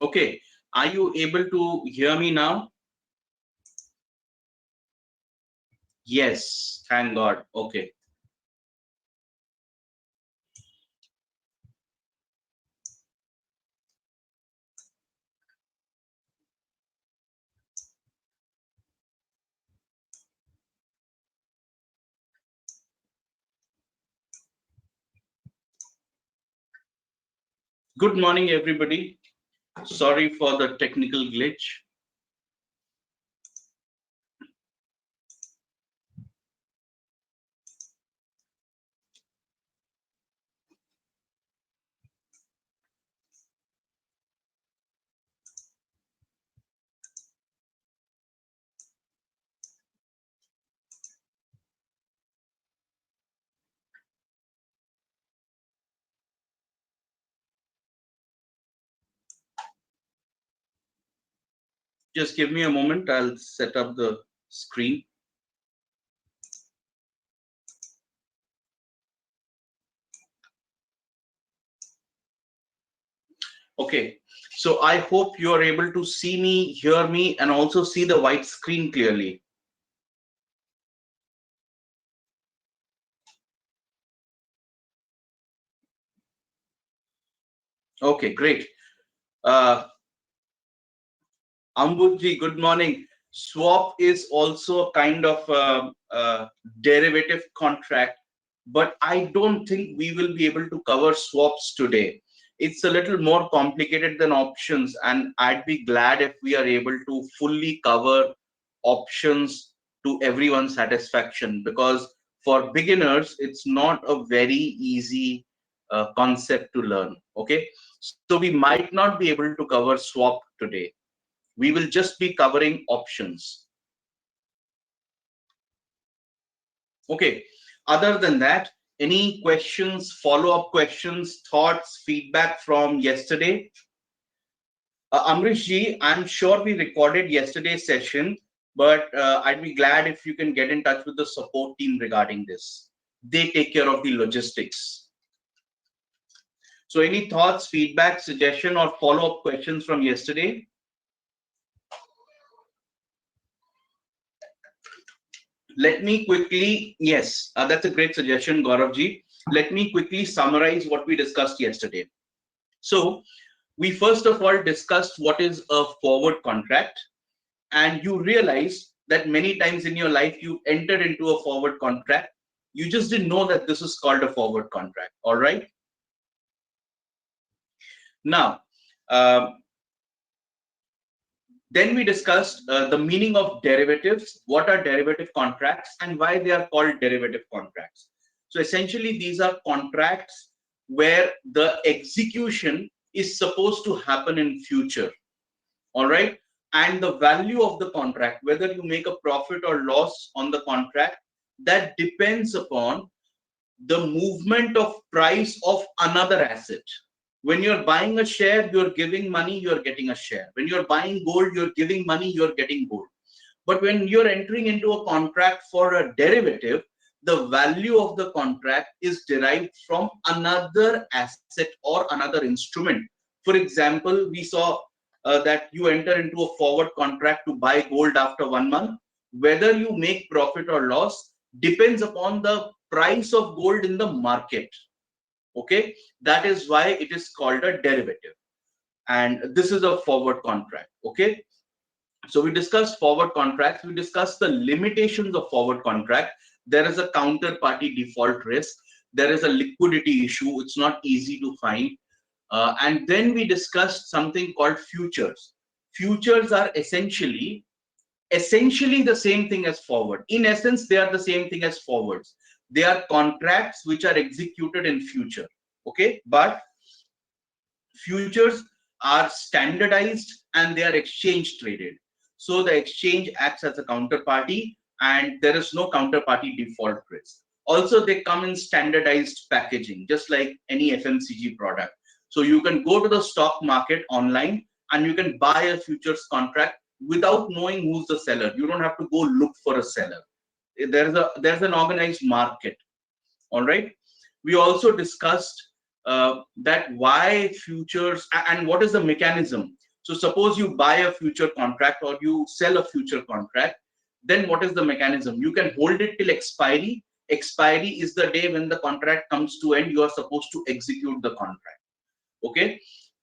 Okay, are you able to hear me now? Yes, thank God. Okay. Good morning, everybody. Sorry for the technical glitch. Just give me a moment. I'll set up the screen. Okay, so I hope you are able to see me, hear me, and also see the white screen clearly. Okay, great. Uh, Ambudji, good morning. Swap is also a kind of derivative contract, but I don't think we will be able to cover swaps today. It's a little more complicated than options, and I'd be glad if we are able to fully cover options to everyone's satisfaction, because for beginners, it's not a very easy concept to learn. Okay, so we might not be able to cover swap today. We will just be covering options. Okay, other than that, any questions, follow-up questions, thoughts, feedback from yesterday? Amrish ji, I'm sure we recorded yesterday's session, but I'd be glad if you can get in touch with the support team regarding this. They take care of the logistics. So any thoughts, feedback, suggestion, or follow-up questions from yesterday? Let me quickly, yes, that's a great suggestion, Gauravji. Let me quickly summarize what we discussed yesterday. So, we first of all discussed what is a forward contract, and you realize that many times in your life you entered into a forward contract. You just didn't know that this is called a forward contract. All right. Now, then we discussed the meaning of derivatives, what are derivative contracts, and why they are called derivative contracts. So essentially, these are contracts where the execution is supposed to happen in future. All right. And the value of the contract, whether you make a profit or loss on the contract, that depends upon the movement of price of another asset. When you're buying a share, you're giving money, you're getting a share. When you're buying gold, you're giving money, you're getting gold. But when you're entering into a contract for a derivative, the value of the contract is derived from another asset or another instrument. For example, we saw that you enter into a forward contract to buy gold after 1 month. Whether you make profit or loss depends upon the price of gold in the market. Okay, that is why it is called a derivative, and this is a forward contract. Okay, so we discussed forward contracts. We discussed the limitations of forward contract. There is a counterparty default risk. There is a liquidity issue. It's not easy to find. And then we discussed something called futures. Futures are essentially the same thing as forward. In essence, they are the same thing as forwards. They are contracts which are executed in future. Okay, but futures are standardized and they are exchange traded. So the exchange acts as a counterparty and there is no counterparty default risk. Also, they come in standardized packaging, just like any FMCG product. So you can go to the stock market online and you can buy a futures contract without knowing who's the seller. You don't have to go look for a seller. There's an organized market. All right. We also discussed that why futures and what is the mechanism. So suppose you buy a future contract or you sell a future contract, then what is the mechanism? You can hold it till expiry. Expiry is the day when the contract comes to end. You are supposed to execute the contract. Okay.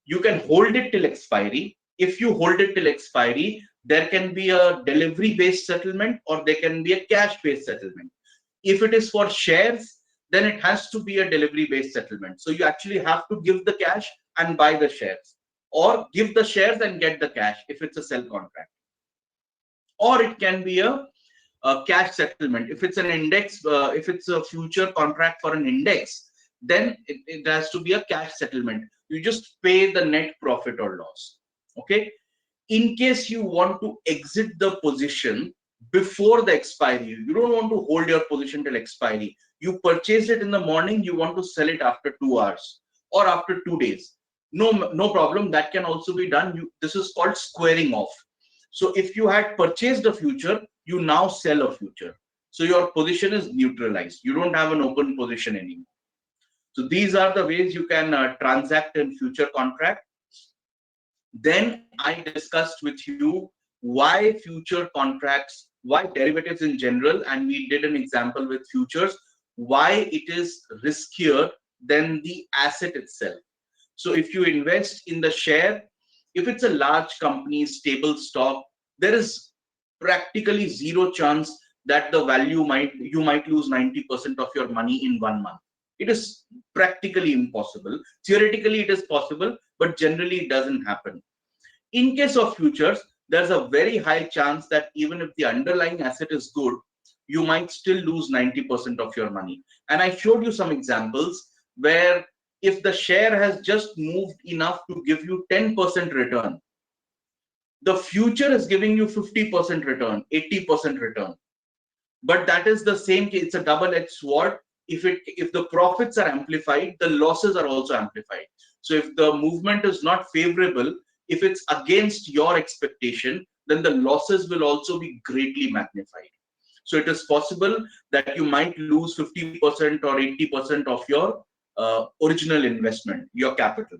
You can hold it till expiry. If you hold it till expiry, there can be a delivery based settlement or there can be a cash based settlement. If it is for shares, then it has to be a delivery based settlement. So you actually have to give the cash and buy the shares, or give the shares and get the cash if it's a sell contract. Or it can be a cash settlement. If it's an index, if it's a future contract for an index, then it has to be a cash settlement. You just pay the net profit or loss. Okay. In case you want to exit the position before the expiry, you don't want to hold your position till expiry. You purchase it in the morning, you want to sell it after 2 hours or after 2 days. No problem. That can also be done. This is called squaring off. So if you had purchased a future, you now sell a future. So your position is neutralized. You don't have an open position anymore. So these are the ways you can transact in future contract. Then I discussed with you why future contracts, why derivatives in general, and we did an example with futures, why it is riskier than the asset itself. So if you invest in the share, if it's a large company, stable stock, there is practically zero chance that the value you might lose 90% of your money in 1 month. It is practically impossible. Theoretically, it is possible, but generally it doesn't happen. In case of futures, there's a very high chance that even if the underlying asset is good, you might still lose 90% of your money. And I showed you some examples where if the share has just moved enough to give you 10% return, the future is giving you 50% return, 80% return. But that is the same case. It's a double-edged sword. If the profits are amplified, the losses are also amplified. So if the movement is not favorable, if it's against your expectation, then the losses will also be greatly magnified. So it is possible that you might lose 50% or 80% of your original investment, your capital,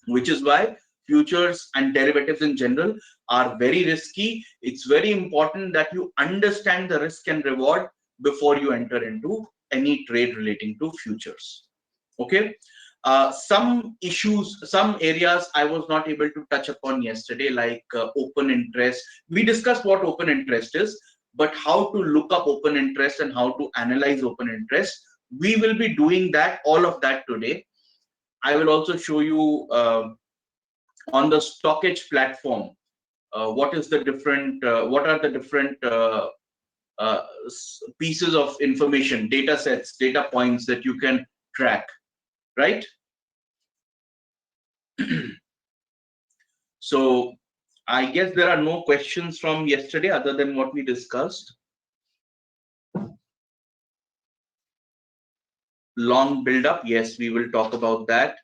which is why futures and derivatives in general are very risky. It's very important that you understand the risk and reward before you enter into any trade relating to futures. Okay. Some issues, some areas I was not able to touch upon yesterday, like open interest. We discussed what open interest is, but how to look up open interest and how to analyze open interest, we will be doing that, all of that today. I will also show you on the StockEdge platform what are the different pieces of information, data sets, data points that you can track, right? So I guess there are no questions from yesterday other than what we discussed. Long build up, yes, we will talk about that.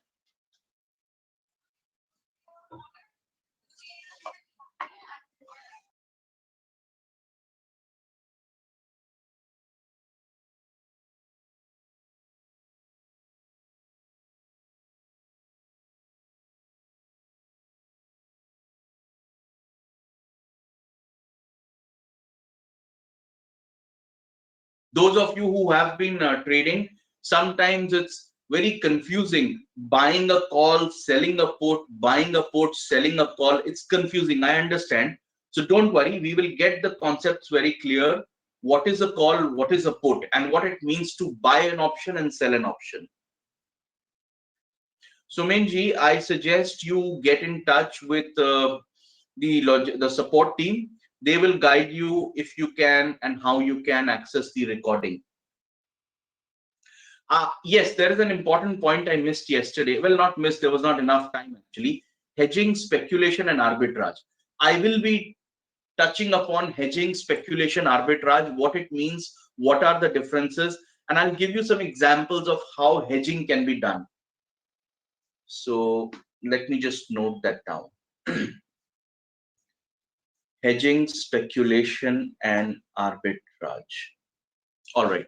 Those of you who have been trading, sometimes it's very confusing. Buying a call, selling a put, buying a put, selling a call. It's confusing. I understand. So don't worry. We will get the concepts very clear. What is a call? What is a put? And what it means to buy an option and sell an option. So Menji, I suggest you get in touch with the support team. They will guide you if you can and how you can access the recording. Yes, there is an important point I missed yesterday. Well, not missed, there was not enough time actually. Hedging, speculation, and arbitrage. I will be touching upon hedging, speculation, arbitrage, what it means, what are the differences, and I'll give you some examples of how hedging can be done. So let me just note that down. Hedging, speculation, and arbitrage. All right.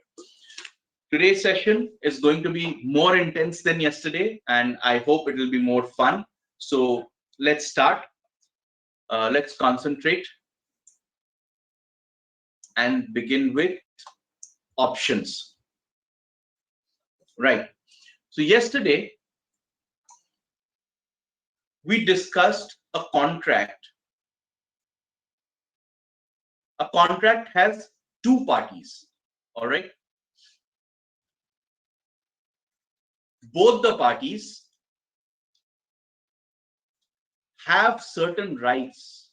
Today's session is going to be more intense than yesterday, and I hope it will be more fun. So let's start. Let's concentrate and begin with options. Right. So yesterday we discussed a contract. A contract has two parties. All right. Both the parties have certain rights,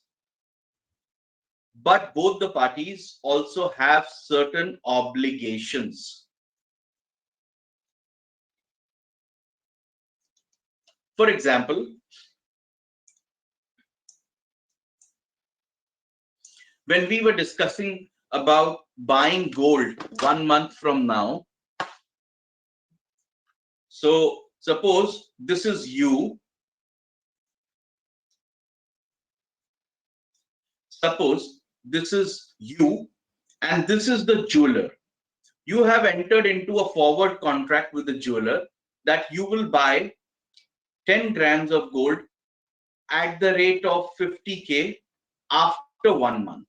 but both the parties also have certain obligations. For example, when we were discussing about buying gold 1 month from now, so suppose this is you. Suppose this is you and this is the jeweler. You have entered into a forward contract with the jeweler that you will buy 10 grams of gold at the rate of 50K after 1 month.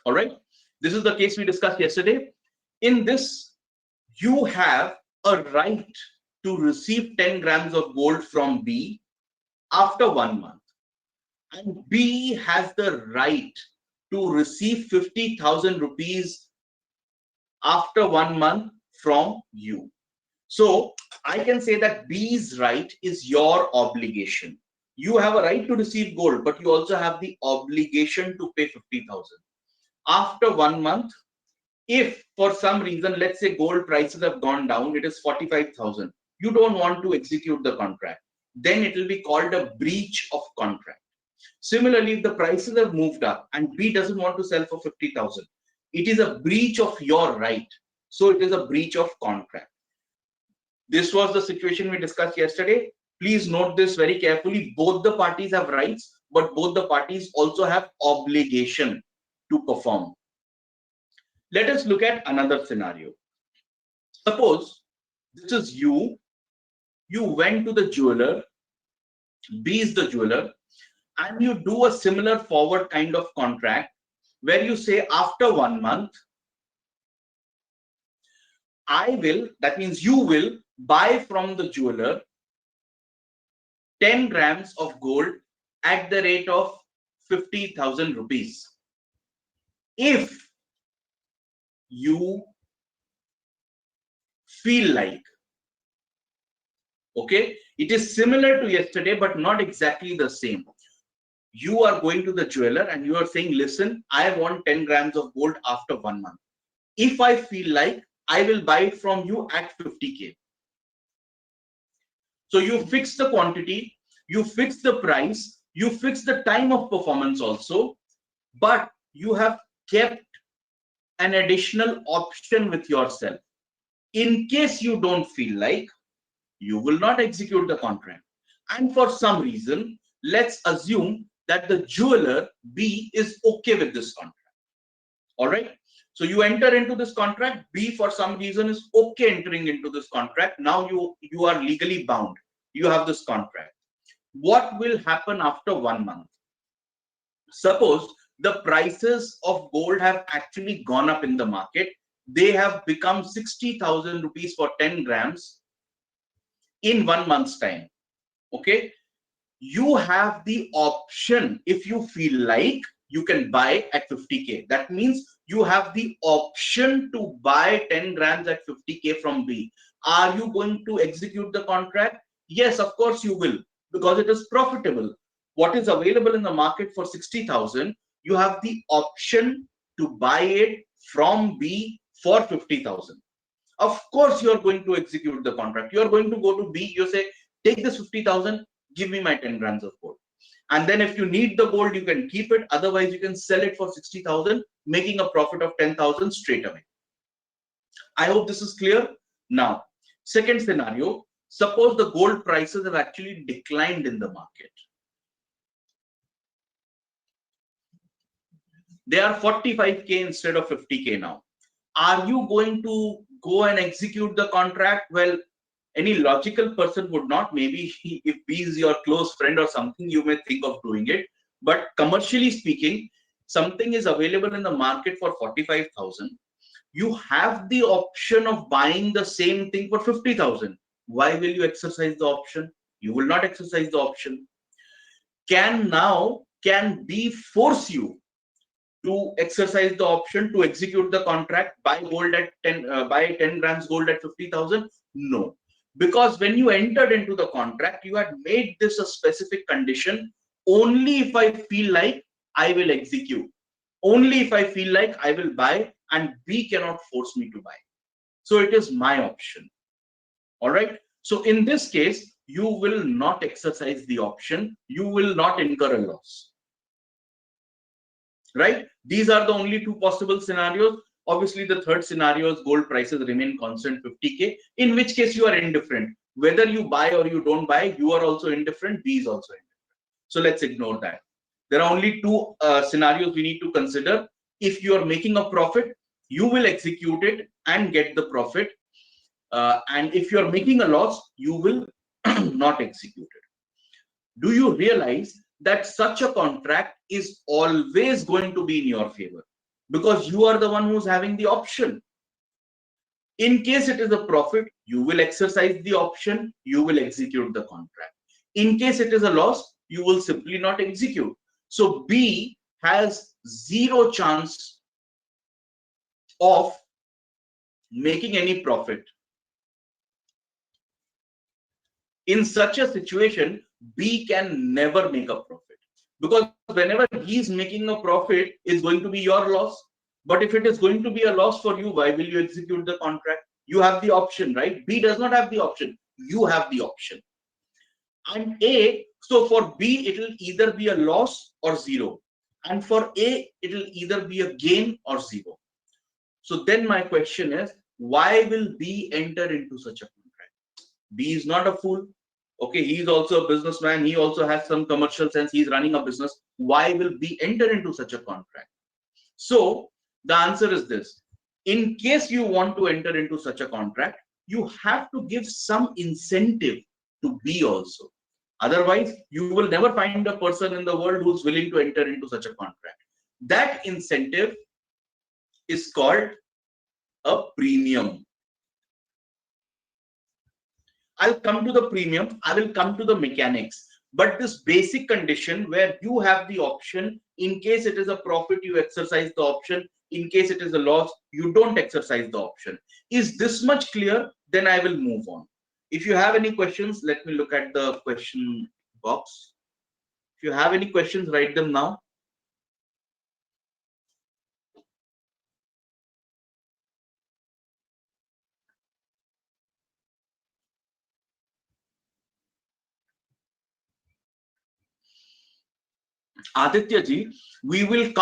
All right. This is the case we discussed yesterday. In this, you have a right to receive 10 grams of gold from B after 1 month. And B has the right to receive 50,000 rupees after 1 month from you. So I can say that B's right is your obligation. You have a right to receive gold, but you also have the obligation to pay 50,000. After 1 month, if for some reason, let's say gold prices have gone down, it is 45,000. You don't want to execute the contract. Then it will be called a breach of contract. Similarly, if the prices have moved up and B doesn't want to sell for 50,000, it is a breach of your right. So it is a breach of contract. This was the situation we discussed yesterday. Please note this very carefully. Both the parties have rights, but both the parties also have obligation to perform. Let us look at another scenario. Suppose this is you. You went to the jeweler. B is the jeweler. And you do a similar forward kind of contract where you say after 1 month, that means you will buy from the jeweler 10 grams of gold at the rate of 50,000 rupees. If you feel like, okay, it is similar to yesterday, but not exactly the same. You are going to the jeweler and you are saying, listen, I want 10 grams of gold after 1 month. If I feel like, I will buy it from you at 50K. So you fix the quantity, you fix the price, you fix the time of performance also, but you have kept an additional option with yourself. In case you don't feel like, you will not execute the contract. And for some reason, let's assume that the jeweler B is okay with this contract. All right. So you enter into this contract. B for some reason is okay entering into this contract. Now you are legally bound. You have this contract. What will happen after 1 month? Suppose the prices of gold have actually gone up in the market. They have become 60,000 rupees for 10 grams in 1 month's time. Okay. You have the option, if you feel like, you can buy at 50K. That means you have the option to buy 10 grams at 50K from B. Are you going to execute the contract? Yes, of course you will, because it is profitable. What is available in the market for 60,000, you have the option to buy it from B for 50,000. Of course, you are going to execute the contract. You are going to go to B, you say, take this 50,000, give me my 10 grams of gold. And then if you need the gold, you can keep it. Otherwise, you can sell it for 60,000, making a profit of 10,000 straight away. I hope this is clear. Now, second scenario, suppose the gold prices have actually declined in the market. They are 45K instead of 50K now. Are you going to go and execute the contract? Well, Any logical person would not. Maybe if B is your close friend or something, you may think of doing it. But commercially speaking, something is available in the market for 45,000. You have the option of buying the same thing for 50,000. Why will you exercise the option? You will not exercise the option. Can B force you to exercise the option to execute the contract, buy gold at 10 grams gold at 50,000? No, because when you entered into the contract, you had made this a specific condition. Only if I feel like I will execute, only if I feel like I will buy, and B cannot force me to buy. So it is my option. All right. So in this case, you will not exercise the option. You will not incur a loss. Right? These are the only two possible scenarios. Obviously, the third scenario is gold prices remain constant 50K, in which case you are indifferent. Whether you buy or you don't buy, you are also indifferent. B is also indifferent. So let's ignore that. There are only two scenarios we need to consider. If you are making a profit, you will execute it and get the profit. And if you are making a loss, you will not execute it. Do you realize that such a contract is always going to be in your favor? Because you are the one who's having the option. In case it is a profit, you will exercise the option, you will execute the contract. In case it is a loss, you will simply not execute. So B has zero chance of making any profit. In such a situation, B can never make a profit, because whenever he is making a profit, it's going to be your loss. But if it is going to be a loss for you, why will you execute the contract? You have the option, right? B does not have the option. You have the option. And A, so for B, it will either be a loss or zero. And for A, it will either be a gain or zero. So then my question is, why will B enter into such a contract? B is not a fool. Okay, he is also a businessman. He also has some commercial sense. He's running a business. Why will B enter into such a contract? So the answer is this. In case you want to enter into such a contract, you have to give some incentive to B also. Otherwise, you will never find a person in the world who's willing to enter into such a contract. That incentive is called a premium. I'll come to the premium, I will come to the mechanics. But this basic condition where you have the option, in case it is a profit, you exercise the option. In case it is a loss, you don't exercise the option. Is this much clear? Then I will move on. If you have any questions, let me look at the question box. If you have any questions, write them now. Aditya ji, we will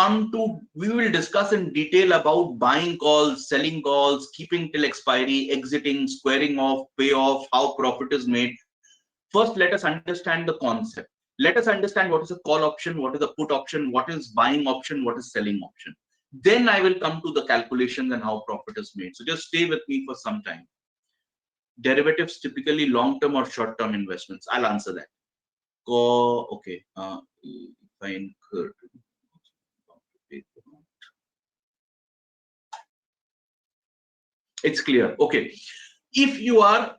discuss in detail about buying calls, selling calls, keeping till expiry, exiting, squaring off, payoff, how profit is made. First, let us understand the concept. Let us understand what is a call option, what is a put option, what is buying option, what is selling option. Then I will come to the calculations and how profit is made. So just stay with me for some time. Derivatives typically long-term or short-term investments. I'll answer that. Okay. If I incur it's clear. Okay. If you are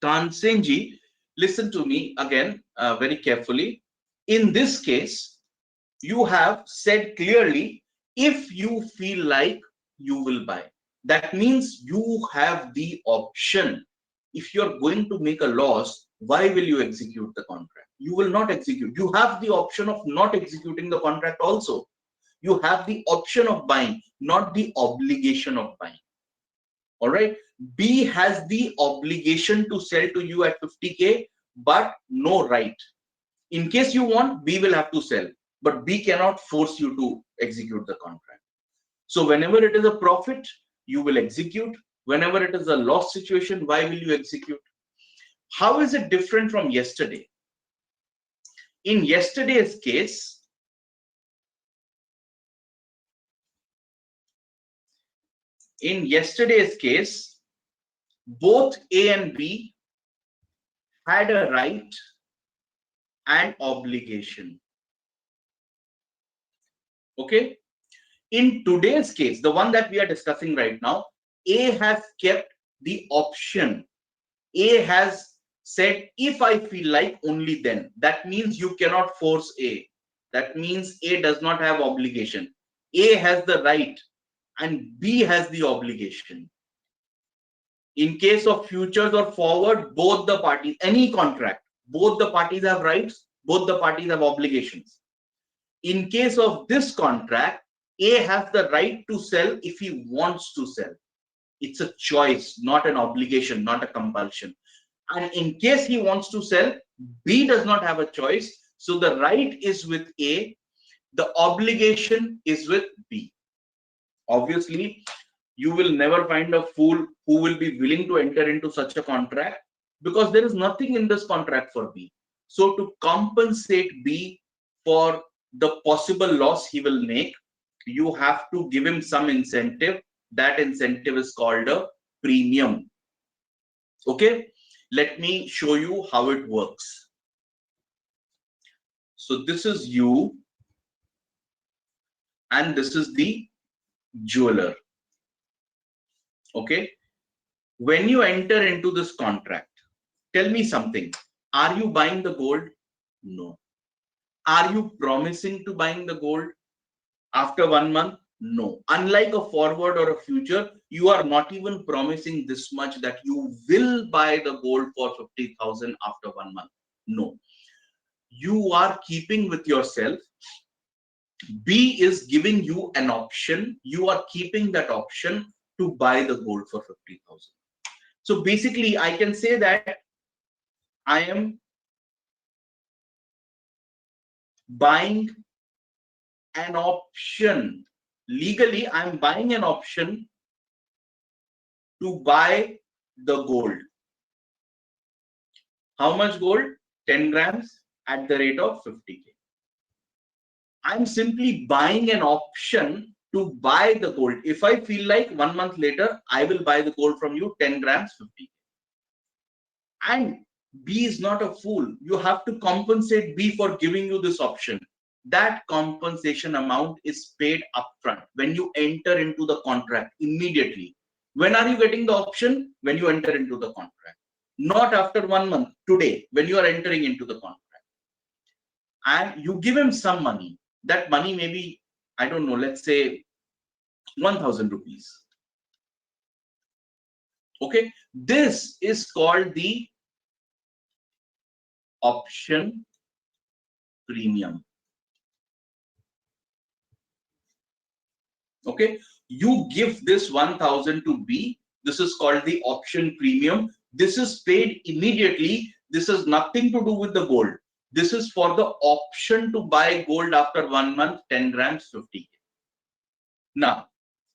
Tansenji, listen to me again very carefully. In this case, you have said clearly, if you feel like you will buy. That means you have the option. If you're going to make a loss, why will you execute the contract? You will not execute. You have the option of not executing the contract also. You have the option of buying, not the obligation of buying. All right. B has the obligation to sell to you at 50K, but no right. In case you want, B will have to sell, but B cannot force you to execute the contract. So whenever it is a profit, you will execute. Whenever it is a loss situation, why will you execute? How is it different from yesterday? In yesterday's case, both A and B had a right and obligation. Okay. In today's case, the one that we are discussing right now, A has kept the option. A has said, if I feel like, only then. That means you cannot force A. That means A does not have obligation. A has the right and B has the obligation. In case of futures or forward, both the parties, any contract, both the parties have rights, both the parties have obligations. In case of this contract, A has the right to sell if he wants to sell. It's a choice, not an obligation, not a compulsion. And in case he wants to sell, B does not have a choice. So the right is with A, the obligation is with B. Obviously, you will never find a fool who will be willing to enter into such a contract because there is nothing in this contract for B. So to compensate B for the possible loss he will make, you have to give him some incentive. That incentive is called a premium. Okay, let me show you how it works. So this is you and this is the jeweler. Okay, when you enter into this contract, tell me something. Are you buying the gold? No. Are you promising to buying the gold after 1 month? No. Unlike a forward or a future, you are not even promising this much that you will buy the gold for 50,000 after 1 month. No. You are keeping with yourself. B is giving you an option. You are keeping that option to buy the gold for 50,000. So basically, I can say that I am buying an option. Legally, I'm buying an option to buy the gold. How much gold? 10 grams at the rate of 50K. I'm simply buying an option to buy the gold. If I feel like 1 month later, I will buy the gold from you, 10 grams, 50K. And B is not a fool. You have to compensate B for giving you this option. That compensation amount is paid upfront when you enter into the contract immediately. When are you getting the option? When you enter into the contract. Not after 1 month, today, when you are entering into the contract. And you give him some money. That money may be, I don't know, let's say 1,000 rupees. Okay, this is called the option premium. Okay, you give this 1,000 to B. This is called the option premium. This is paid immediately. This has nothing to do with the gold. This is for the option to buy gold after 1 month, 10 grams, 50K. Now,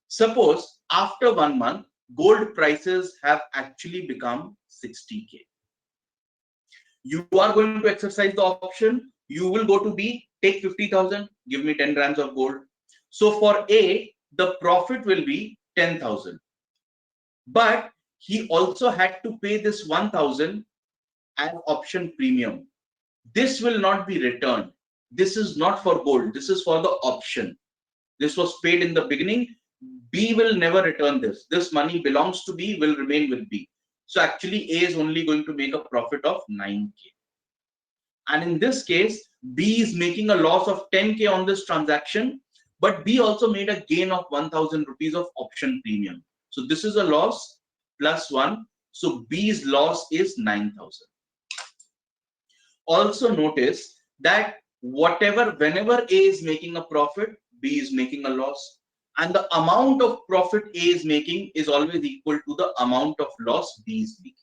suppose after 1 month, gold prices have actually become 60K. You are going to exercise the option. You will go to B, take 50,000, give me 10 grams of gold. So for A, the profit will be 10,000. But he also had to pay this 1,000 as option premium. This will not be returned. This is not for gold. This is for the option. This was paid in the beginning. B will never return this. This money belongs to B, will remain with B. So actually A is only going to make a profit of 9K. And in this case, B is making a loss of 10K on this transaction, but B also made a gain of 1,000 rupees of option premium. So this is a loss plus 1. So B's loss is 9,000. Also notice that whenever A is making a profit, B is making a loss. And the amount of profit A is making is always equal to the amount of loss B is making.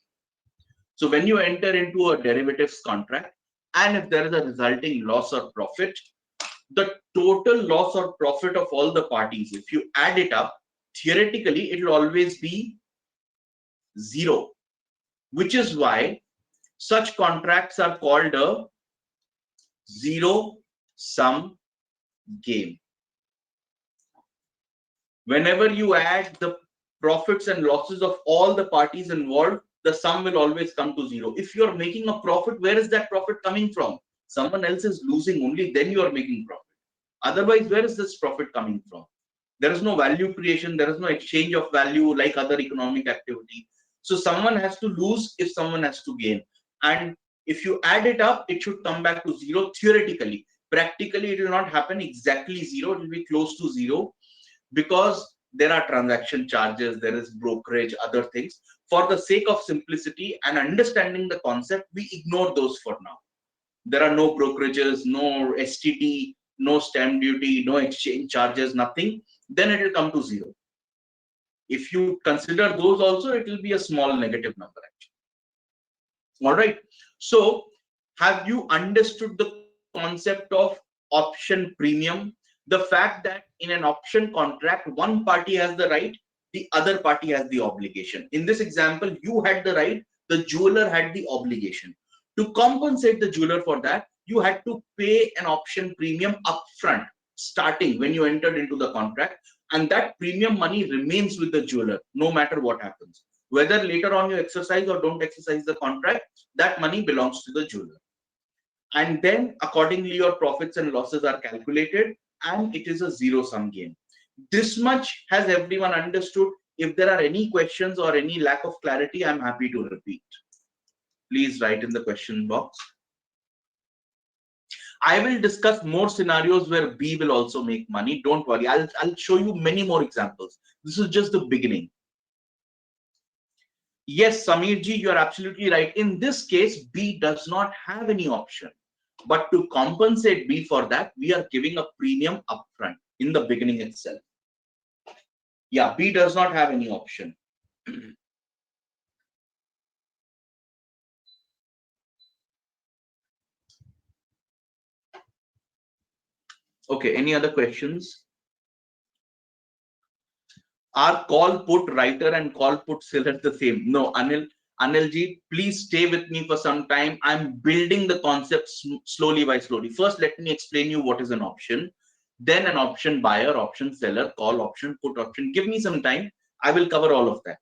So when you enter into a derivatives contract, and if there is a resulting loss or profit, the total loss or profit of all the parties, if you add it up, theoretically, it will always be 0, which is why such contracts are called a zero-sum game. Whenever you add the profits and losses of all the parties involved, the sum will always come to zero. If you're making a profit, where is that profit coming from? Someone else is losing, only then you are making profit. Otherwise, where is this profit coming from? There is no value creation, there is no exchange of value like other economic activity. So someone has to lose if someone has to gain. And if you add it up, it should come back to zero theoretically. Practically, it will not happen exactly zero, it will be close to zero, because there are transaction charges, there is brokerage, other things. For the sake of simplicity and understanding the concept, we ignore those for now. There are no brokerages, no STT, no stamp duty, no exchange charges, nothing. Then it will come to zero. If you consider those also, it will be a small negative number actually. All right. So have you understood the concept of option premium? The fact that in an option contract, one party has the right, the other party has the obligation. In this example, you had the right, the jeweler had the obligation. To compensate the jeweler for that, you had to pay an option premium upfront, starting when you entered into the contract, and that premium money remains with the jeweler no matter what happens. Whether later on you exercise or don't exercise the contract, that money belongs to the jeweler. And then accordingly your profits and losses are calculated, and it is a zero-sum game. This much has everyone understood. If there are any questions or any lack of clarity, I'm happy to repeat. Please write in the question box. I will discuss more scenarios where B will also make money. Don't worry, I'll show you many more examples. This is just the beginning. Yes, Samir ji, you are absolutely right. In this case, B does not have any option. But to compensate B for that, we are giving a premium upfront in the beginning itself. Yeah, B does not have any option. Okay, any other questions? Are call put writer and call put seller the same? No, Anil ji, please stay with me for some time. I'm building the concept slowly by slowly. First, let me explain you what is an option. Then an option buyer, option seller, call option, put option. Give me some time. I will cover all of that.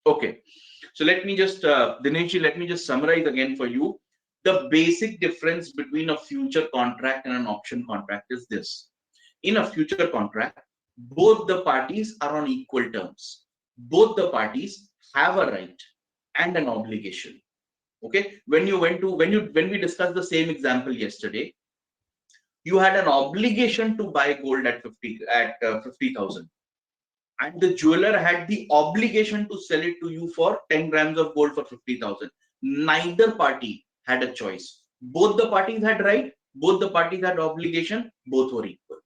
Okay. So let me just, Dinesh ji, let me just summarize again for you. The basic difference between a future contract and an option contract is this. In a future contract, both the parties are on equal terms. Both the parties have a right and an obligation. Okay. When we discussed the same example yesterday, you had an obligation to buy gold at 50,000. And the jeweler had the obligation to sell it to you for 10 grams of gold for 50,000. Neither party had a choice. Both the parties had right, both the parties had obligation, both were equal.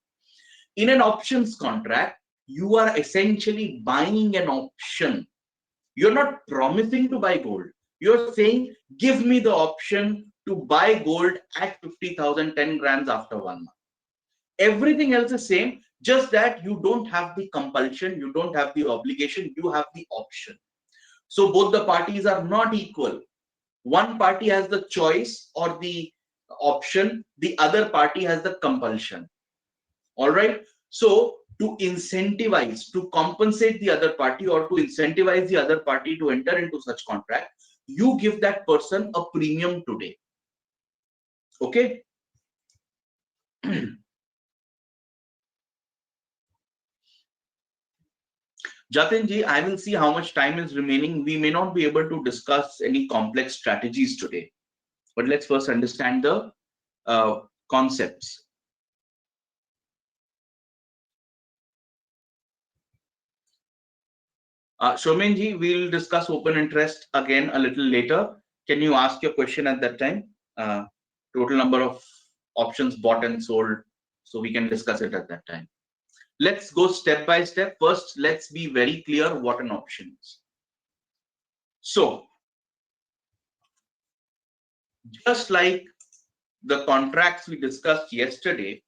In an options contract, you are essentially buying an option. You're not promising to buy gold. You're saying, give me the option to buy gold at 50,000, 10 grams after 1 month. Everything else is same, just that you don't have the compulsion, you don't have the obligation, you have the option. So both the parties are not equal. One party has the choice or the option, the other party has the compulsion. All right. So to incentivize, to compensate the other party, or to incentivize the other party to enter into such contract, you give that person a premium today. Okay. Jatin ji, I will see how much time is remaining. We may not be able to discuss any complex strategies today, but let's first understand the concepts. Shomen ji, we'll discuss open interest again a little later. Can you ask your question at that time? Total number of options bought and sold, so we can discuss it at that time. Let's go step by step. First, let's be very clear what an option is. So, just like the contracts we discussed yesterday,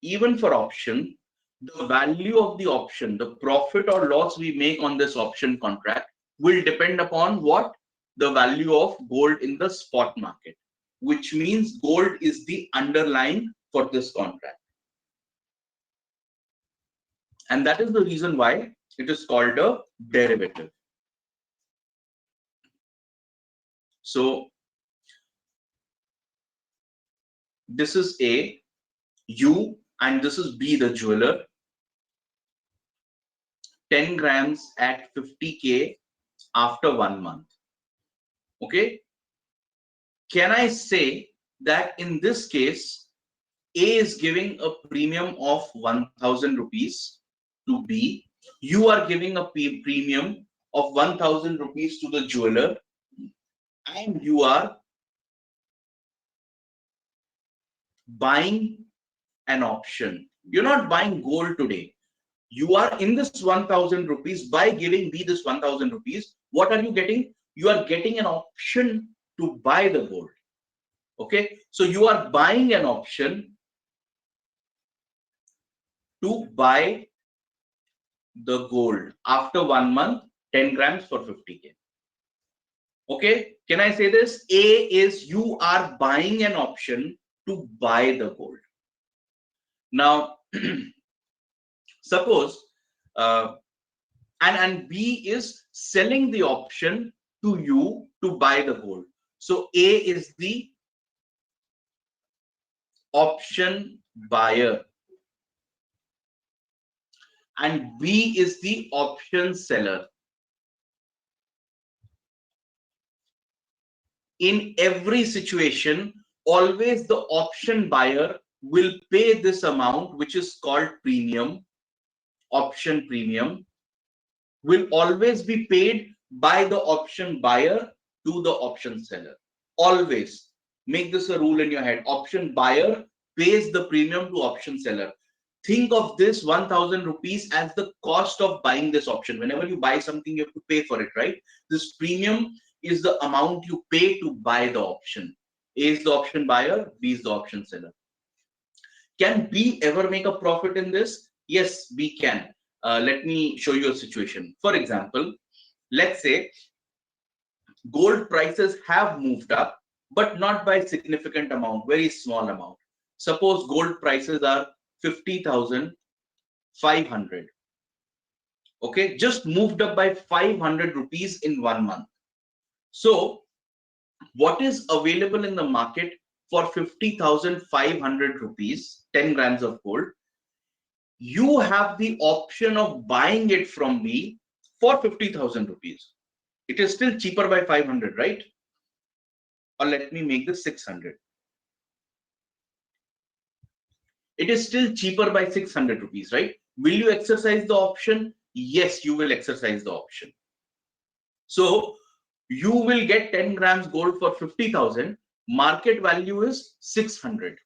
even for option, the value of the option, the profit or loss we make on this option contract will depend upon what? The value of gold in the spot market, which means gold is the underlying for this contract. And that is the reason why it is called a derivative. So this is A, U, and this is B, the jeweler. 10 grams at 50K after 1 month. Okay. Can I say that in this case, A is giving a premium of 1000 rupees to B. You are giving a premium of 1000 rupees to the jeweler, and you are buying an option. You're not buying gold today. You are in this 1000 rupees. By giving B this 1000 rupees, what are you getting? You are getting an option to buy the gold. Okay, so you are buying an option to buy the gold after 1 month, 10 grams for 50K. Okay, can I say this? A is you are buying an option to buy the gold. Now, suppose and B is selling the option to you to buy the gold. So A is the option buyer and B is the option seller. In every situation, always the option buyer will pay this amount, which is called premium. Option premium will always be paid by the option buyer to the option seller. Always make this a rule in your head. Option buyer pays the premium to option seller. Think of this 1000 rupees as the cost of buying this option. Whenever you buy something, you have to pay for it, right? This premium is the amount you pay to buy the option. A is the option buyer, B is the option seller. Can B ever make a profit in this? Yes, B can. Let me show you a situation. For example, let's say gold prices have moved up, but not by significant amount, very small amount. Suppose gold prices are 50,500. Okay, just moved up by 500 rupees in 1 month. So what is available in the market for 50,500 rupees, 10 grams of gold? You have the option of buying it from me for 50,000 rupees. It is still cheaper by 500, right? Or let me make this 600. It is still cheaper by 600 rupees, right? Will you exercise the option? Yes, you will exercise the option. So you will get 10 grams gold for 50,000. Market value is 600.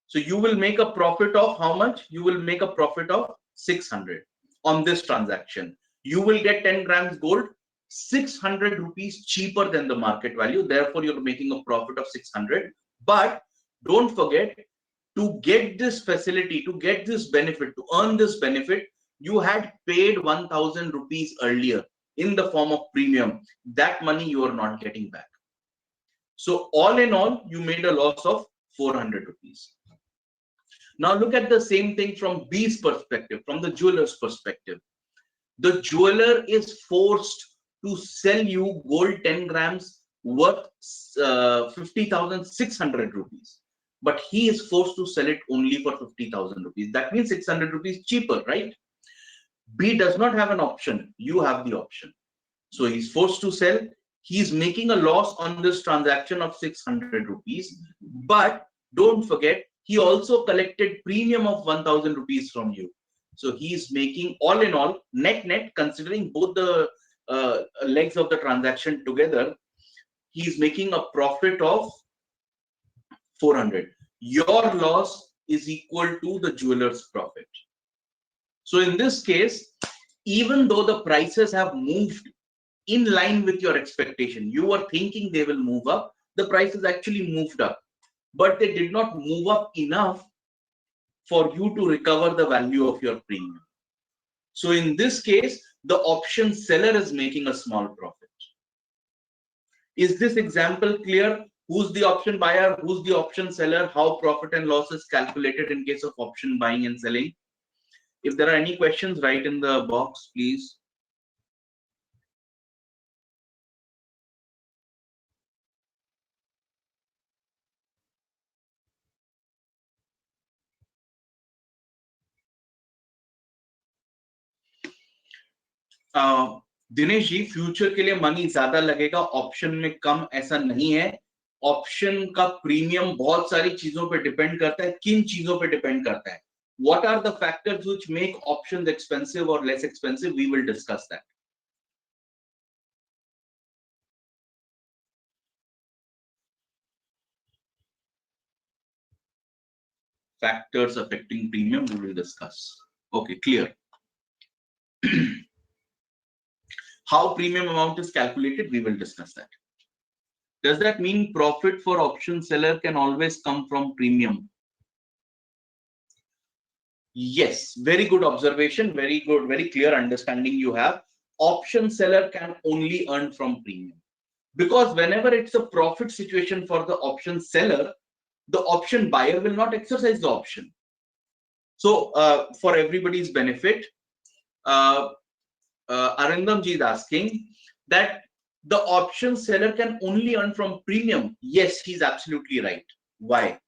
So you will make a profit of how much? You will make a profit of 600 on this transaction. You will get 10 grams gold, 600 rupees cheaper than the market value. Therefore, you're making a profit of 600. But don't forget, to get this facility, to get this benefit, to earn this benefit, you had paid 1000 rupees earlier in the form of premium. That money you are not getting back. So all in all, you made a loss of 400 rupees. Now look at the same thing from B's perspective, from the jeweler's perspective. The jeweler is forced to sell you gold 10 grams worth 50,600 rupees. But he is forced to sell it only for 50,000 rupees. That means 600 rupees cheaper, right? B does not have an option. You have the option. So he's forced to sell. He's making a loss on this transaction of 600 rupees. But don't forget, he also collected premium of 1000 rupees from you. So he's making, all in all, net, considering both the legs of the transaction together, he's making a profit of 400. Your loss is equal to the jeweler's profit. So in this case, even though the prices have moved in line with your expectation, you were thinking they will move up, the prices actually moved up, but they did not move up enough for you to recover the value of your premium. So in this case, the option seller is making a small profit. Is this example clear? Who's the option buyer? Who's the option seller? How profit and loss is calculated in case of option buying and selling? If there are any questions, write in the box, please. Dinesh ji, future के लिए money ज्यादा लगेगा, option में कम, ऐसा नहीं है। Option का premium बहुत सारी चीजों पे डिपेंड करता है। किन चीजों पे डिपेंड करता है? What are the factors which make options expensive or less expensive? We will discuss that. Factors affecting premium, we will discuss. Okay, clear. How premium amount is calculated, we will discuss that. Does that mean profit for option seller can always come from premium? Yes, very good observation, very good, very clear understanding you have. Option seller can only earn from premium, because whenever it's a profit situation for the option seller, the option buyer will not exercise the option. So for everybody's benefit, Arindam ji is asking that the option seller can only earn from premium. Yes, he's absolutely right. Why?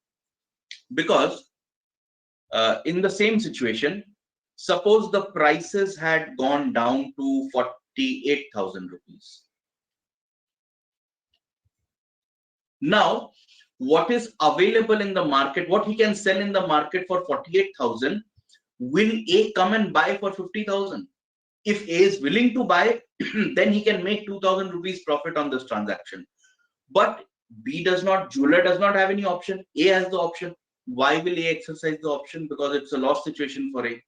Because in the same situation, suppose the prices had gone down to 48,000 rupees. Now, what is available in the market, what he can sell in the market for 48,000, will A come and buy for 50,000? If A is willing to buy, then he can make 2,000 rupees profit on this transaction. But B does not, jeweler does not have any option. A has the option. Why will A exercise the option? Because it's a loss situation for A.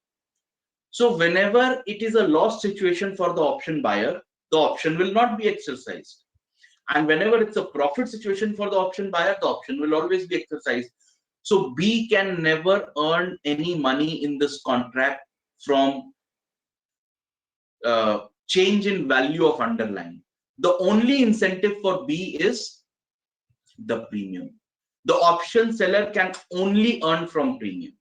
So whenever it is a loss situation for the option buyer, the option will not be exercised. And whenever it's a profit situation for the option buyer, the option will always be exercised. So B can never earn any money in this contract from change in value of underlying. The only incentive for B is the premium. The option seller can only earn from premium.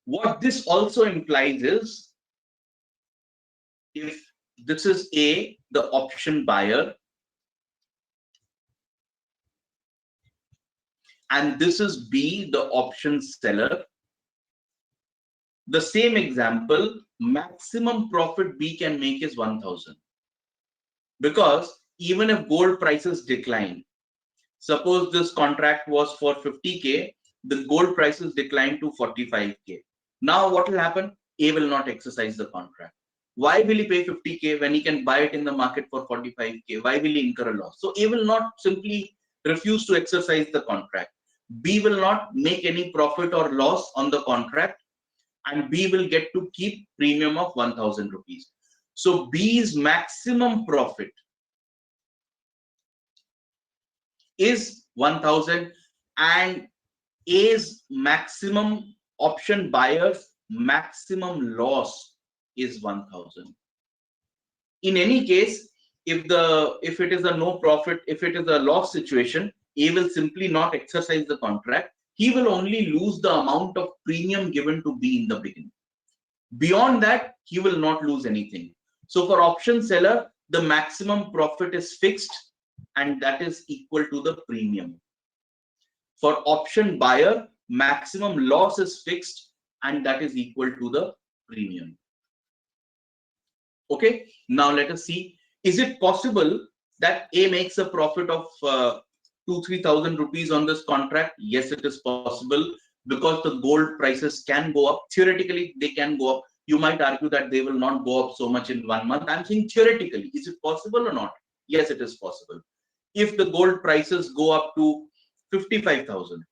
What this also implies is, if this is A, the option buyer, and this is B, the option seller, the same example, maximum profit B can make is 1,000. Because even if gold prices decline, suppose this contract was for 50K, the gold prices decline to 45K. Now what will happen? A will not exercise the contract. Why will he pay 50K when he can buy it in the market for 45K? Why will he incur a loss? So A will not simply refuse to exercise the contract. B will not make any profit or loss on the contract, and B will get to keep premium of 1,000 rupees. So B's maximum profit is 1,000, and A's maximum, option buyer's maximum loss is 1,000. In any case, if it is a no profit, if it is a loss situation, A will simply not exercise the contract. He will only lose the amount of premium given to B in the beginning. Beyond that, he will not lose anything. So for option seller, the maximum profit is fixed, and that is equal to the premium. For option buyer, maximum loss is fixed, and that is equal to the premium. Okay, now let us see, is it possible that A makes a profit of 2,000-3,000 rupees on this contract? Yes, it is possible, because the gold prices can go up. Theoretically, they can go up. You might argue that they will not go up so much in 1 month. I'm saying theoretically, is it possible or not? Yes, it is possible. If the gold prices go up to 55,000,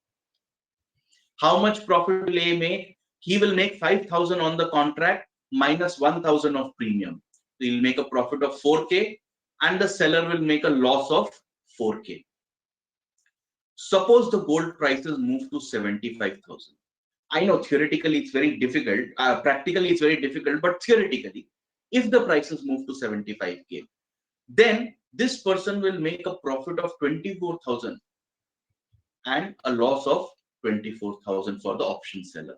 how much profit will A make? He will make 5,000 on the contract minus 1,000 of premium. He'll make a profit of 4K, and the seller will make a loss of 4K. Suppose the gold prices move to 75,000. I know theoretically it's very difficult, practically it's very difficult, but theoretically, if the prices move to 75K, then this person will make a profit of 24,000 and a loss of 24,000 for the option seller.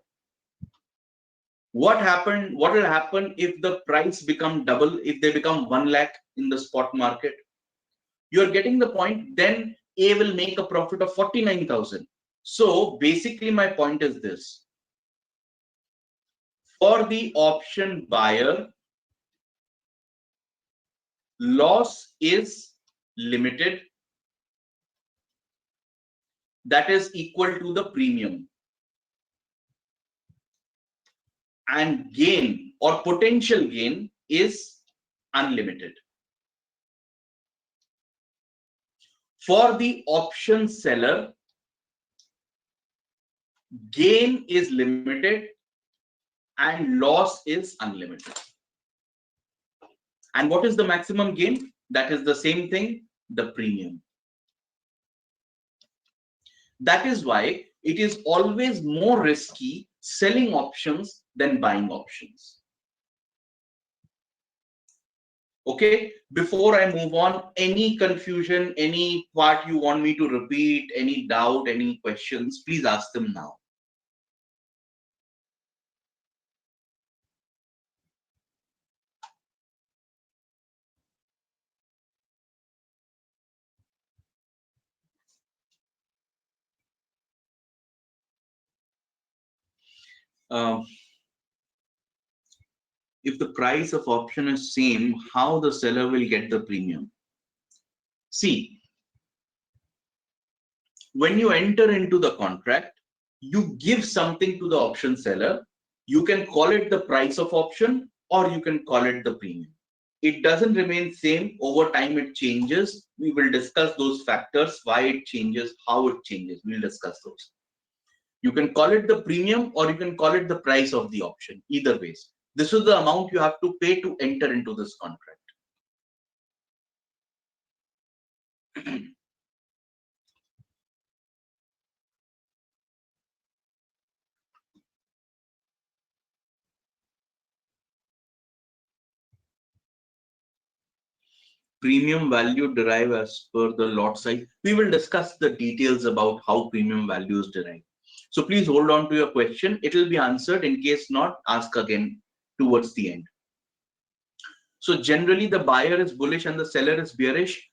What will happen if the price become double, if they become 1 lakh in the spot market? You're getting the point. Then A will make a profit of 49,000. So basically my point is this: for the option buyer, loss is limited, that is equal to the premium, and gain or potential gain is unlimited. For the option seller, gain is limited and loss is unlimited. And what is the maximum gain? That is the same thing, the premium. That is why it is always more risky selling options than buying options. Okay, before I move on, any confusion, any part you want me to repeat, any doubt, any questions, please ask them now. If the price of option is same, how the seller will get the premium? See, when you enter into the contract, you give something to the option seller. You can call it the price of option or you can call it the premium. It doesn't remain same. Over time it changes. We will discuss those factors, why it changes, how it changes. We'll discuss those. You can call it the premium or you can call it the price of the option. Either ways, this is the amount you have to pay to enter into this contract. Premium value derived as per the lot size. We will discuss the details about how premium value is derived. So please hold on to your question. It will be answered. In case not, ask again towards the end. So generally the buyer is bullish and the seller is bearish.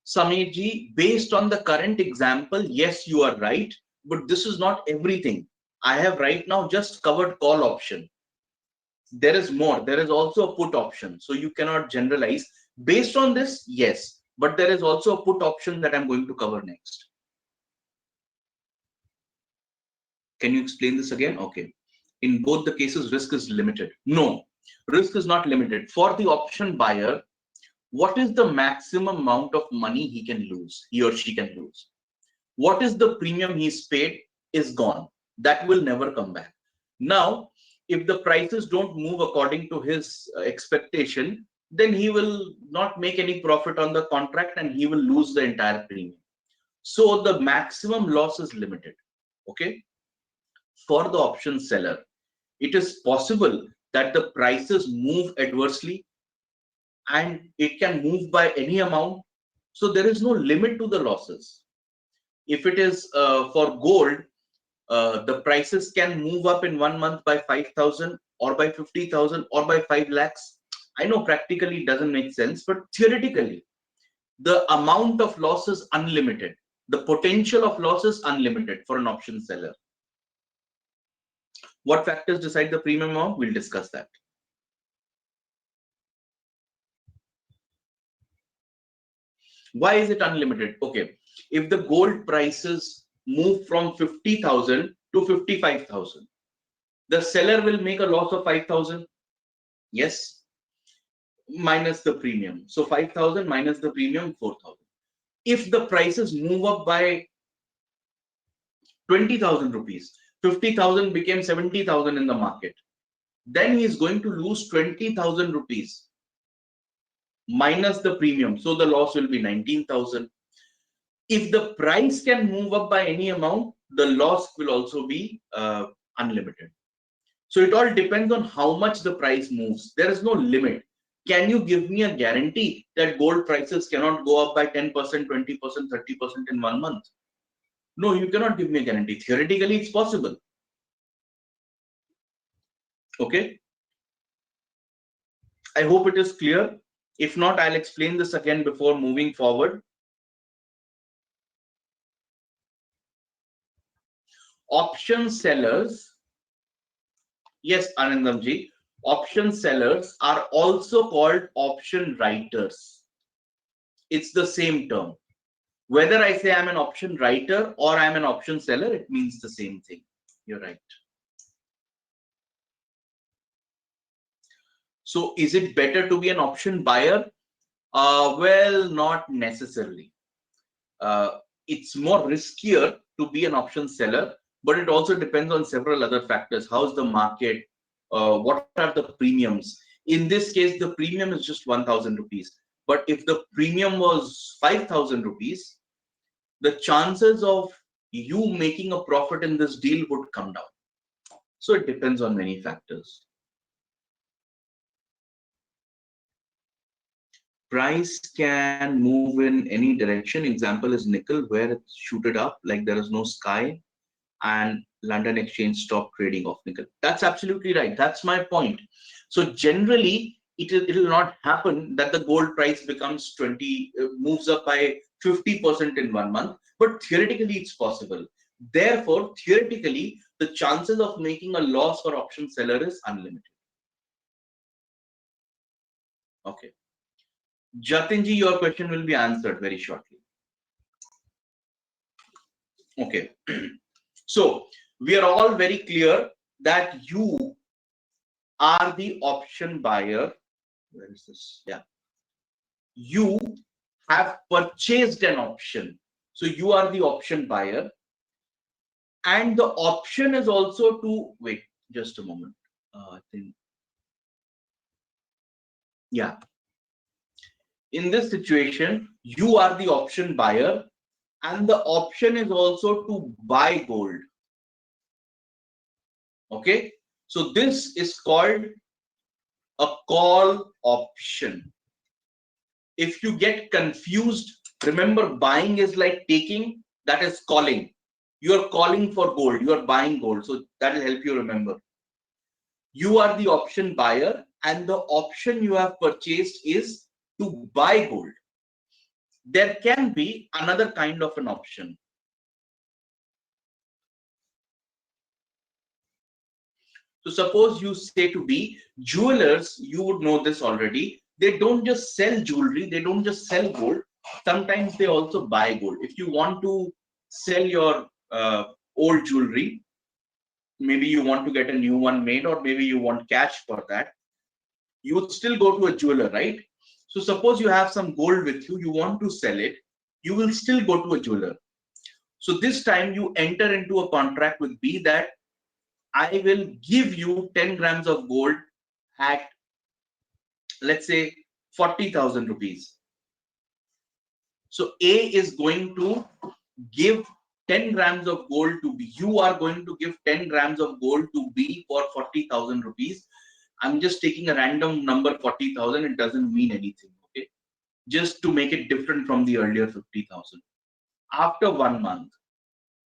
Sameerji, based on the current example, yes, you are right, but this is not everything. I have right now just covered call option. There is more. There is also a put option. So you cannot generalize. Based on this, yes, but there is also a put option that I'm going to cover next. Can you explain this again? Okay. In both the cases, risk is limited. No, risk is not limited. For the option buyer, what is the maximum amount of money he can lose, he or she can lose? What is the premium he's paid is gone. That will never come back. Now, if the prices don't move according to his expectation, then he will not make any profit on the contract and he will lose the entire premium. So the maximum loss is limited. Okay. For the option seller, it is possible that the prices move adversely and it can move by any amount. So there is no limit to the losses. If it is for gold, the prices can move up in 1 month by 5,000 or by 50,000 or by 5 lakhs. I know practically it doesn't make sense, but theoretically, the amount of loss is unlimited. The potential of loss is unlimited for an option seller. What factors decide the premium amount? We'll discuss that. Why is it unlimited? Okay, if the gold prices move from 50,000 to 55,000, the seller will make a loss of 5,000. Yes, minus the premium. So 5,000 minus the premium, 4,000. If the prices move up by 20,000 rupees, 50,000 became 70,000 in the market, then he is going to lose 20,000 rupees minus the premium. So the loss will be 19,000. If the price can move up by any amount, the loss will also be unlimited. So it all depends on how much the price moves. There is no limit. Can you give me a guarantee that gold prices cannot go up by 10%, 20%, 30% in 1 month? No, you cannot give me a guarantee. Theoretically, it's possible. Okay. I hope it is clear. If not, I'll explain this again before moving forward. Option sellers, yes, Anandamji, option sellers are also called option writers. It's the same term. Whether I say I'm an option writer or I'm an option seller, it means the same thing. You're right. So is it better to be an option buyer? Well, not necessarily. It's more riskier to be an option seller, but it also depends on several other factors. How's the market? What are the premiums? In this case, the premium is just 1,000 rupees. But if the premium was 5,000 rupees, the chances of you making a profit in this deal would come down. So it depends on many factors. Price can move in any direction. Example is nickel, where it's shooted up like there is no sky, and London Exchange stopped trading of nickel. That's absolutely right. That's my point. So generally, it will not happen that the gold price becomes 20, moves up by 50% in 1 month, but theoretically it's possible. Therefore, theoretically, the chances of making a loss for option seller is unlimited. Okay. Jatinji, your question will be answered very shortly. Okay. So we are all very clear that you are the option buyer. Where is this? Yeah. You have purchased an option. So you are the option buyer. And the option is also to, wait, just a moment. I think, yeah. In this situation, you are the option buyer, and the option is also to buy gold. Okay. So this is called a call option. If you get confused, remember buying is like taking, that is calling. You're calling for gold, you're buying gold. So that will help you remember. You are the option buyer, and the option you have purchased is to buy gold. There can be another kind of an option. So suppose you say to be jewelers, you would know this already. They don't just sell jewelry, they don't just sell gold. Sometimes they also buy gold. If you want to sell your old jewelry, maybe you want to get a new one made, or maybe you want cash for that, you would still go to a jeweler, right? So suppose you have some gold with you, you want to sell it, you will still go to a jeweler. So this time you enter into a contract with B that I will give you 10 grams of gold at, let's say, 40,000 rupees. So A is going to give 10 grams of gold to B. You are going to give 10 grams of gold to B for 40,000 rupees. I'm just taking a random number, 40,000. It doesn't mean anything. Okay. Just to make it different from the earlier 50,000. After 1 month.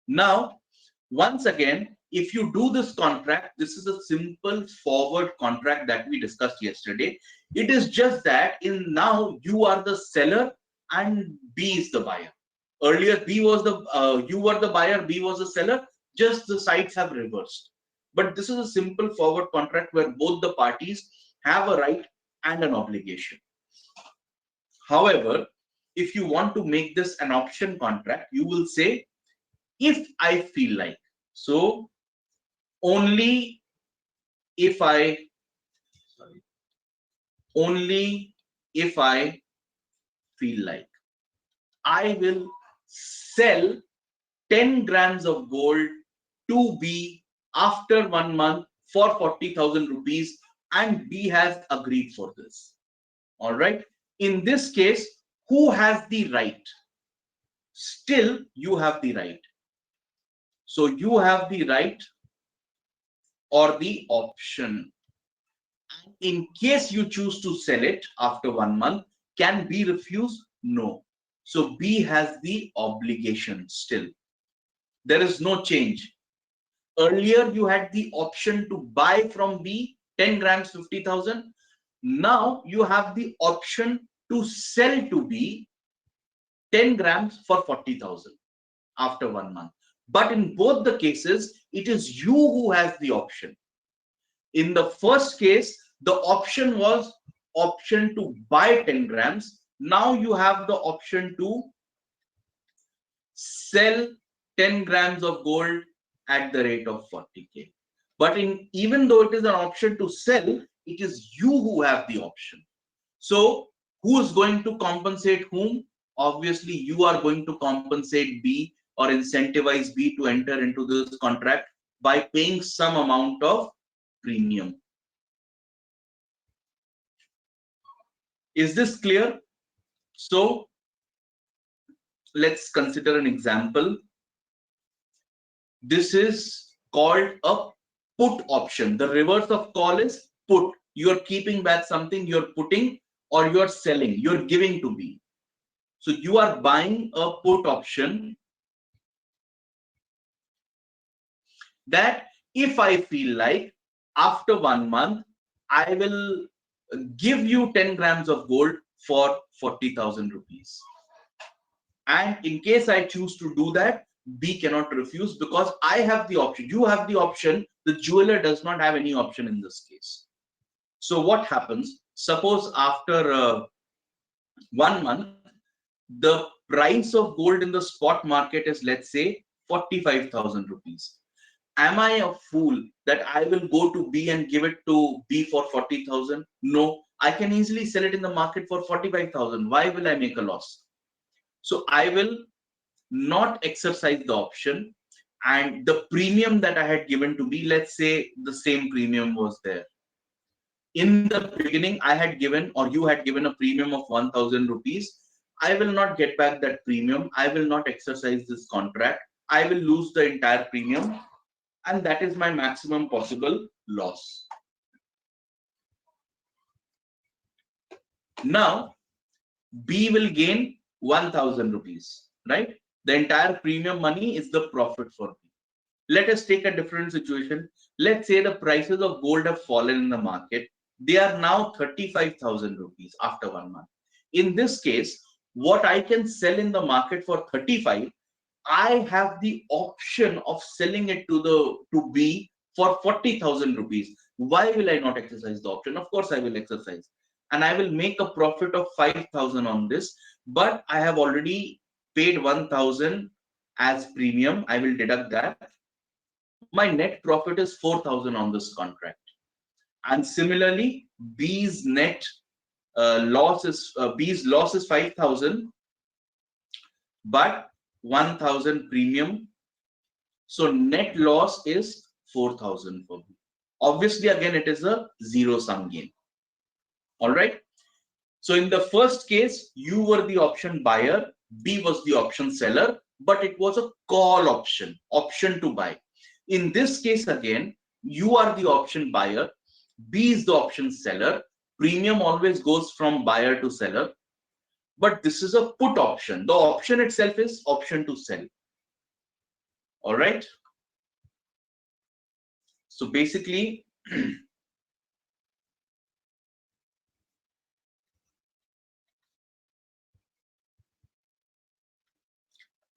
Now, once again, if you do this contract, this is a simple forward contract that we discussed yesterday. It is just that in now you are the seller and B is the buyer. Earlier, B was the you were the buyer, B was the seller. Just the sides have reversed. But this is a simple forward contract where both the parties have a right and an obligation. However, if you want to make this an option contract, you will say, if I feel like. So only if I, only if I feel like, I will sell 10 grams of gold to B after 1 month for 40,000 rupees, and B has agreed for this. All right. In this case, who has the right? Still, you have the right. So you have the right or the option. In case you choose to sell it after 1 month, can B refuse? No. So B has the obligation still. There is no change. earlier you had the option to buy from B 10 grams 50,000. Now you have the option to sell to B 10 grams for 40,000 after 1 month. But in both the cases, it is you who has the option. In the first case, the option was option to buy 10 grams. Now you have the option to sell 10 grams of gold at the rate of 40K. But even though it is an option to sell, it is you who have the option. So who is going to compensate whom? Obviously, you are going to compensate B or incentivize B to enter into this contract by paying some amount of premium. Is this clear? So let's consider an example. This is called a put option. The reverse of call is put. You're keeping back something, you're putting, or you're selling, you're giving to B. So you are buying a put option that if I feel like after 1 month, I will give you 10 grams of gold for 40,000 rupees. And in case I choose to do that, B cannot refuse because I have the option. You have the option. The jeweler does not have any option in this case. So what happens? Suppose after 1 month, the price of gold in the spot market is, let's say, 45,000 rupees. Am I a fool that I will go to B and give it to B for 40,000? No, I can easily sell it in the market for 45,000. Why will I make a loss? So I will not exercise the option, and the premium that I had given to B, let's say the same premium was there. In the beginning, I had given, or you had given, a premium of 1,000 rupees. I will not get back that premium. I will not exercise this contract. I will lose the entire premium, and that is my maximum possible loss. Now, B will gain 1,000 rupees, right? The entire premium money is the profit for B. Let us take a different situation. Let's say the prices of gold have fallen in the market. They are now 35,000 rupees after 1 month. In this case, what I can sell in the market for 35, I have the option of selling it to B for 40,000 rupees. Why will I not exercise the option? Of course, I will exercise, and I will make a profit of 5,000 on this. But I have already paid 1,000 as premium. I will deduct that. My net profit is 4,000 on this contract. And similarly, B's net loss is 5,000, but 1,000 premium. So net loss is 4,000 for B. Obviously, again, it is a zero-sum game. All right. So in the first case, you were the option buyer, B was the option seller, but it was a call option, option to buy. In this case, again, you are the option buyer, B is the option seller. Premium always goes from buyer to seller, but this is a put option. The option itself is option to sell. All right. So basically,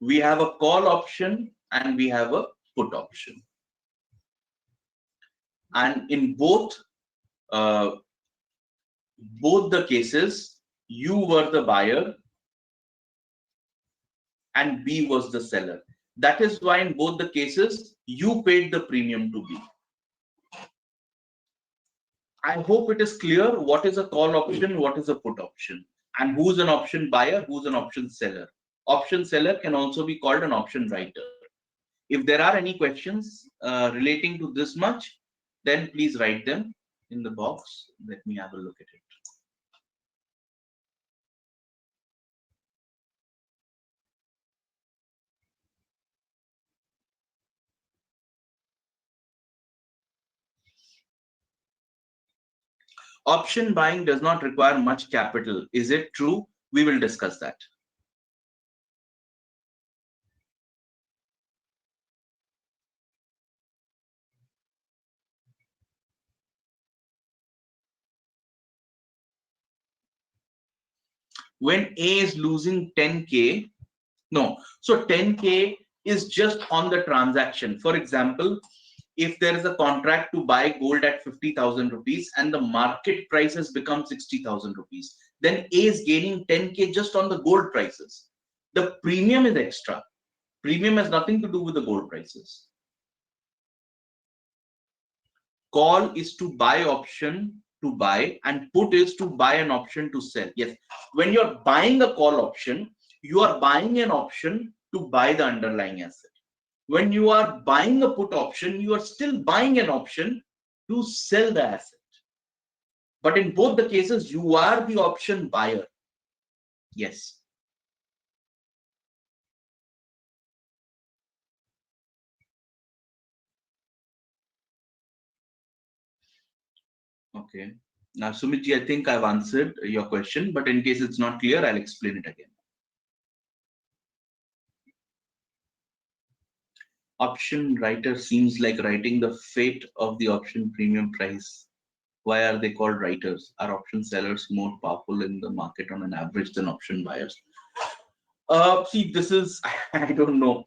we have a call option and we have a put option. And in both the cases, you were the buyer and B was the seller. That is why in both the cases, you paid the premium to B. I hope it is clear what is a call option, what is a put option, and who's an option buyer, who's an option seller. Option seller can also be called an option writer. If there are any questions relating to this much, then please write them in the box. Let me have a look at it. Option buying does not require much capital. Is it true? We will discuss that. When A is losing 10K, no, so 10K is just on the transaction. For example, if there is a contract to buy gold at 50,000 rupees and the market price has become 60,000 rupees, then A is gaining 10K just on the gold prices. The premium is extra. Premium has nothing to do with the gold prices. Call is to buy option to buy, and put is to buy an option to sell. Yes, when you're buying a call option, you are buying an option to buy the underlying asset. When you are buying a put option, you are still buying an option to sell the asset. But in both the cases, you are the option buyer. Yes. Okay. Now, Sumitji, I think I've answered your question, but in case it's not clear, I'll explain it again. Option writer seems like writing the fate of the option premium price. Why are they called writers? Are option sellers more powerful in the market on an average than option buyers? See, this is, I don't know.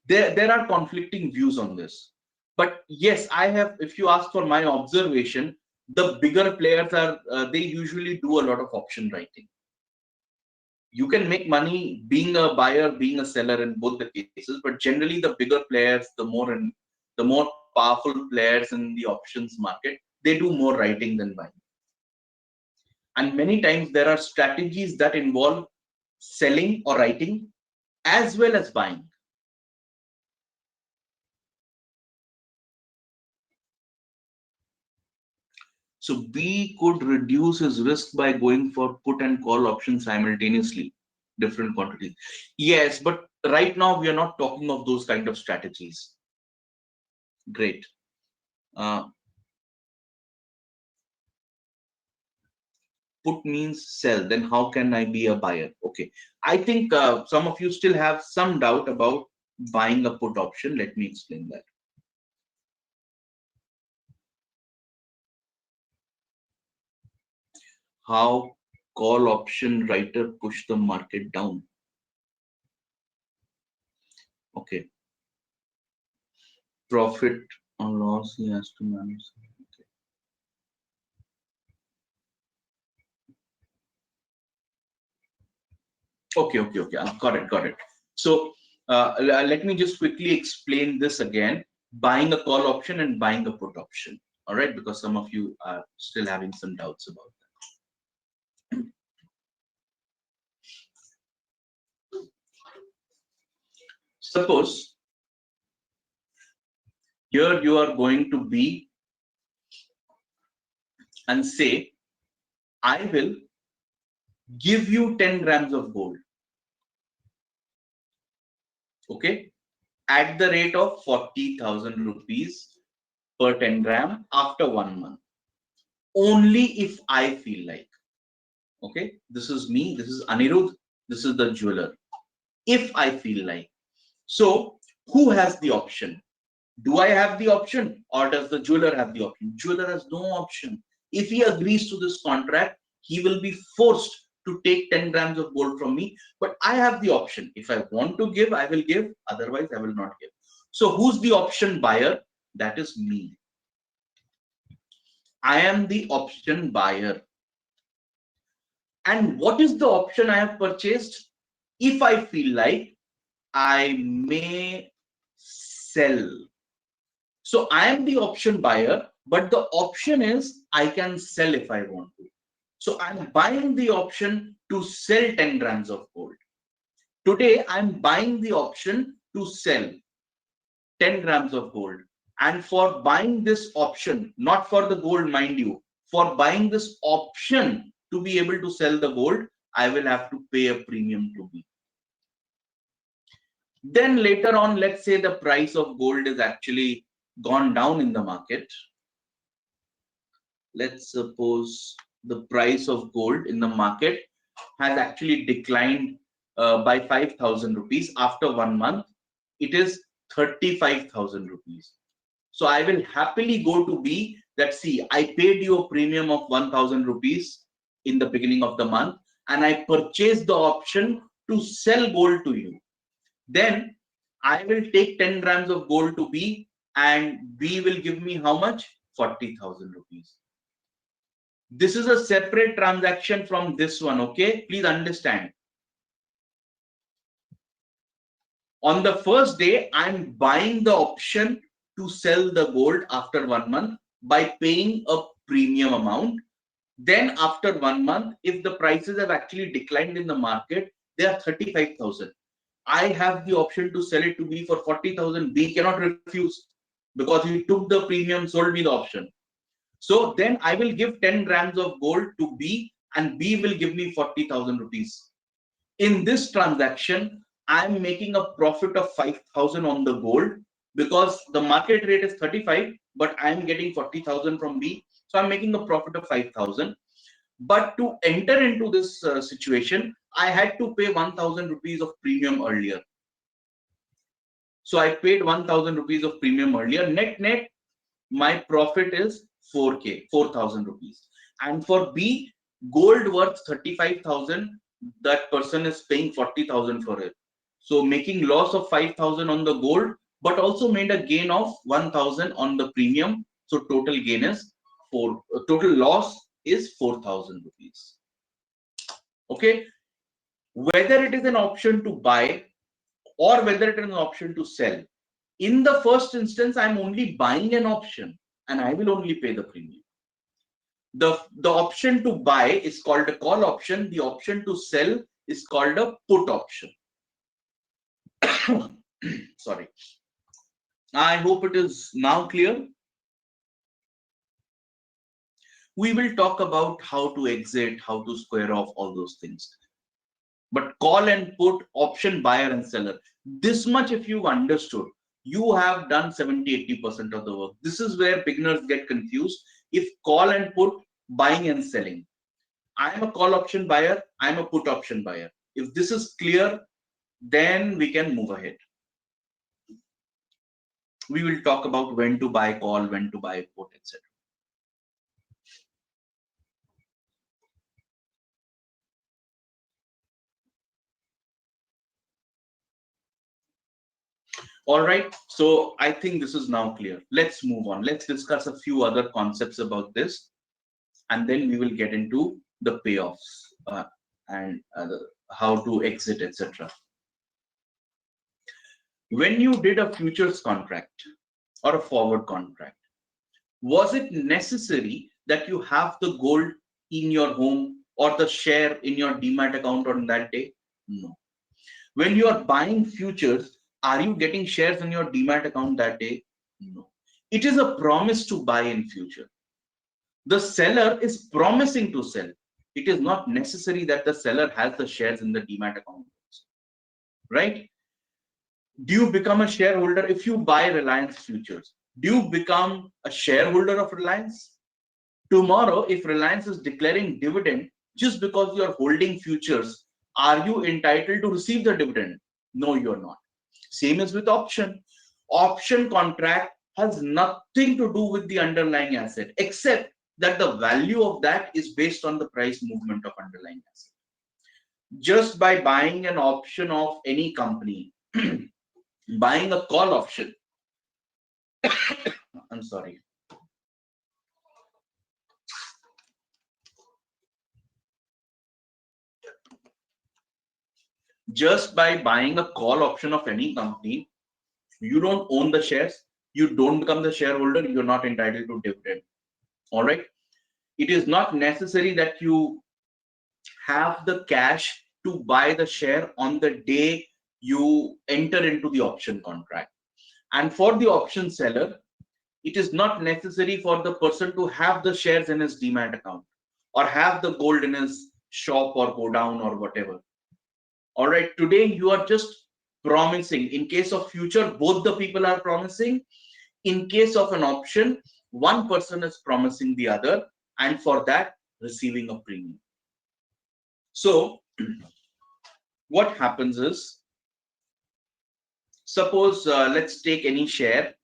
There are conflicting views on this. But yes, I have, if you ask for my observation, the bigger players are, they usually do a lot of option writing. You can make money being a buyer, being a seller in both the cases, but generally the bigger players, the more powerful players in the options market, they do more writing than buying. And many times there are strategies that involve selling or writing as well as buying. So B could reduce his risk by going for put and call options simultaneously, different quantities. Yes, but right now we are not talking of those kind of strategies. Great. Put means sell, then how can I be a buyer? Okay, I think some of you still have some doubt about buying a put option. Let me explain that. How call option writer push the market down? Okay, profit or loss he has to manage. Okay, got it. So let me just quickly explain this again. Buying a call option and buying a put option. All right, because some of you are still having some doubts about that. Suppose here you are going to be and say, I will give you 10 grams of gold. Okay, at the rate of 40,000 rupees per 10 gram after 1 month. Only if I feel like. Okay, this is me, this is Anirudh, this is the jeweler. If I feel like. So, who has the option? Do I have the option or does the jeweler have the option? Jeweler has no option. If he agrees to this contract, he will be forced to take 10 grams of gold from me. But I have the option. If I want to give, I will give. Otherwise, I will not give. So who's the option buyer? That is me. I am the option buyer. And what is the option I have purchased? If I feel like, I may sell. So I am the option buyer, but the option is I can sell if I want to. So I'm buying the option to sell 10 grams of gold. Today, I'm buying the option to sell 10 grams of gold. And for buying this option, not for the gold, mind you, for buying this option to be able to sell the gold, I will have to pay a premium to me. Then later on, let's say the price of gold is actually gone down in the market. Let's suppose the price of gold in the market has actually declined by 5,000 rupees after 1 month. It is 35,000 rupees. So I will happily go to B that, see, I paid you a premium of 1000 rupees in the beginning of the month, and I purchased the option to sell gold to you. Then I will take 10 grams of gold to B, and B will give me how much? 40,000 rupees. This is a separate transaction from this one, okay? Please understand. On the first day, I'm buying the option to sell the gold after 1 month by paying a premium amount. Then after 1 month, if the prices have actually declined in the market, they are 35,000. I have the option to sell it to B for 40,000. B cannot refuse because he took the premium, sold me the option. So then I will give 10 grams of gold to B, and B will give me 40,000 rupees. In this transaction, I'm making a profit of 5,000 on the gold because the market rate is 35, but I'm getting 40,000 from B. So I'm making a profit of 5,000. But to enter into this situation, I had to pay 1,000 rupees of premium earlier. So I paid 1,000 rupees of premium earlier. Net, my profit is 4,000 rupees. And for B, gold worth 35,000, that person is paying 40,000 for it. So making loss of 5,000 on the gold, but also made a gain of 1,000 on the premium. So total gain is total loss is 4,000 rupees. Okay. Whether it is an option to buy or whether it is an option to sell, in the first instance, I'm only buying an option and I will only pay the premium. The option to buy is called a call option. The option to sell is called a put option. Sorry. I hope it is now clear. We will talk about how to exit, how to square off all those things. But call and put, option buyer and seller, this much if you've understood, you have done 70-80% of the work. This is where beginners get confused. If call and put, buying and selling, I'm a call option buyer, I'm a put option buyer. If this is clear, then we can move ahead. We will talk about when to buy call, when to buy put, etc. All right, so I think this is now clear. Let's move on. Let's discuss a few other concepts about this, and then we will get into the payoffs and how to exit, etc. When you did a futures contract or a forward contract, was it necessary that you have the gold in your home or the share in your demat account on that day? No. When you are buying futures, are you getting shares in your demat account that day? No. It is a promise to buy in future. The seller is promising to sell. It is not necessary that the seller has the shares in the demat account, right? Do you become a shareholder if you buy Reliance futures? Do you become a shareholder of Reliance? Tomorrow, if Reliance is declaring dividend, just because you are holding futures, are you entitled to receive the dividend? No, you're not. Same as with option. Option contract has nothing to do with the underlying asset, except that the value of that is based on the price movement of underlying asset. Just by buying an option of any company, buying a call option, I'm sorry. Just by buying a call option of any company, you don't own the shares, you don't become the shareholder, you're not entitled to dividend. All right. It is not necessary that you have the cash to buy the share on the day you enter into the option contract. And for the option seller, it is not necessary for the person to have the shares in his demat account or have the gold in his shop or go down or whatever. All right, today you are just promising. In case of future, both the people are promising. In case of an option, one person is promising the other, and for that receiving a premium. So what happens is, suppose let's take any share.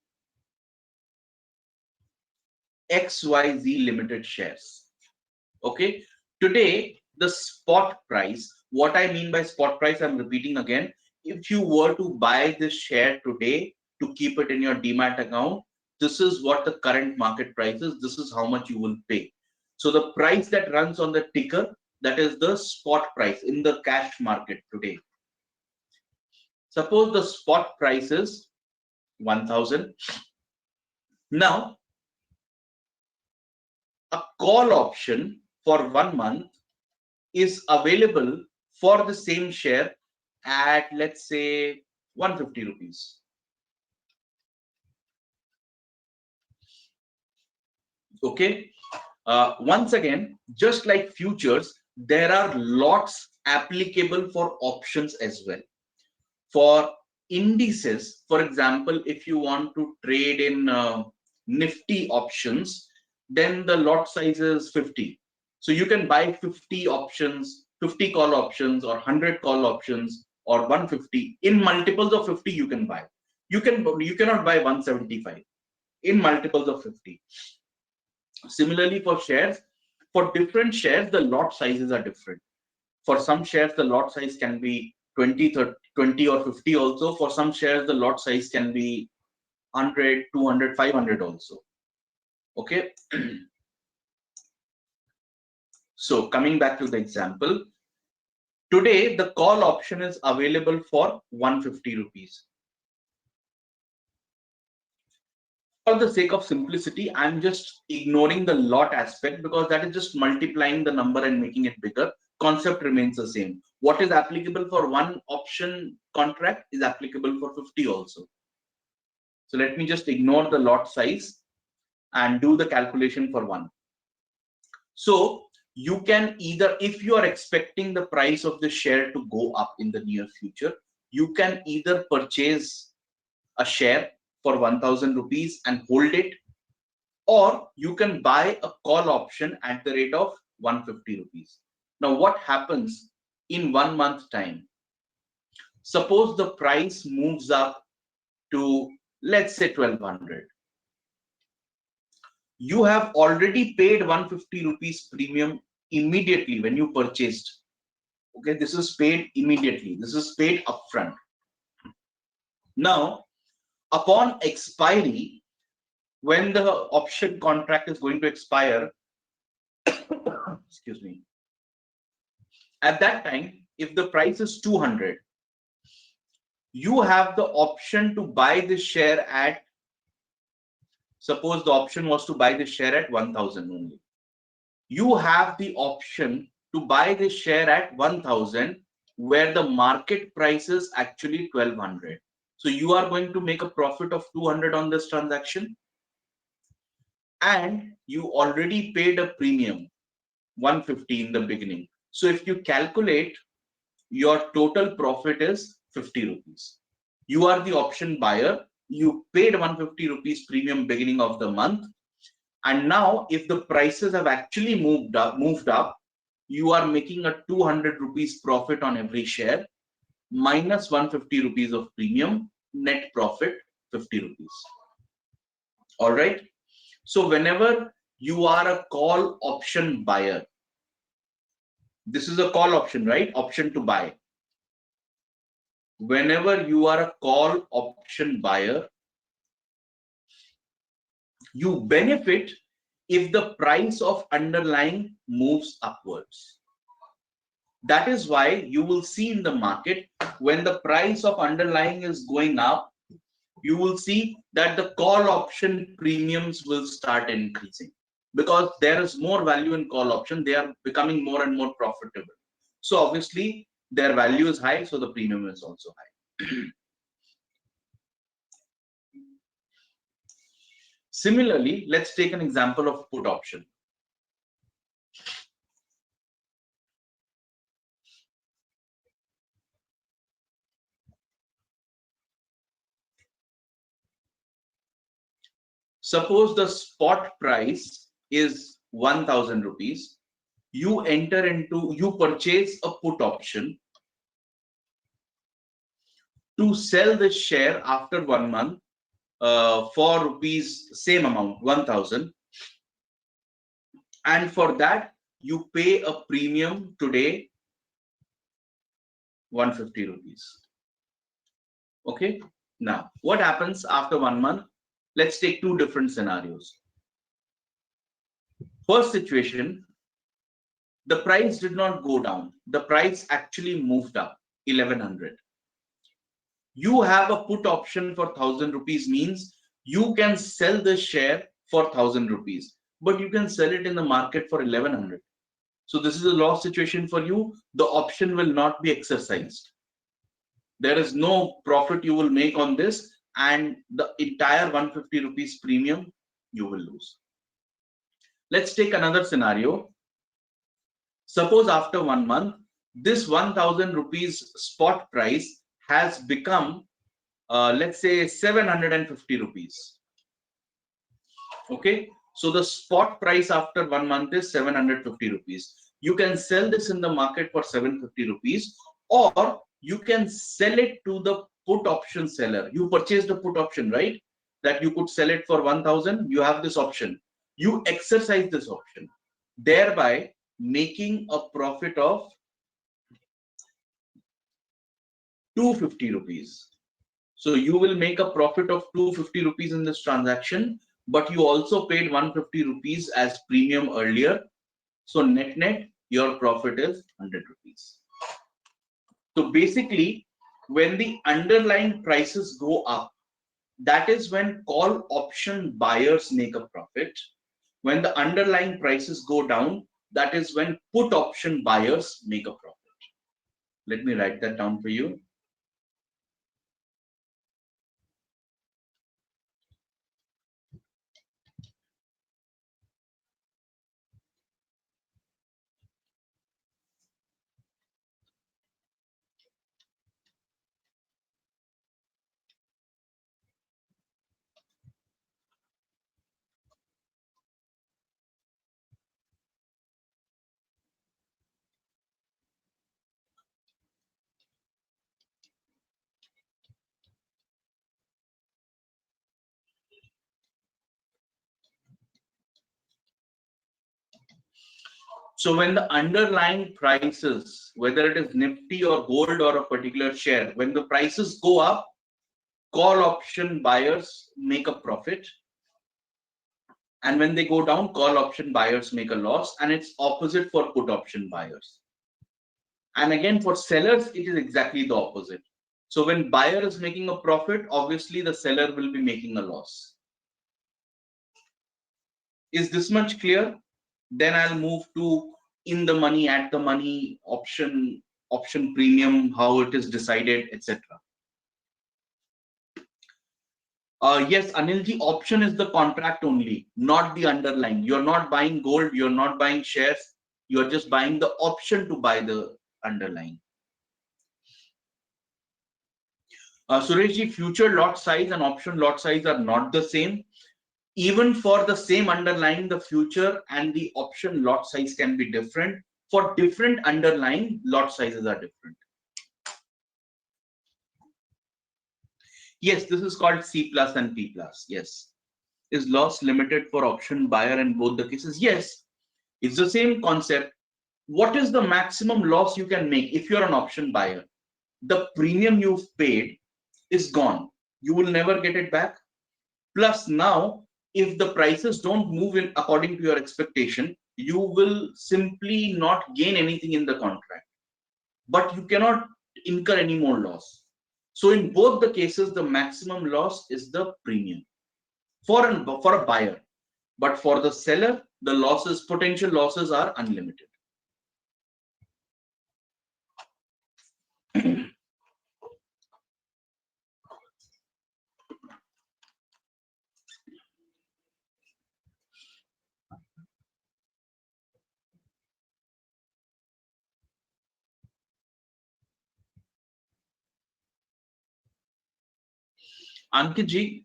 XYZ Limited shares. Okay. Today, the spot price, what I mean by spot price, I'm repeating again. If you were to buy this share today to keep it in your demat account, this is what the current market price is. This is how much you will pay. So the price that runs on the ticker, that is the spot price in the cash market today. Suppose the spot price is 1000. Now, a call option for 1 month is available for the same share at, let's say, 150 rupees. Okay. Once again, just like futures, there are lots applicable for options as well. For indices, for example, if you want to trade in Nifty options, then the lot size is 50. So you can buy 50 options, 50 call options, or 100 call options, or 150. In multiples of 50, you can buy. You cannot buy 175 in multiples of 50. Similarly, for shares, for different shares, the lot sizes are different. For some shares, the lot size can be 20, 30, 20 or 50 also. For some shares, the lot size can be 100, 200, 500 also. Okay. So coming back to the example, today the call option is available for 150 rupees. For the sake of simplicity, I'm just ignoring the lot aspect because that is just multiplying the number and making it bigger. Concept remains the same. What is applicable for one option contract is applicable for 50 also. So let me just ignore the lot size and do the calculation for one. So you can either, if you are expecting the price of the share to go up in the near future, you can either purchase a share for 1000 rupees and hold it, or you can buy a call option at the rate of 150 rupees. Now, what happens in 1 month time? Suppose the price moves up to, let's say, 1200. You have already paid 150 rupees premium immediately when you purchased. Okay, this is paid immediately. This is paid upfront. Now, upon expiry, when the option contract is going to expire, excuse me, at that time, if the price is 200, you have the option to buy the share at, suppose the option was to buy the share at 1000 only. You have the option to buy the share at 1000 where the market price is actually 1200. So you are going to make a profit of 200 on this transaction, and you already paid a premium 150 in the beginning. So if you calculate, your total profit is 50 rupees. You are the option buyer. You paid 150 rupees premium beginning of the month. And now if the prices have actually moved up, you are making a 200 rupees profit on every share minus 150 rupees of premium, net profit 50 rupees. All right. So whenever you are a call option buyer, this is a call option, right? Option to buy. Whenever you are a call option buyer, you benefit if the price of underlying moves upwards. That is why you will see in the market, when the price of underlying is going up, you will see that the call option premiums will start increasing because there is more value in call option. They are becoming more and more profitable. So obviously their value is high, so the premium is also high. Similarly, let's take an example of put option. Suppose the spot price is 1000 rupees. You purchase a put option to sell the share after 1 month for rupees, same amount, 1000. And for that, you pay a premium today, 150 rupees. Okay. Now, what happens after 1 month? Let's take two different scenarios. First situation, the price did not go down. The price actually moved up, 1100. You have a put option for 1000 rupees, means you can sell the share for 1000 rupees, but you can sell it in the market for 1100. So this is a loss situation for you. The option will not be exercised. There is no profit you will make on this, and the entire 150 rupees premium you will lose. Let's take another scenario. Suppose after 1 month, this 1000 rupees spot price has become, let's say, 750 rupees. Okay, so the spot price after 1 month is 750 rupees. You can sell this in the market for 750 rupees, or you can sell it to the put option seller. You purchased a put option, right? That you could sell it for 1000. You have this option. You exercise this option, thereby making a profit of 250 rupees. So you will make a profit of 250 rupees in this transaction, but you also paid 150 rupees as premium earlier. So net, your profit is 100 rupees. So basically, when the underlying prices go up, that is when call option buyers make a profit. When the underlying prices go down, that is when put option buyers make a profit. Let me write that down for you. So when the underlying prices, whether it is Nifty or gold or a particular share, when the prices go up, call option buyers make a profit. And when they go down, call option buyers make a loss. And it's opposite for put option buyers. And again, for sellers, it is exactly the opposite. So when buyer is making a profit, obviously the seller will be making a loss. Is this much clear? Then I'll move to in the money, at the money, option premium, how it is decided, etc. Yes, Anilji, option is the contract only, not the underlying. You're not buying gold, you're not buying shares, you're just buying the option to buy the underlying. Sureshji, future lot size and option lot size are not the same. Even for the same underlying, the future and the option lot size can be different. For different underlying, lot sizes are different. Yes, this is called C plus and P plus. Yes. Is loss limited for option buyer in both the cases? Yes. It's the same concept. What is the maximum loss you can make if you're an option buyer? The premium you've paid is gone. You will never get it back. Plus now, if the prices don't move in according to your expectation, you will simply not gain anything in the contract. But you cannot incur any more loss. So in both the cases, the maximum loss is the premium for a buyer. But for the seller, the losses, potential losses are unlimited. Ankit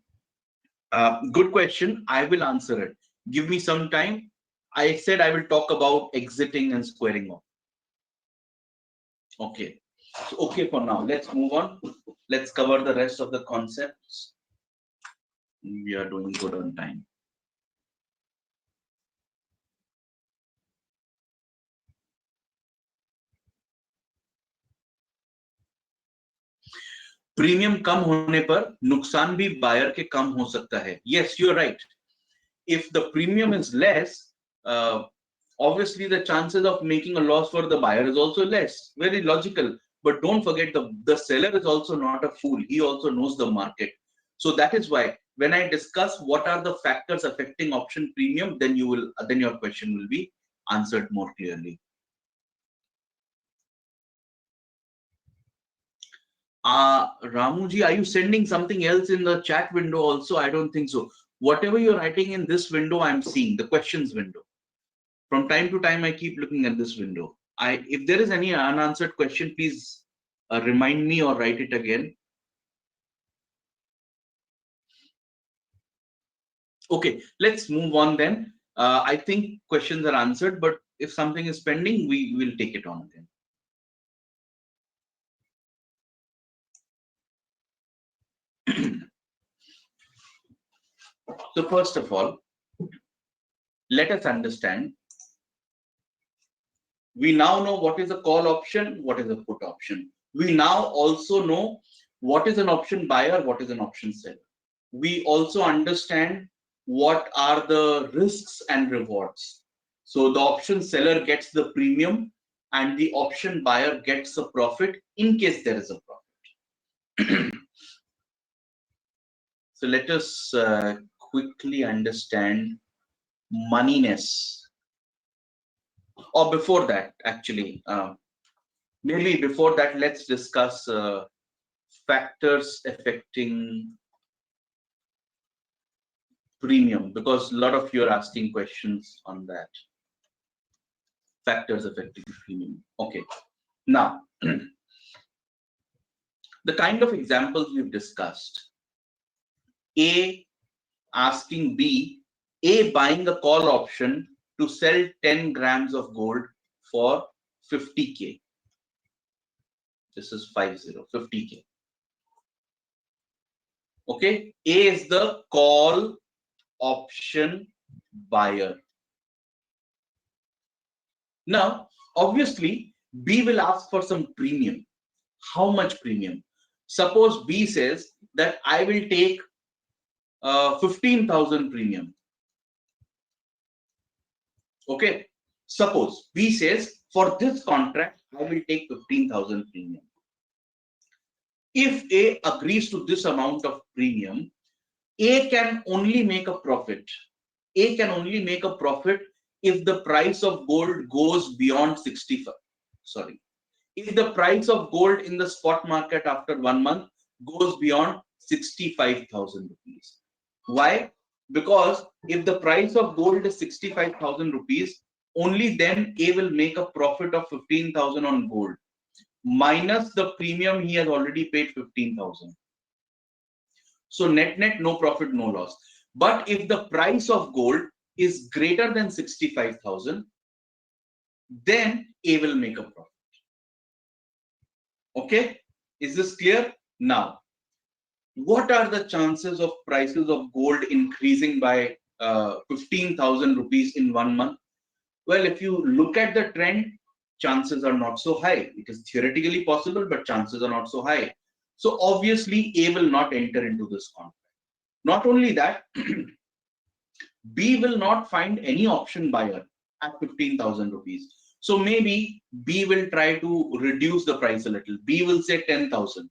good question. I will answer it. Give me some time. I said I will talk about exiting and squaring off. Okay. So, okay, for now, let's move on. Let's cover the rest of the concepts. We are doing good on time. Premium कम होने पर नुकसान भी buyer के कम हो सकता है. Yes, you're right. If the premium is less, obviously the chances of making a loss for the buyer is also less. Very logical. But don't forget, the seller is also not a fool. He also knows the market. So that is why when I discuss what are the factors affecting option premium, then your question will be answered more clearly. Ramuji, are you sending something else in the chat window also? I don't think so. Whatever you're writing in this window, I'm seeing the questions window. From time to time, I keep looking at this window. If there is any unanswered question, please remind me or write it again. Okay, let's move on then. I think questions are answered, but if something is pending, we will take it on again. So first of all, let us understand. We now know what is a call option, what is a put option. We now also know what is an option buyer, what is an option seller. We also understand what are the risks and rewards. So the option seller gets the premium and the option buyer gets a profit in case there is a profit. So let us quickly understand moneyness. Or before that, actually, maybe before that, let's discuss factors affecting premium, because a lot of you are asking questions on that. Factors affecting premium. Okay. Now, the kind of examples we've discussed. A asking B, A buying a call option to sell 10 grams of gold for 50K. This is 50K. Okay. A is the call option buyer. Now, obviously, B will ask for some premium. How much premium? Suppose B says that I will take 15,000 premium. Okay. Suppose B says for this contract, I will take 15,000 premium. If A agrees to this amount of premium, A can only make a profit. A can only make a profit if the price of gold goes beyond 65. Sorry. If the price of gold in the spot market after 1 month goes beyond 65,000 rupees. Why? Because if the price of gold is 65,000 rupees, only then A will make a profit of 15,000 on gold, minus the premium he has already paid 15,000. So net, no profit, no loss. But if the price of gold is greater than 65,000, then A will make a profit. Okay, is this clear? Now, what are the chances of prices of gold increasing by 15,000 rupees in 1 month? Well, if you look at the trend, chances are not so high. It is theoretically possible, but chances are not so high. So obviously, A will not enter into this contract. Not only that, B will not find any option buyer at 15,000 rupees. So maybe B will try to reduce the price a little. B will say 10,000.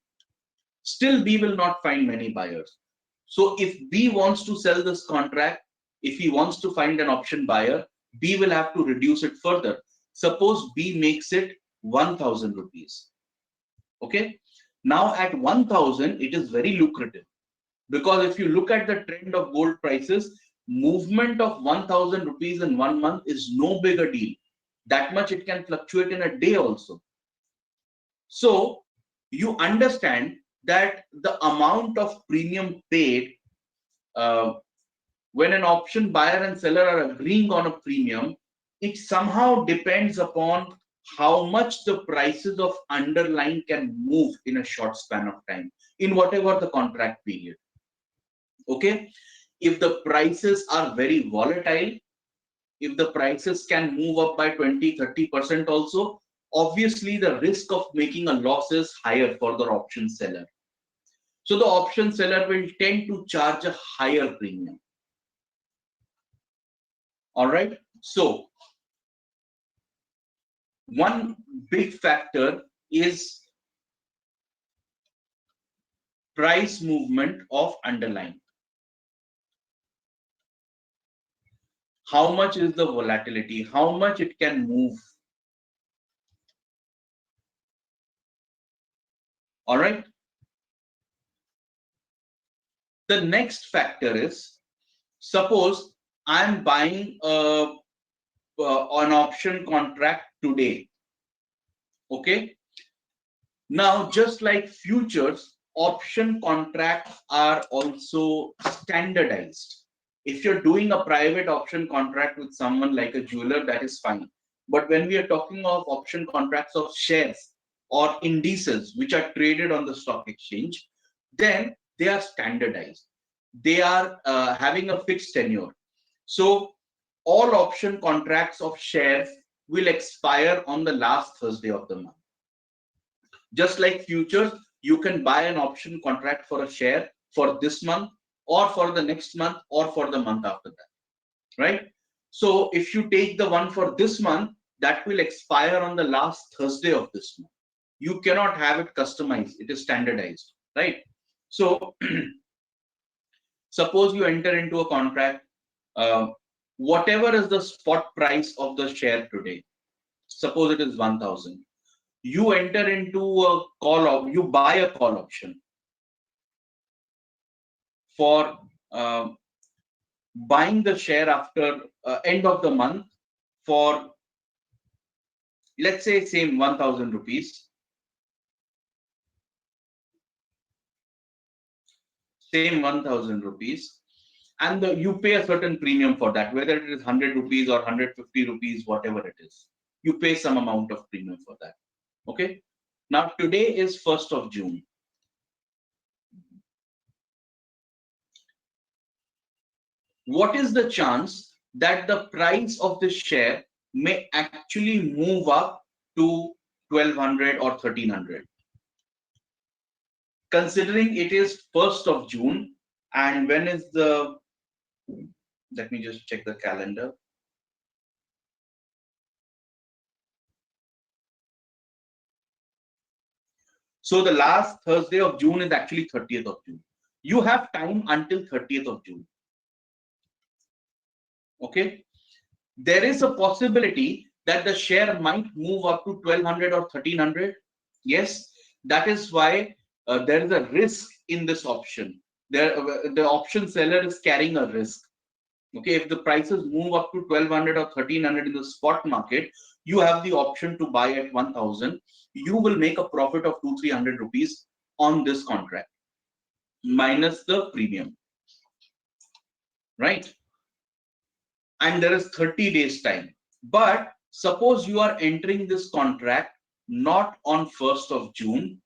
Still, B will not find many buyers. So if B wants to sell this contract, if he wants to find an option buyer, B will have to reduce it further. Suppose B makes it 1,000 rupees. Okay. Now at 1,000, it is very lucrative, because if you look at the trend of gold prices, movement of 1,000 rupees in 1 month is no bigger deal. That much it can fluctuate in a day also. So you understand that the amount of premium paid when an option buyer and seller are agreeing on a premium, it somehow depends upon how much the prices of underlying can move in a short span of time, in whatever the contract period. Okay, if the prices are very volatile, if the prices can move up by 20-30% also, obviously the risk of making a loss is higher for the option seller. So the option seller will tend to charge a higher premium. All right. So one big factor is price movement of underlying. How much is the volatility? How much it can move? All right. The next factor is, suppose I'm buying an option contract today. Okay. Now, just like futures, option contracts are also standardized. If you're doing a private option contract with someone like a jeweler, that is fine. But when we are talking of option contracts of shares or indices which are traded on the stock exchange, then they are standardized. They are having a fixed tenure. So all option contracts of shares will expire on the last Thursday of the month. Just like futures, you can buy an option contract for a share for this month or for the next month or for the month after that, right? So if you take the one for this month, that will expire on the last Thursday of this month. You cannot have it customized. It is standardized, right? So suppose you enter into a contract, whatever is the spot price of the share today, suppose it is 1000. You enter into a you buy a call option for buying the share after end of the month for, let's say, same 1000 rupees. Same 1000 rupees. And you pay a certain premium for that, whether it is 100 rupees or 150 rupees, whatever it is. You pay some amount of premium for that. Okay. Now today is 1st of June. What is the chance that the price of the share may actually move up to 1200 or 1300? Considering it is 1st of June, and when is the, let me just check the calendar. So the last Thursday of June is actually 30th of June. You have time until 30th of June. Okay. There is a possibility that the share might move up to 1200 or 1300. Yes, that is why there is a risk in this option. The option seller is carrying a risk. Okay, if the prices move up to 1200 or 1300 in the spot market, you have the option to buy at 1000. You will make a profit of 200-300 rupees on this contract minus the premium, right? And there is 30 days time. But suppose you are entering this contract not on 1st of June,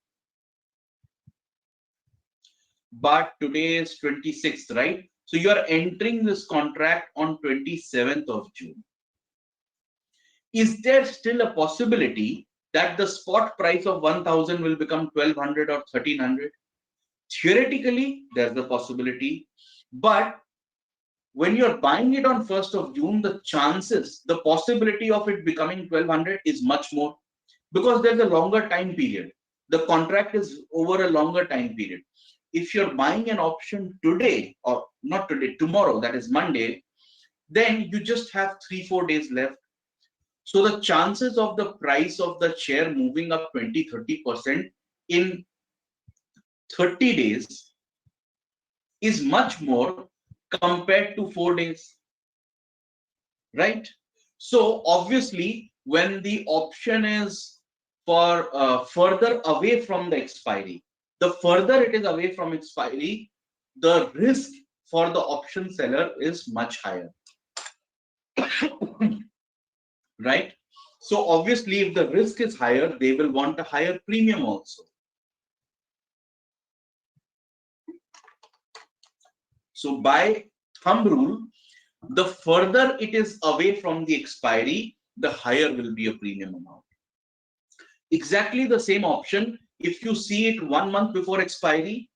but today is 26th, right? So you are entering this contract on 27th of June. Is there still a possibility that the spot price of 1000 will become 1200 or 1300? Theoretically, there's the possibility. But when you're buying it on 1st of June, the chances, the possibility of it becoming 1200 is much more, because there's a longer time period. The contract is over a longer time period. If you're buying an option today, or not today, tomorrow, that is Monday, then you just have 3-4 days left. So the chances of the price of the share moving up 20-30% in 30 days is much more compared to 4 days, right? So obviously, when the option is for further away from the expiry, the further it is away from expiry, the risk for the option seller is much higher. Right? So obviously, if the risk is higher, they will want a higher premium also. So by thumb rule, the further it is away from the expiry, the higher will be a premium amount. Exactly the same option, if you see it 1 month before expiry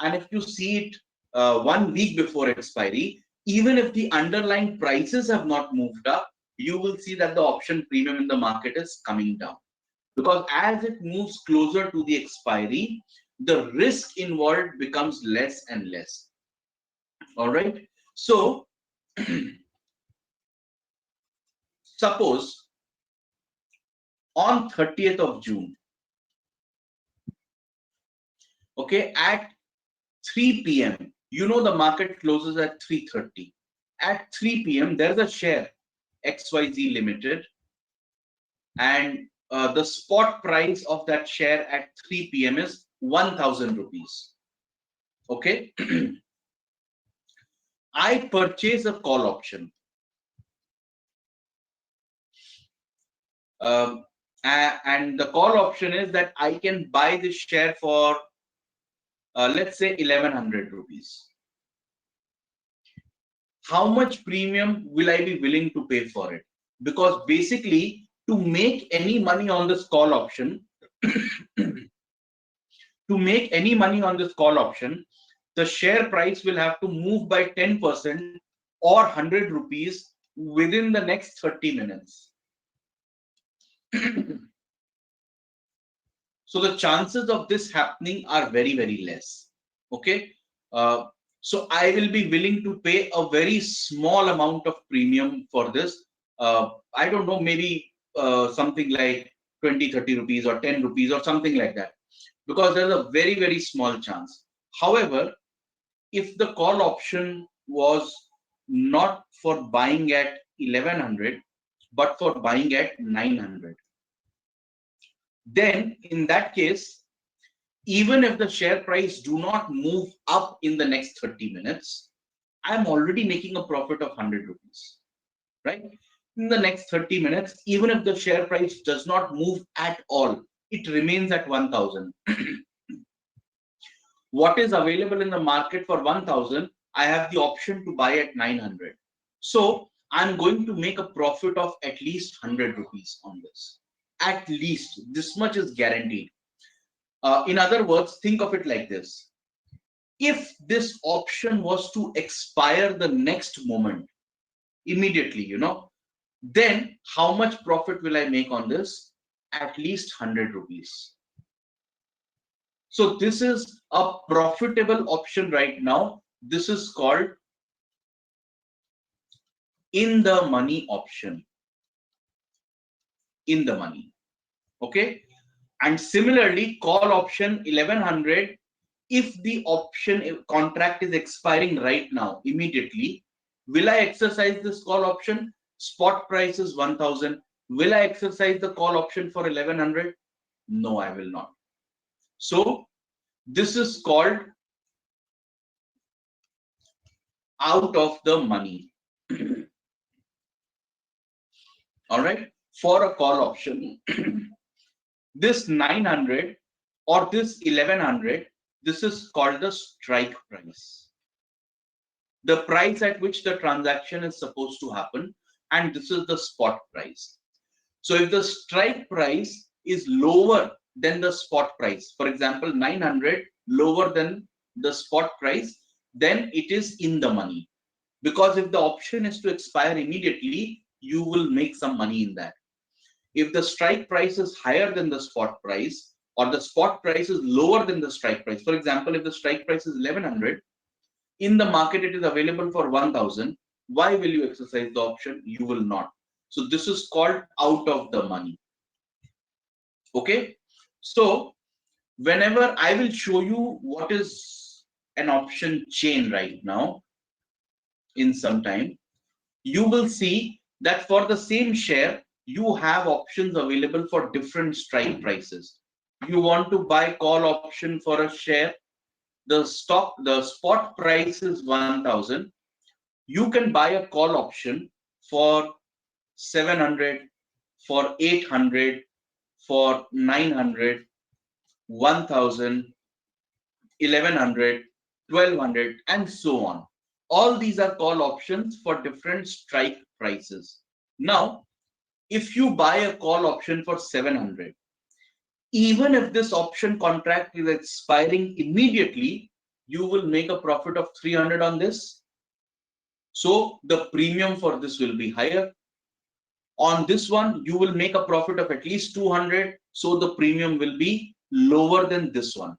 and if you see it 1 week before expiry, even if the underlying prices have not moved up, you will see that the option premium in the market is coming down. Because as it moves closer to the expiry, the risk involved becomes less and less. All right. So suppose on 30th of June, okay, at 3 p.m., you know the market closes at 3:30. At 3 p.m., there's a share XYZ Limited, and the spot price of that share at 3 p.m. is 1,000 rupees. Okay. I purchase a call option. And the call option is that I can buy this share for let's say 1,100 rupees. How much premium will I be willing to pay for it? Because basically, to make any money on this call option, the share price will have to move by 10% or 100 rupees within the next 30 minutes. So the chances of this happening are very, very less. Okay. So I will be willing to pay a very small amount of premium for this. I don't know, maybe something like 20, 30 rupees or 10 rupees or something like that, because there's a very, very small chance. However, if the call option was not for buying at 1,100, but for buying at 900, then in that case, even if the share price do not move up in the next 30 minutes, I'm already making a profit of 100 rupees, right? In the next 30 minutes, even if the share price does not move at all, it remains at 1,000. What is available in the market for 1,000, I have the option to buy at 900. So I'm going to make a profit of at least 100 rupees on this. At least this much is guaranteed. In other words, think of it like this. If this option was to expire the next moment, immediately, then how much profit will I make on this? At least 100 rupees. So this is a profitable option right now. This is called in the money option. In the money. Okay. And similarly, call option 1,100, if the option contract is expiring right now, immediately, will I exercise this call option? Spot price is 1,000. Will I exercise the call option for 1,100? No, I will not. So this is called out of the money. All right. For a call option, this 900 or this 1,100, this is called the strike price. The price at which the transaction is supposed to happen, and this is the spot price. So if the strike price is lower than the spot price, for example, 900 lower than the spot price, then it is in the money. Because if the option is to expire immediately, you will make some money in that. If the strike price is higher than the spot price, or the spot price is lower than the strike price, for example, if the strike price is 1,100, in the market it is available for 1,000, why will you exercise the option? You will not. So this is called out of the money. Okay. So whenever I will show you what is an option chain right now, in some time, you will see that for the same share, you have options available for different strike prices. You want to buy call option for a share, the spot price is 1,000. You can buy a call option for 700, for 800, for 900, 1,000, 1,100, 1,200, and so on. All these are call options for different strike prices. Now, if you buy a call option for 700, even if this option contract is expiring immediately, you will make a profit of 300 on this. So the premium for this will be higher. On this one, you will make a profit of at least 200. So the premium will be lower than this one.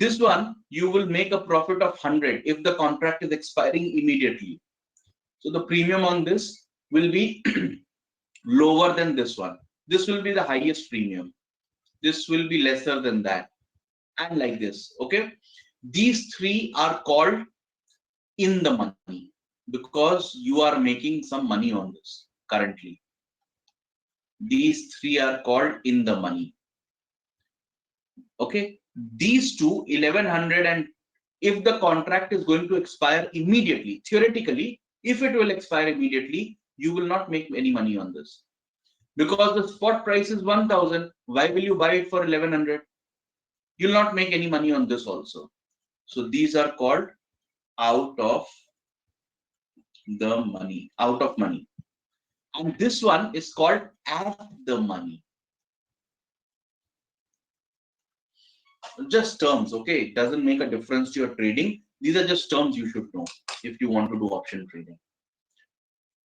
This one, you will make a profit of 100 if the contract is expiring immediately. So the premium on this will be lower than this one. This will be the highest premium. This will be lesser than that. And like this, okay? These three are called in the money because you are making some money on this currently. These three are called in the money. Okay, these two 1100, and if the contract is going to expire immediately, theoretically, if it will expire immediately, you will not make any money on this because the spot price is 1000. Why will you buy it for 1100? You'll not make any money on this also. So these are called out of the money, out of money. And this one is called at the money. Just terms, okay? It doesn't make a difference to your trading. These are just terms you should know if you want to do option trading,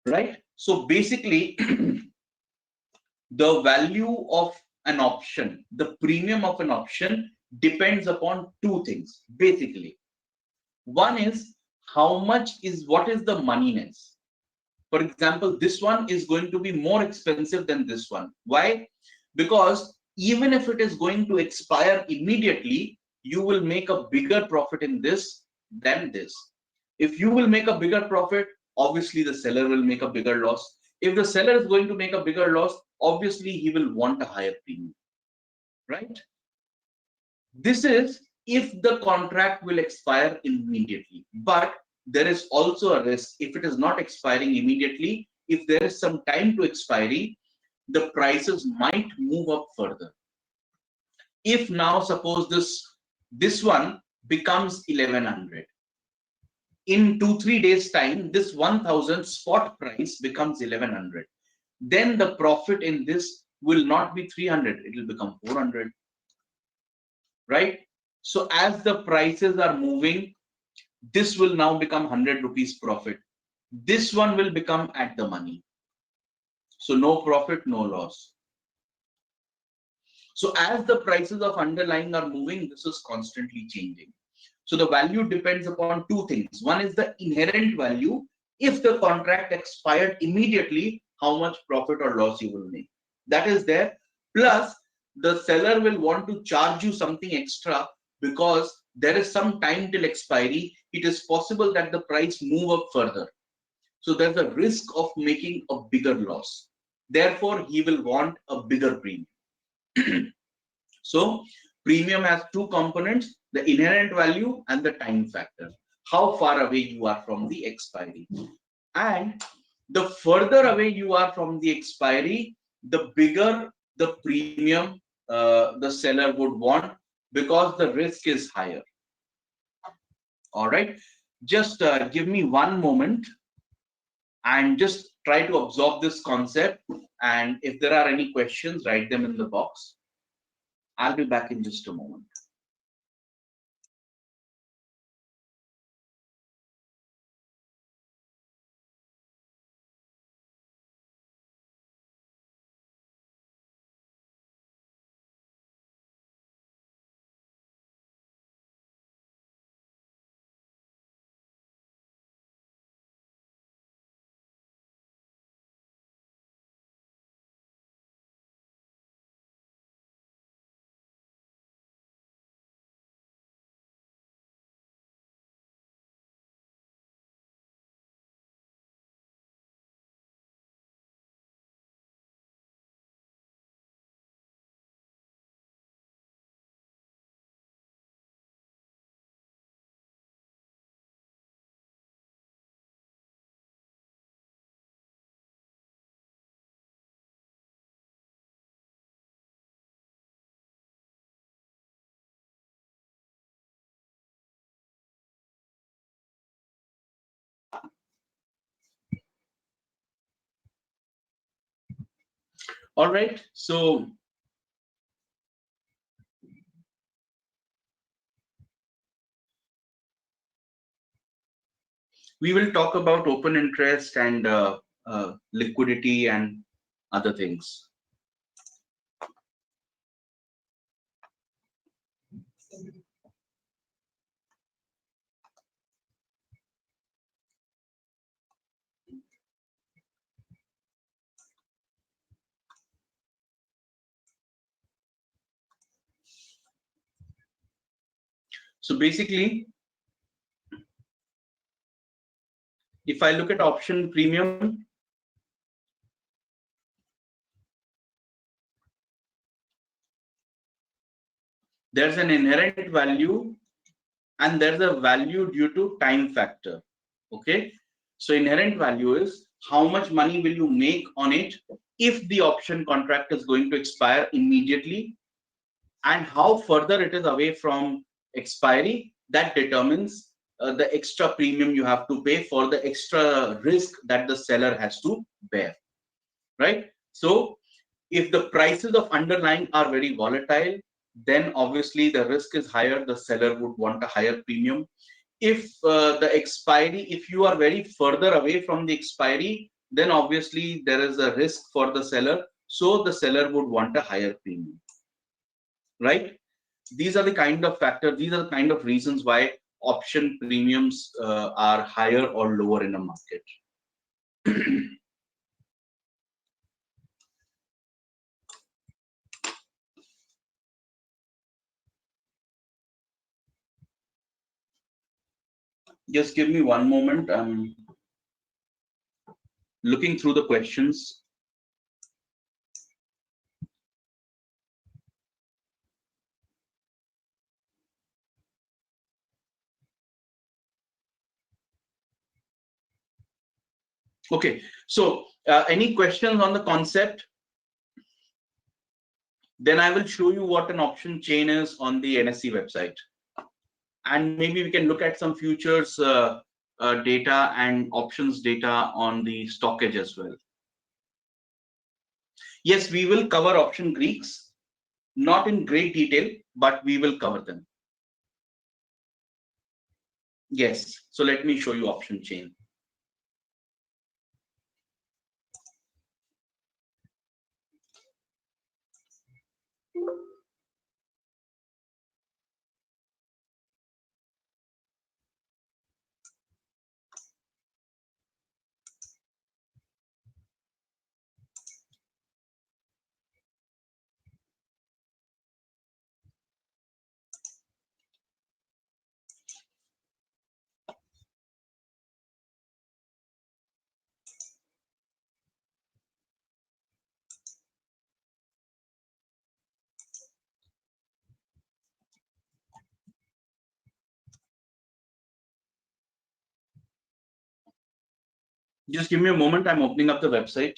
right? So basically, the value of an option, the premium of an option depends upon two things, basically. One is what is the moneyness? For example, this one is going to be more expensive than this one. Why? Because even if it is going to expire immediately, you will make a bigger profit in this than this. If you will make a bigger profit, obviously the seller will make a bigger loss. If the seller is going to make a bigger loss, obviously he will want a higher premium, right? This is if the contract will expire immediately. But there is also a risk if it is not expiring immediately. If there is some time to expiry, the prices might move up further. If now suppose this one becomes 1100, in 2-3 days time, this 1000 spot price becomes 1100. Then the profit in this will not be 300, it will become 400, right? So as the prices are moving, this will now become 100 rupees profit. This one will become at the money. So no profit, no loss. So as the prices of underlying are moving, this is constantly changing. So the value depends upon two things. One is the inherent value. If the contract expired immediately, how much profit or loss you will make. That is there. Plus, the seller will want to charge you something extra because there is some time till expiry. It is possible that the price move up further. So there's a risk of making a bigger loss. Therefore, he will want a bigger premium. So premium has two components, the inherent value and the time factor. How far away you are from the expiry. And the further away you are from the expiry, the bigger the premium the seller would want because the risk is higher. All right. Just give me one moment and just try to absorb this concept. And if there are any questions, write them in the box. I'll be back in just a moment. All right. So We will talk about open interest and liquidity and other things. So basically, if I look at option premium, there's an inherent value and there's a value due to time factor. Okay. So inherent value is how much money will you make on it if the option contract is going to expire immediately, and how further it is away from expiry. That determines the extra premium you have to pay for the extra risk that the seller has to bear, right? So if the prices of underlying are very volatile, then obviously the risk is higher, the seller would want a higher premium. If the expiry, if you are very further away from the expiry, then obviously there is a risk for the seller, so the seller would want a higher premium, right? These are the kind of factors, these are the kind of reasons why option premiums are higher or lower in a market. Just give me one moment, I'm looking through the questions. Okay, so any questions on the concept? Then I will show you what an option chain is on the NSE website. And maybe we can look at some futures data and options data on the stock edge as well. Yes, we will cover option Greeks, not in great detail, but we will cover them. Yes, so let me show you option chain. Just give me a moment, I'm opening up the website.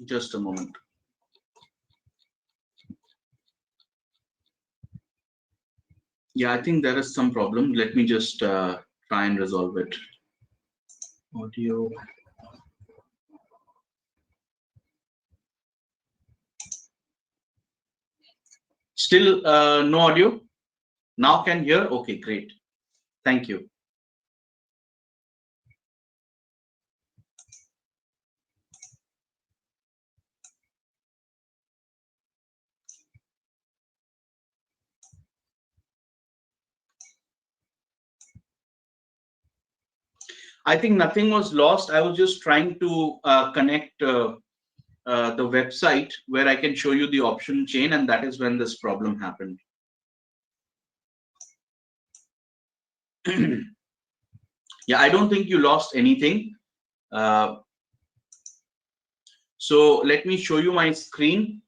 Just a moment. Yeah, I think there is some problem. Let me just try and resolve it. Audio. Still no audio? Now can hear? Okay, great. Thank you. I think nothing was lost. I was just trying to connect the website where I can show you the option chain, and that is when this problem happened. Yeah, I don't think you lost anything. So let me show you my screen.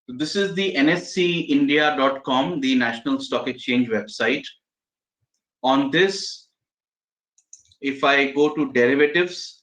This is the nscindia.com, the National Stock Exchange website. On this, if I go to derivatives,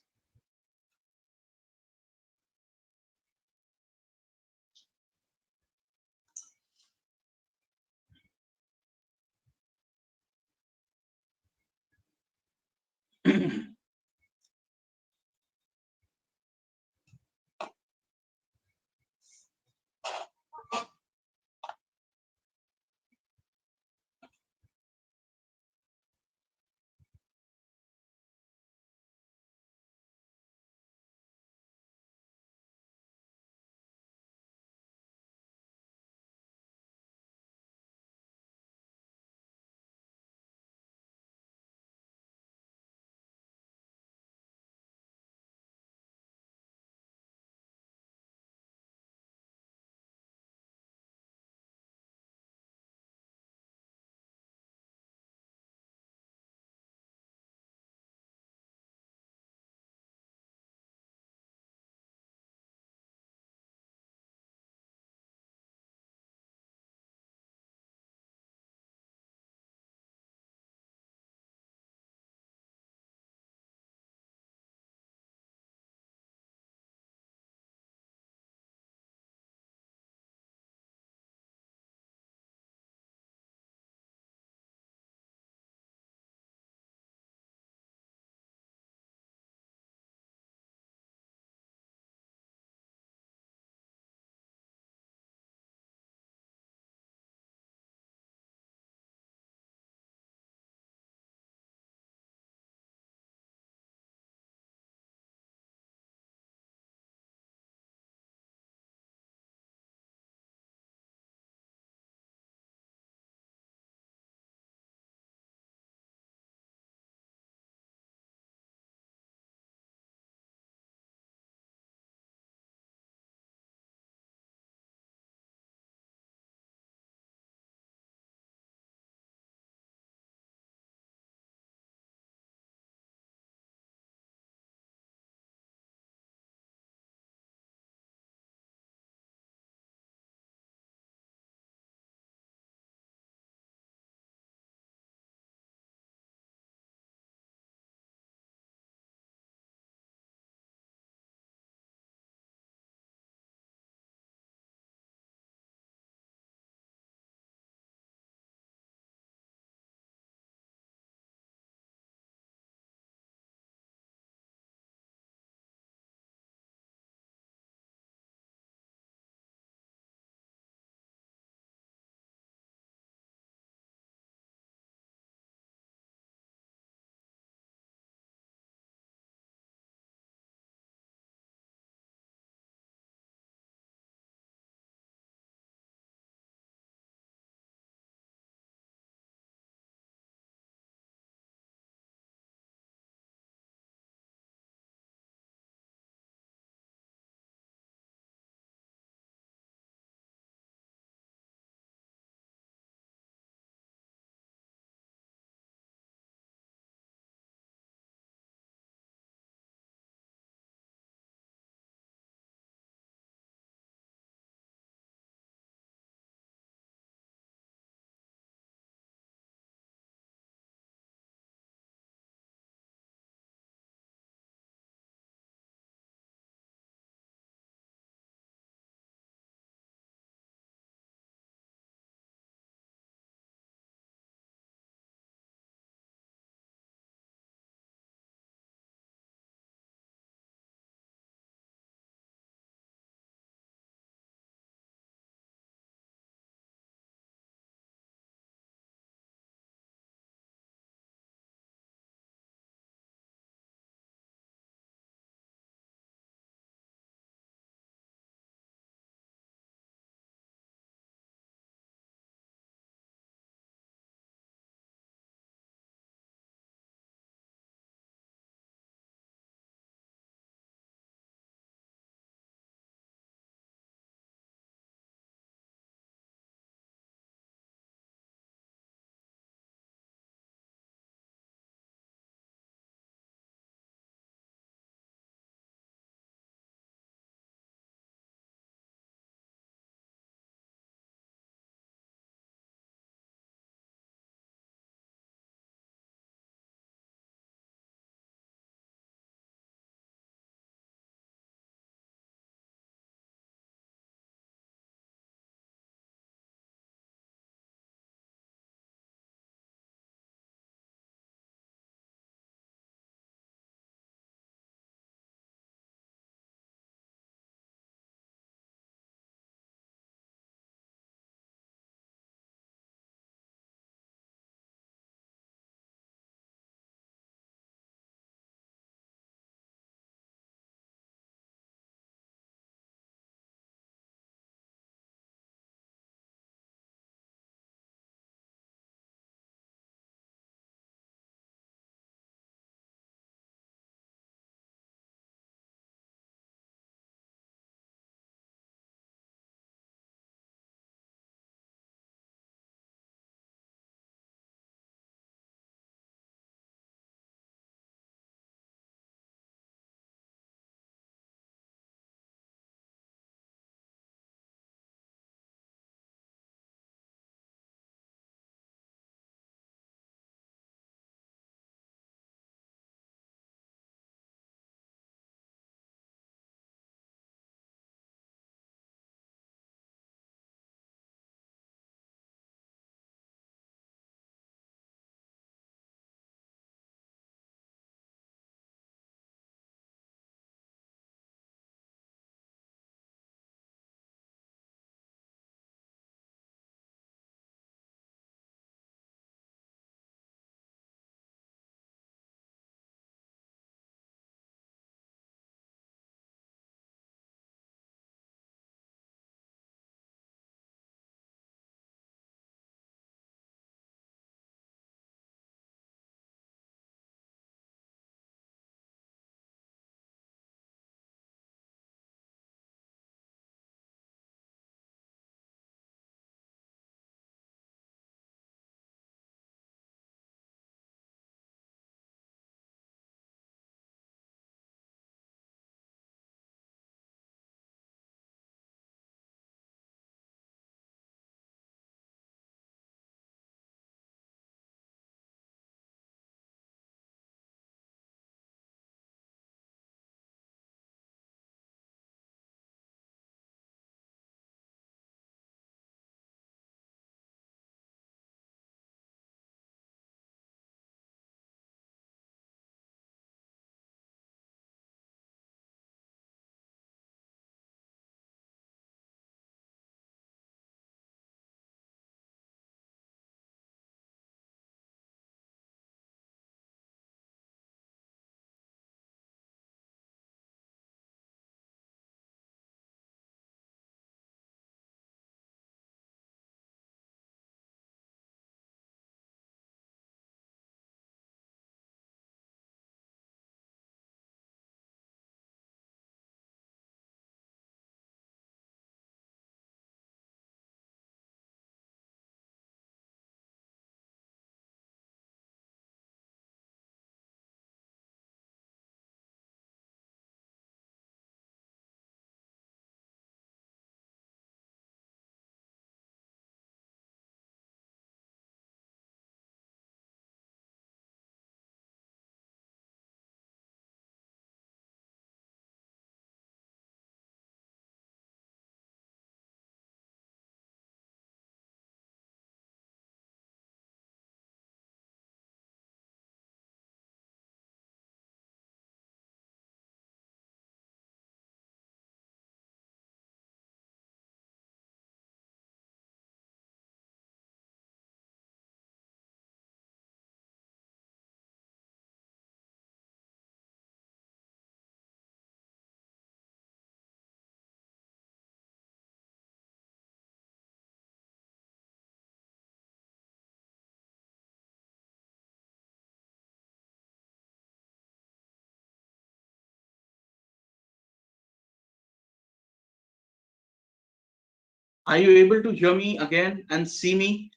Are you able to hear me again and see me?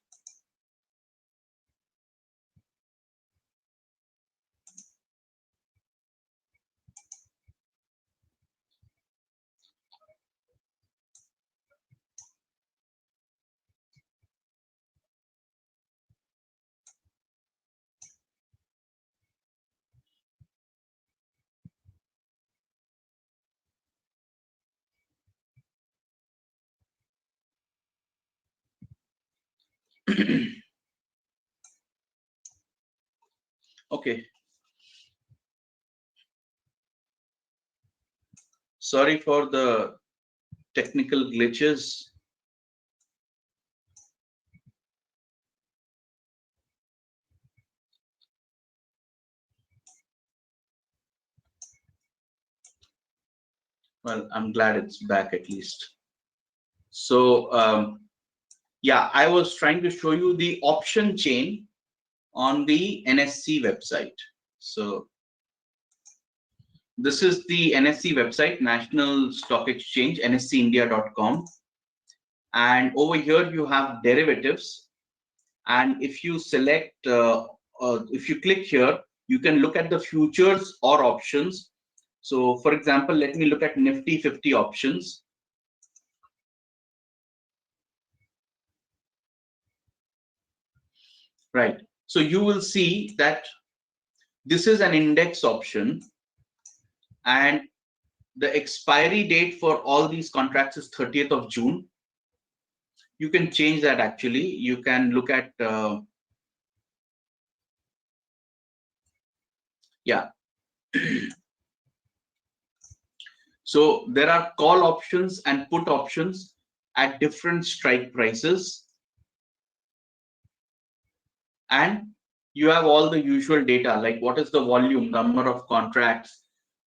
Okay. Sorry for the technical glitches. Well, I'm glad it's back at least. So, yeah, I was trying to show you the option chain on the NSE website. So, this is the NSE website, National Stock Exchange, nseindia.com. And over here, you have derivatives. And if you select, if you click here, you can look at the futures or options. So, for example, let me look at Nifty 50 options. Right. So you will see that this is an index option, and the expiry date for all these contracts is 30th of June. You can change that actually. You can look at, yeah. So there are call options and put options at different strike prices. And you have all the usual data, like what is the volume, number of contracts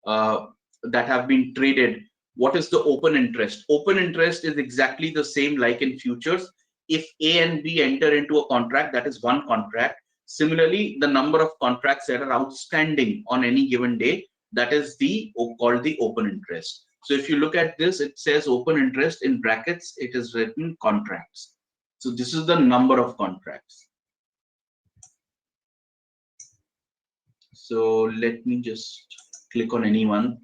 that have been traded, what is the open interest. Open interest is exactly the same like in futures. If A and B enter into a contract, that is one contract. Similarly, the number of contracts that are outstanding on any given day, that is the called the open interest. So if you look at this, it says open interest in brackets, it is written contracts. So this is the number of contracts. So let me just click on any one.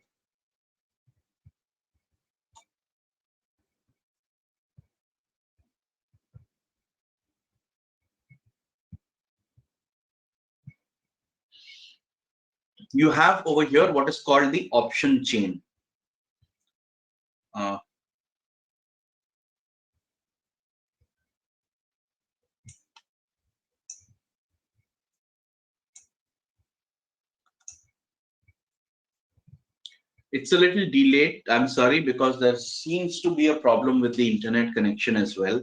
You have over here what is called the option chain. Uh, it's a little delayed. I'm sorry, because there seems to be a problem with the internet connection as well.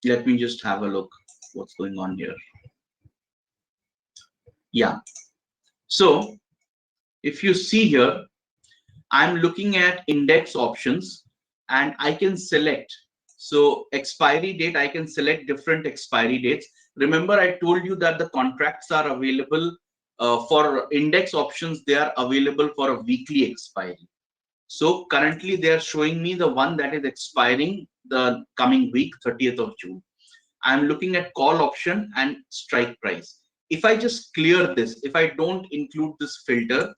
Let me just have a look what's going on here. Yeah. So if you see here, I'm looking at index options and I can select. So expiry date, I can select different expiry dates. Remember, I told you that the contracts are available for index options. They are available for a weekly expiry. So currently they are showing me the one that is expiring the coming week, 30th of June. I'm looking at call option and strike price. If I just clear this, if I don't include this filter,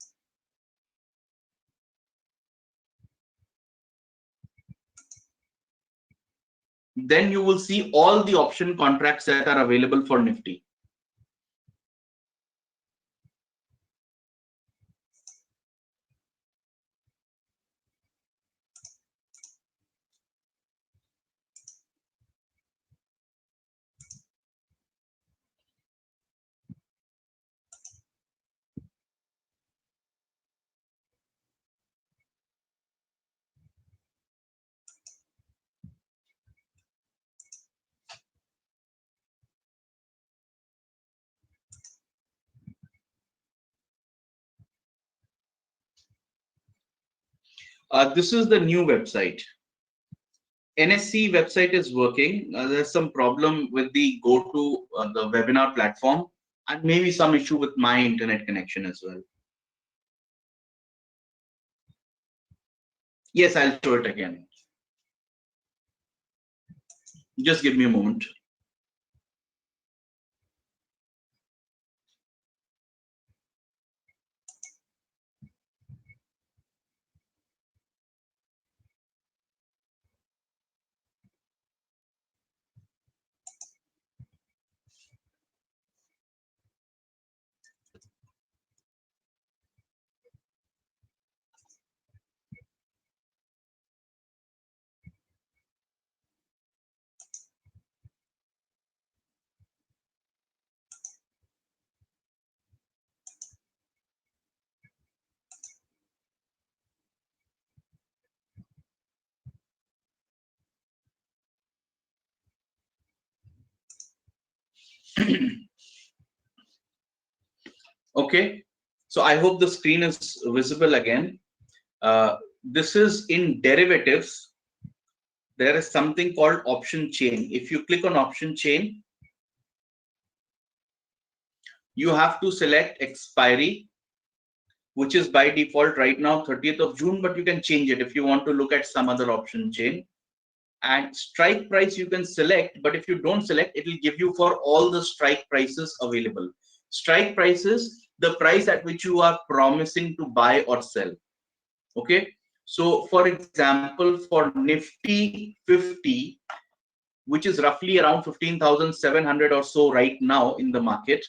then you will see all the option contracts that are available for Nifty. This is the new website. NSE website is working. There's some problem with the go to the webinar platform, and maybe some issue with my internet connection as well. Yes, I'll show it again. Just give me a moment. Okay, so I hope the screen is visible again. This is in derivatives. There is something called option chain. If you click on option chain, you have to select expiry, which is by default right now 30th of June, but you can change it if you want to look at some other option chain. And strike price you can select, but if you don't select, it will give you for all the strike prices available. Strike prices, the price at which you are promising to buy or sell. Okay, so for example, for Nifty 50, which is roughly around 15,700 or so right now in the market,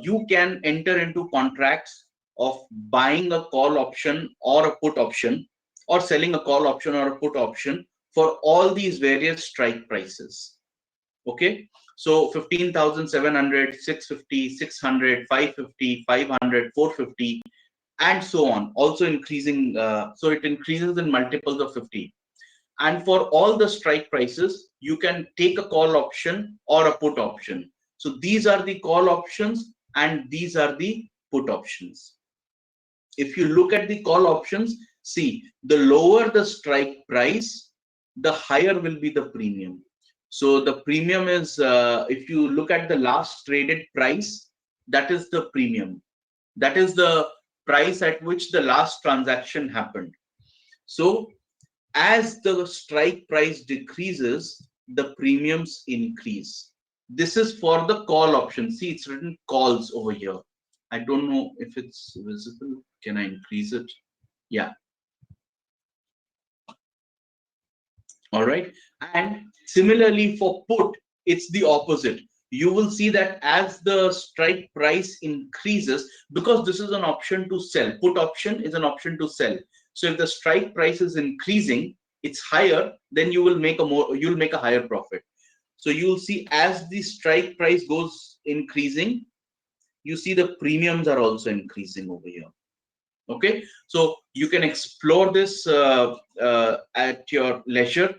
you can enter into contracts of buying a call option or a put option, or selling a call option or a put option for all these various strike prices. Okay, so 15,700, 650, 600, 550, 500, 450, and so on, also increasing. So it increases in multiples of 50. And for all the strike prices, you can take a call option or a put option. So these are the call options and these are the put options. If you look at the call options, see, the lower the strike price, the higher will be the premium. So the premium is, if you look at the last traded price, that is the premium. That is the price at which the last transaction happened. So as the strike price decreases, the premiums increase. This is for the call option. See, it's written calls over here. I don't know if it's visible. Can I increase it? Yeah. All right. And similarly for put, it's the opposite. You will see that as the strike price increases, because this is an option to sell, put option is an option to sell. So if the strike price is increasing, it's higher, then you'll make a higher profit. So you'll see as the strike price goes increasing, you see the premiums are also increasing over here. Okay, so you can explore this at your leisure.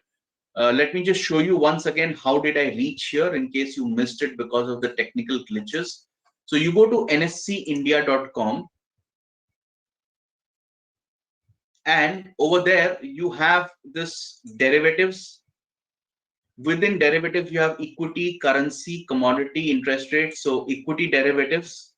Let me just show you once again how did I reach here in case you missed it because of the technical glitches. So you go to nscindia.com, and over there you have this derivatives. Within derivatives, you have equity, currency, commodity, interest rates. So equity derivatives.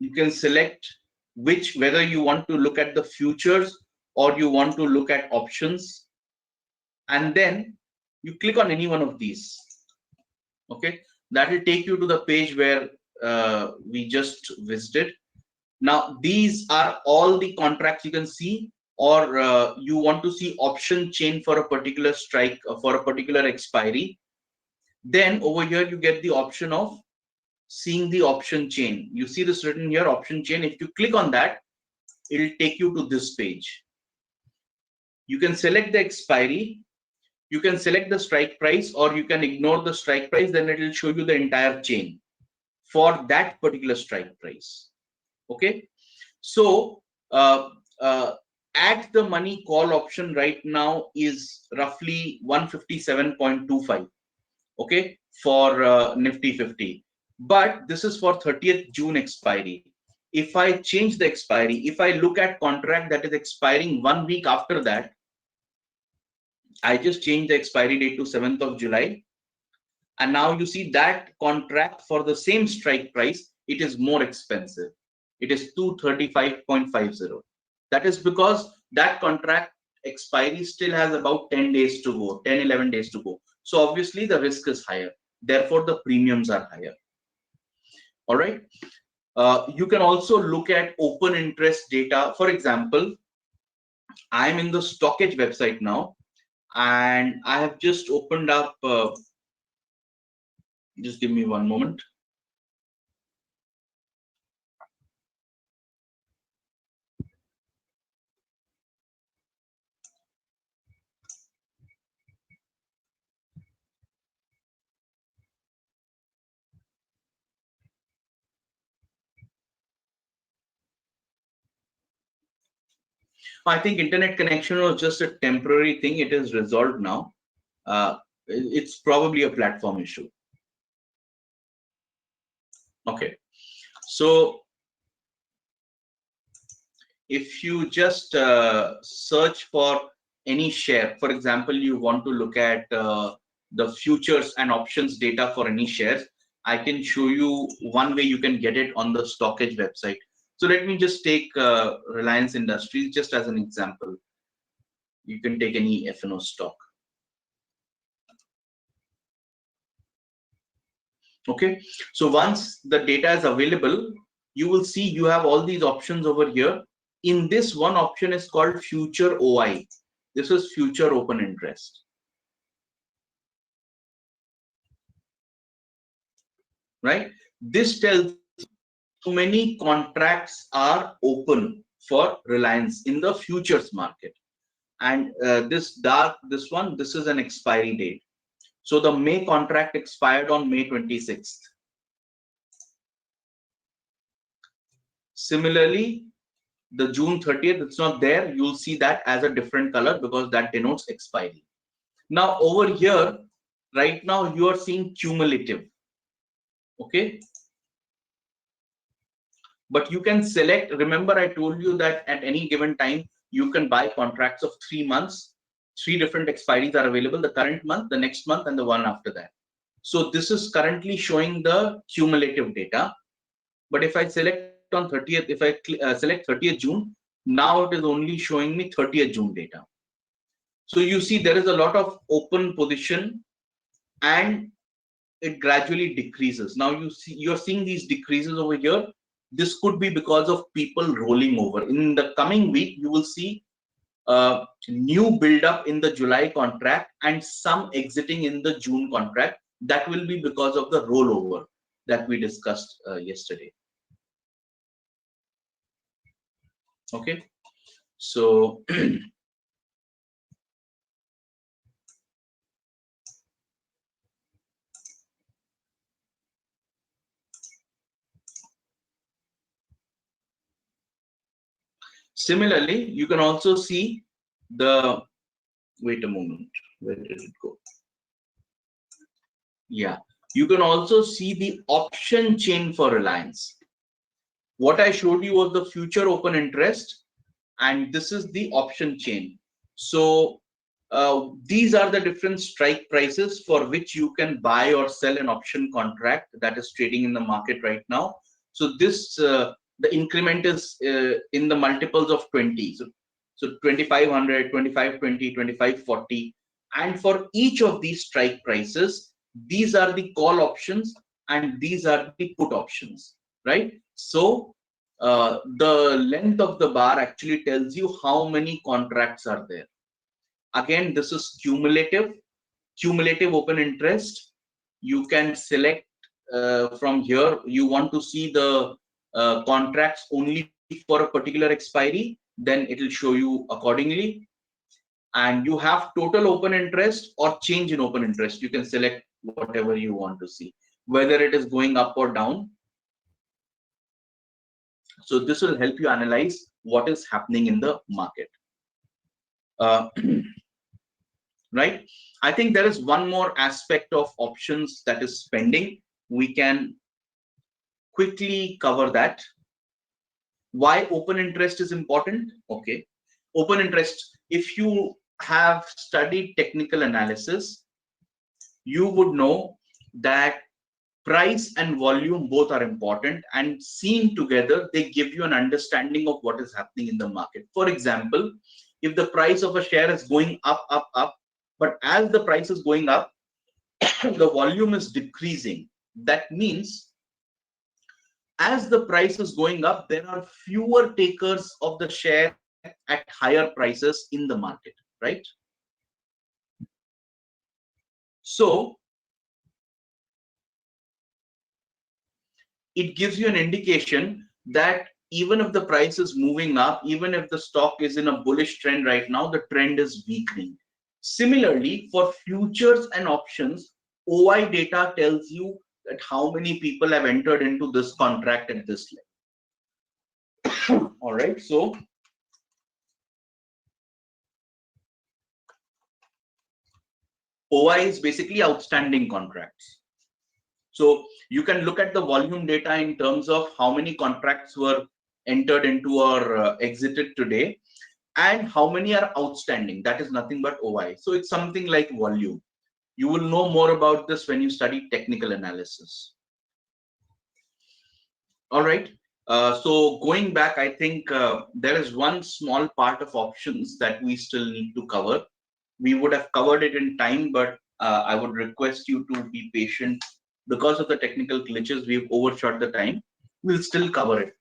You can select whether you want to look at the futures or you want to look at options, and then you click on any one of these. Okay, that will take you to the page where we just visited. Now these are all the contracts you can see, or you want to see option chain for a particular strike, for a particular expiry. Then over here you get the option of seeing the option chain. You see this written here, option chain. If you click on that, it will take you to this page. You can select the expiry, you can select the strike price, or you can ignore the strike price. Then it will show you the entire chain for that particular strike price. Okay, so at the money call option right now is roughly 157.25. Okay, for Nifty 50, but this is for 30th June expiry. If I change the expiry, if I look at contract that is expiring 1 week after that, I just changed the expiry date to 7th of July. And now you see that contract for the same strike price, it is more expensive. It is 235.50. That is because that contract expiry still has about 10 days to go, 10, 11 days to go. So obviously the risk is higher. Therefore, the premiums are higher. All right. You can also look at open interest data. For example, I'm in the Stockage website now, and I have just opened up. Just give me one moment. I think internet connection was just a temporary thing. It is resolved now. It's probably a platform issue. Okay. So if you just search for any share, for example, you want to look at the futures and options data for any shares, I can show you one way you can get it on the Stockage website. So let me just take Reliance Industries just as an example. You can take any F&O stock. Okay, so once the data is available, you will see you have all these options over here. In this one option is called future OI. This is future open interest. Right? This tells how many contracts are open for Reliance in the futures market. And this is an expiry date. So the May contract expired on May 26th. Similarly, the June 30th, it's not there. You'll see that as a different color because that denotes expiry. Now over here, right now you are seeing cumulative. Okay. But you can select, remember I told you that at any given time, you can buy contracts of 3 months. 3 different expiries are available, the current month, the next month, and the one after that. So this is currently showing the cumulative data. But if I select on 30th, if I select 30th June, now it is only showing me 30th June data. So you see there is a lot of open position and it gradually decreases. Now you're seeing these decreases over here. This could be because of people rolling over. In the coming week, you will see new build-up in the July contract and some exiting in the June contract. That will be because of the rollover that we discussed yesterday. Okay, so similarly, you can also see the, wait a moment, where did it go? Yeah, you can also see the option chain for Reliance. What I showed you was the future open interest, and this is the option chain. So these are the different strike prices for which you can buy or sell an option contract that is trading in the market right now. So this the increment is in the multiples of 20. So 2500, 2520, 2540, and for each of these strike prices, these are the call options and these are the put options, right? So the length of the bar actually tells you how many contracts are there. Again, this is cumulative open interest. You can select from here. You want to see the contracts only for a particular expiry, then it will show you accordingly. And you have total open interest or change in open interest. You can select whatever you want to see, whether it is going up or down. So this will help you analyze what is happening in the market. Right? I think there is one more aspect of options that is pending. We can quickly cover that. Why open interest is important? Okay. Open interest, if you have studied technical analysis, you would know that price and volume both are important, and seen together, they give you an understanding of what is happening in the market. For example, if the price of a share is going up, up, up, but as the price is going up, the volume is decreasing. That means as the price is going up, there are fewer takers of the share at higher prices in the market, right? So it gives you an indication that even if the price is moving up, even if the stock is in a bullish trend right now, the trend is weakening. Similarly, for futures and options, OI data tells you that how many people have entered into this contract at this level. All right, so OI is basically outstanding contracts. So you can look at the volume data in terms of how many contracts were entered into or exited today, and how many are outstanding. That is nothing but OI. So it's something like volume. You will know more about this when you study technical analysis. All right. So going back, I think there is one small part of options that we still need to cover. We would have covered it in time, but I would request you to be patient. Because of the technical glitches, we've overshot the time. We'll still cover it.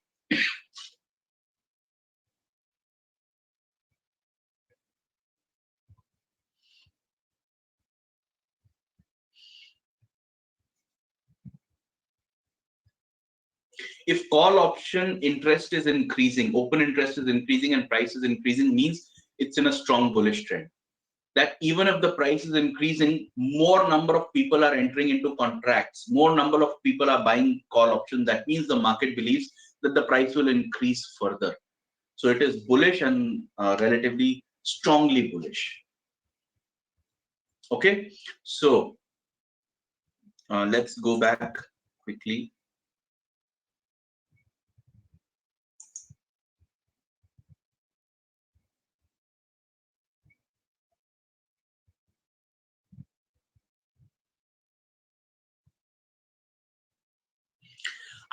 If call option interest is increasing, open interest is increasing, and price is increasing, means it's in a strong bullish trend. That even if the price is increasing, more number of people are entering into contracts, more number of people are buying call options. That means the market believes that the price will increase further. So it is bullish and relatively strongly bullish. Okay, so let's go back quickly.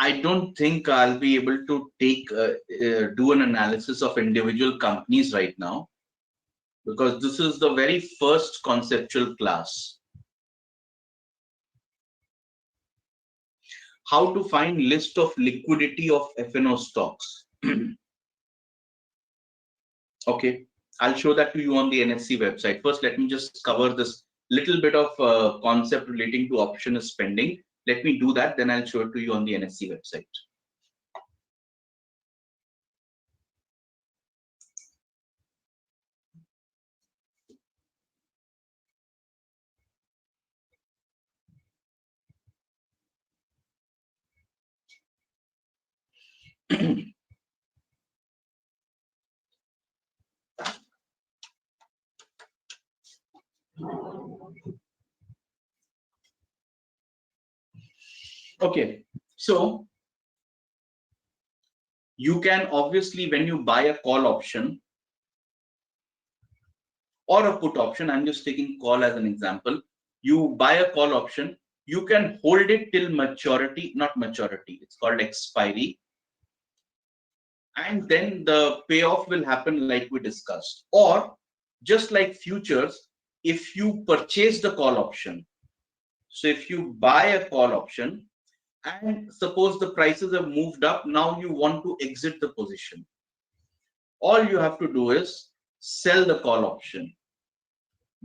I don't think I'll be able to do an analysis of individual companies right now, because this is the very first conceptual class. How to find list of liquidity of F&O stocks. Okay, I'll show that to you on the NSE website. First, let me just cover this little bit of concept relating to option spending. Let me do that, then I'll show it to you on the NSE website. Okay, so you can obviously, when you buy a call option or a put option, I'm just taking call as an example. You buy a call option, you can hold it till maturity, not maturity, it's called expiry. And then the payoff will happen like we discussed. Or just like futures, if you purchase the call option, so if you buy a call option and suppose the prices have moved up, now you want to exit the position, all you have to do is sell the call option,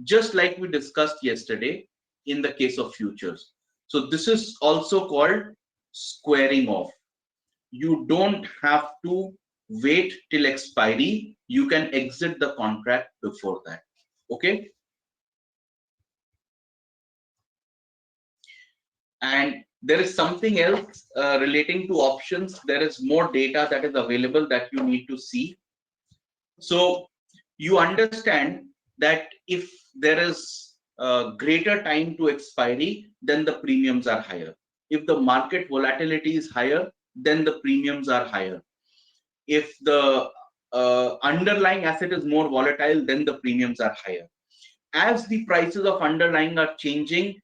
just like we discussed yesterday in the case of futures. So this is also called squaring off. You don't have to wait till expiry, you can exit the contract before that. Okay, and there is something else relating to options. There is more data that is available that you need to see. So you understand that if there is greater time to expiry, then the premiums are higher. If the market volatility is higher, then the premiums are higher. If the underlying asset is more volatile, then the premiums are higher. As the prices of underlying are changing,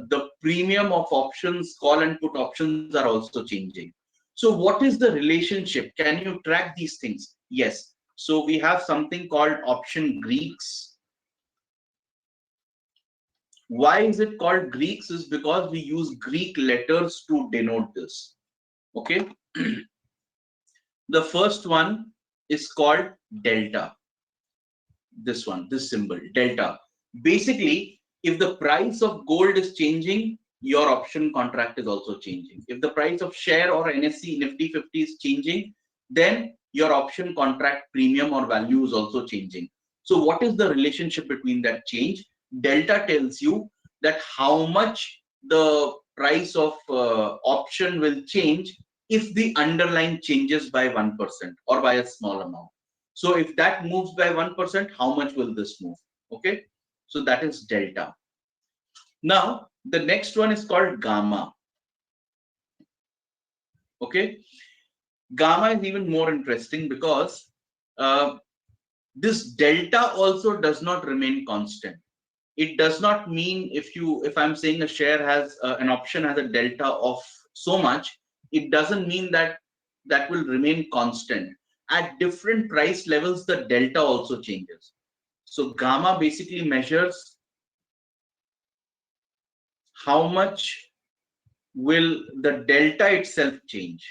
the premium of options, call and put options are also changing. So what is the relationship? Can you track these things? Yes. So we have something called option Greeks. Why is it called Greeks? Is because we use Greek letters to denote this. Okay. The first one is called delta. This one, this symbol, delta. Basically, if the price of gold is changing, your option contract is also changing. If the price of share or NSE Nifty 50 is changing, then your option contract premium or value is also changing. So what is the relationship between that change? Delta tells you that how much the price of option will change if the underlying changes by 1% or by a small amount. So if that moves by 1%, how much will this move? Okay, so that is delta. Now the next one is called gamma. Okay, gamma is even more interesting because this delta also does not remain constant. It does not mean if I'm saying a share has an option has a delta of so much, it doesn't mean that that will remain constant. At different price levels, the delta also changes. So gamma basically measures how much will the delta itself change.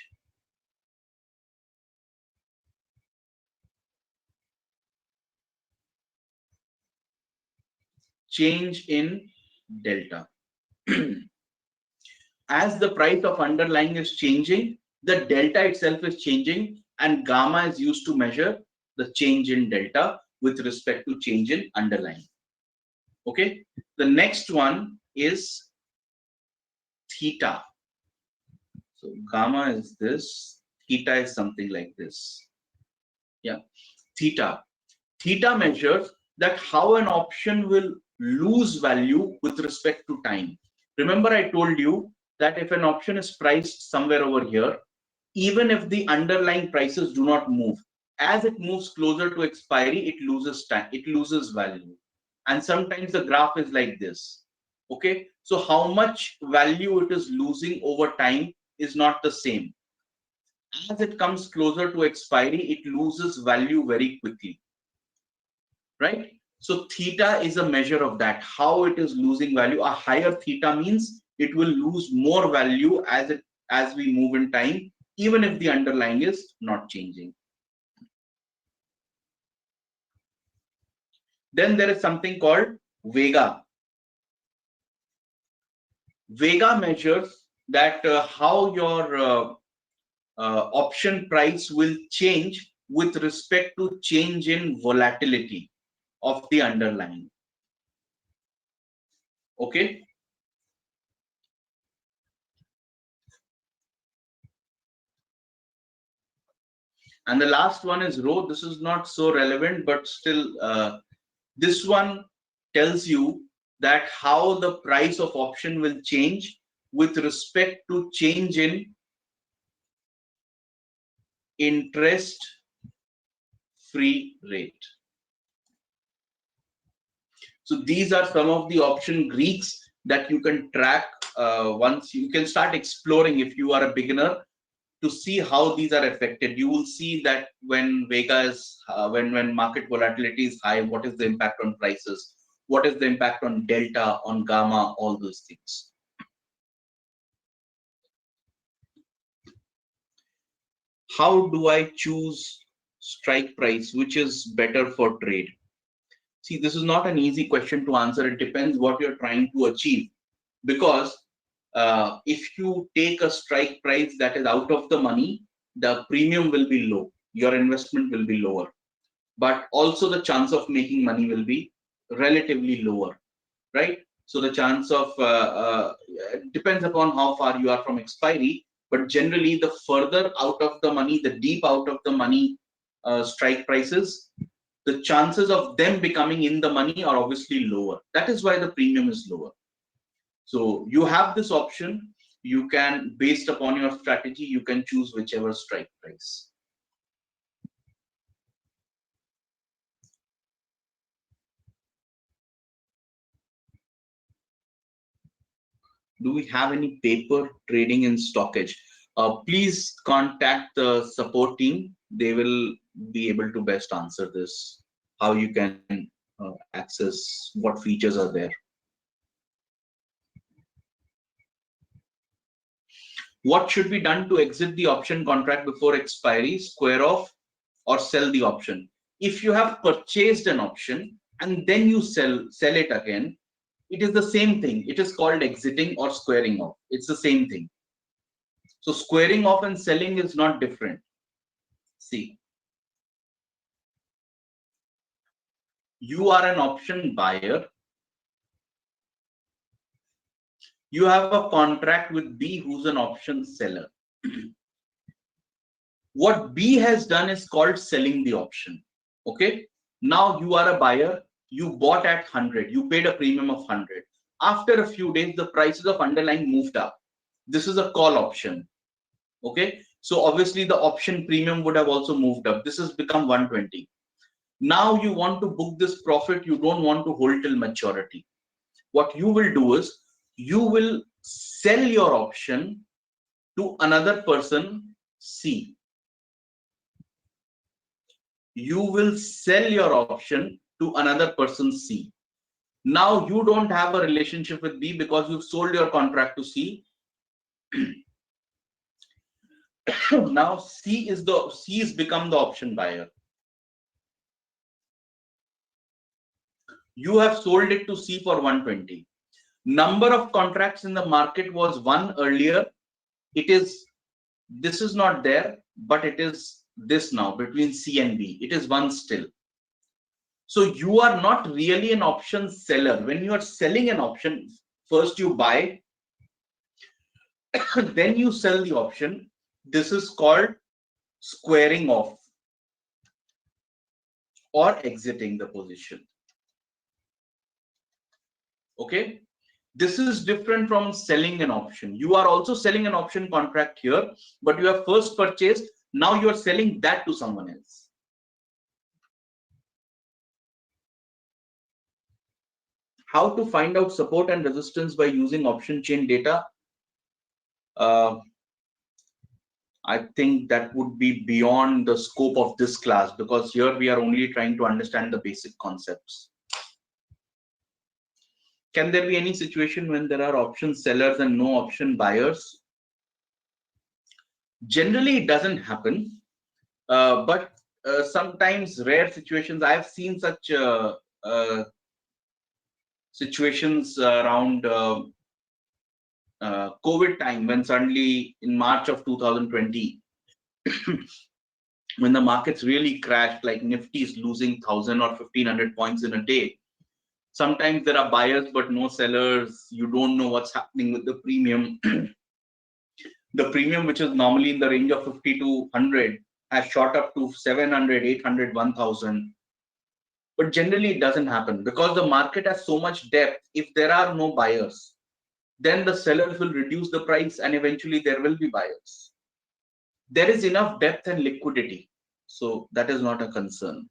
Change in delta. As the price of underlying is changing, the delta itself is changing, and gamma is used to measure the change in delta with respect to change in underlying. Okay, the next one is theta. So gamma is this, theta is something like this. Yeah, theta. Theta measures that how an option will lose value with respect to time. Remember, I told you that if an option is priced somewhere over here, even if the underlying prices do not move, as it moves closer to expiry, it loses time, it loses value. And sometimes the graph is like this. Okay, so how much value it is losing over time is not the same. As it comes closer to expiry, it loses value very quickly, right? So theta is a measure of that, how it is losing value. A higher theta means it will lose more value as we move in time, even if the underlying is not changing. Then there is something called Vega. Vega measures that how your option price will change with respect to change in volatility of the underlying. Okay. And the last one is Rho. This is not so relevant, but still, this one tells you that how the price of option will change with respect to change in interest free rate. So these are some of the option Greeks that you can track once you can start exploring if you are a beginner to see how these are affected. You will see that when Vega is when market volatility is high, what is the impact on prices? What is the impact on delta, on gamma, all those things. How do I choose strike price, which is better for trade? See, this is not an easy question to answer. It depends what you're trying to achieve. Because if you take a strike price that is out of the money, the premium will be low. Your investment will be lower. But also the chance of making money will be relatively lower, right? So the chance of depends upon how far you are from expiry, but generally the further out of the money, the deep out of the money strike prices, the chances of them becoming in the money are obviously lower. That is why the premium is lower. So you have this option. You can, based upon your strategy, you can choose whichever strike price. Do we have any paper trading in stockage? Please contact the support team. They will be able to best answer this. How you can access, what features are there. What should be done to exit the option contract before expiry? Square off or sell the option. If you have purchased an option and then you sell it again, it is the same thing. It is called exiting or squaring off. It's the same thing. So squaring off and selling is not different. See, you are an option buyer. You have a contract with B, who's an option seller. What B has done is called selling the option. Okay. Now you are a buyer. You bought at 100. You paid a premium of 100. After a few days, the prices of underlying moved up. This is a call option. Okay. So obviously the option premium would have also moved up. This has become 120. Now you want to book this profit. You don't want to hold till maturity. What you will do is you will sell your option to another person, C. You will sell your option to another person, C. Now you don't have a relationship with B because you've sold your contract to C. Now C is become the option buyer. You have sold it to C for 120. Number of contracts in the market was 1 earlier. This is not there, but it is this now between C and B. It is 1 still. So you are not really an option seller. When you are selling an option, first you buy, then you sell the option. This is called squaring off or exiting the position. Okay. This is different from selling an option. You are also selling an option contract here, but you have first purchased. Now you are selling that to someone else. How to find out support and resistance by using option chain data? I think that would be beyond the scope of this class, because here we are only trying to understand the basic concepts. Can there be any situation when there are option sellers and no option buyers? Generally, it doesn't happen, but sometimes rare situations. I've seen such situations around COVID time, when suddenly in March of 2020, when the markets really crashed, like Nifty is losing 1,000 or 1,500 points in a day. Sometimes there are buyers but no sellers. You don't know what's happening with the premium. The premium, which is normally in the range of 50 to 100, has shot up to 700, 800, 1,000. But generally it doesn't happen because the market has so much depth. If there are no buyers, then the sellers will reduce the price and eventually there will be buyers. There is enough depth and liquidity, so that is not a concern.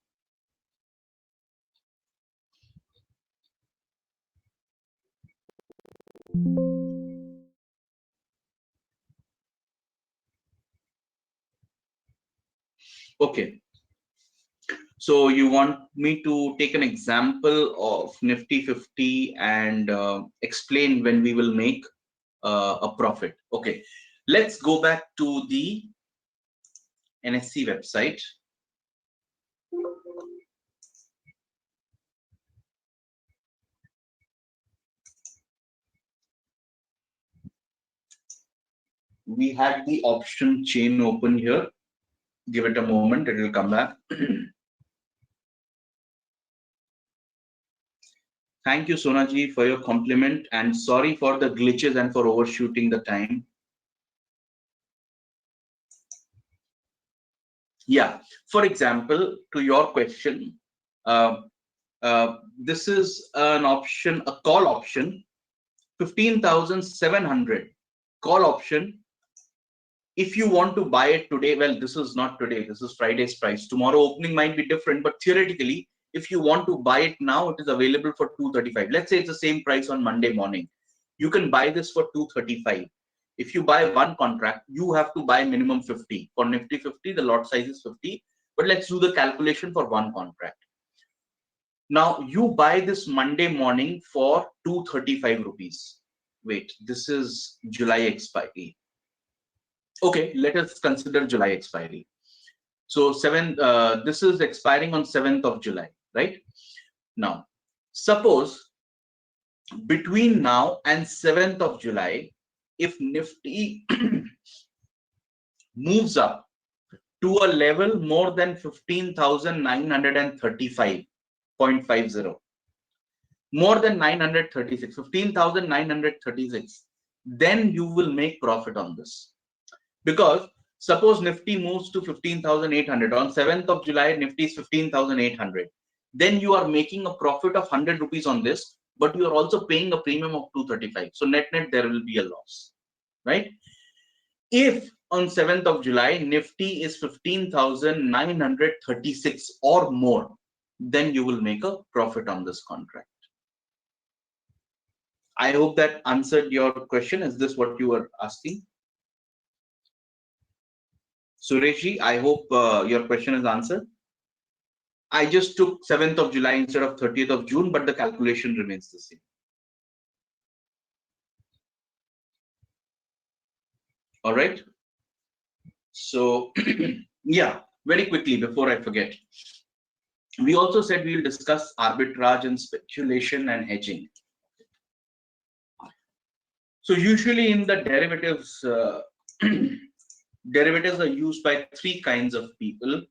Okay. So you want me to take an example of Nifty 50 and explain when we will make a profit. Okay, let's go back to the NSE website. We had the option chain open here. Give it a moment, it will come back. Thank you, Sonaji, for your compliment, and sorry for the glitches and for overshooting the time. Yeah, for example, to your question, this is an option, a call option, 15,700 call option. If you want to buy it today, well, this is not today, this is Friday's price. Tomorrow opening might be different, but theoretically, if you want to buy it now, it is available for 235. Let's say it's the same price on Monday morning. You can buy this for 235. If you buy one contract, you have to buy minimum 50. For Nifty 50, the lot size is 50. But let's do the calculation for one contract. Now you buy this Monday morning for 235 rupees. Wait, this is July expiry. Okay, let us consider July expiry. So this is expiring on 7th of July, right? Now, suppose between now and 7th of July, if Nifty moves up to a level more than 15,935.50, more than 936, 15,936, then you will make profit on this. Because suppose Nifty moves to 15,800, on 7th of July, Nifty is 15,800. Then you are making a profit of 100 rupees on this, but you are also paying a premium of 235. So net there will be a loss, right? If on 7th of July, Nifty is 15,936 or more, then you will make a profit on this contract. I hope that answered your question. Is this what you were asking? Sureshji, I hope your question is answered. I just took 7th of July instead of 30th of June, but the calculation remains the same. All right. So, yeah, very quickly before I forget. We also said we will discuss arbitrage and speculation and hedging. So usually in the derivatives, derivatives are used by three kinds of people.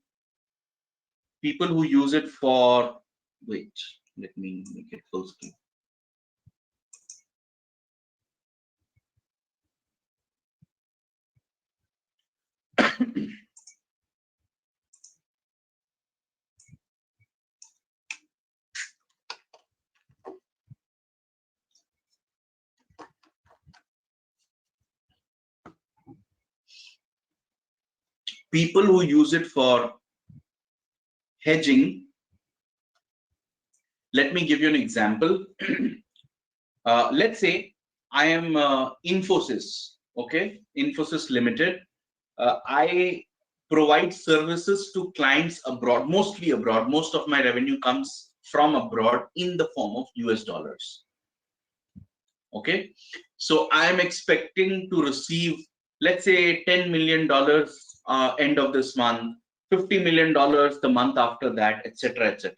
People who use it for, wait, let me make it full screen. People who use it for hedging. Let me give you an example. Let's say I am Infosys, okay, Infosys Limited. I provide services to clients abroad, mostly abroad. Most of my revenue comes from abroad in the form of US dollars. Okay, so I am expecting to receive, let's say, $10 million end of this month, $50 million the month after that, etc., etc.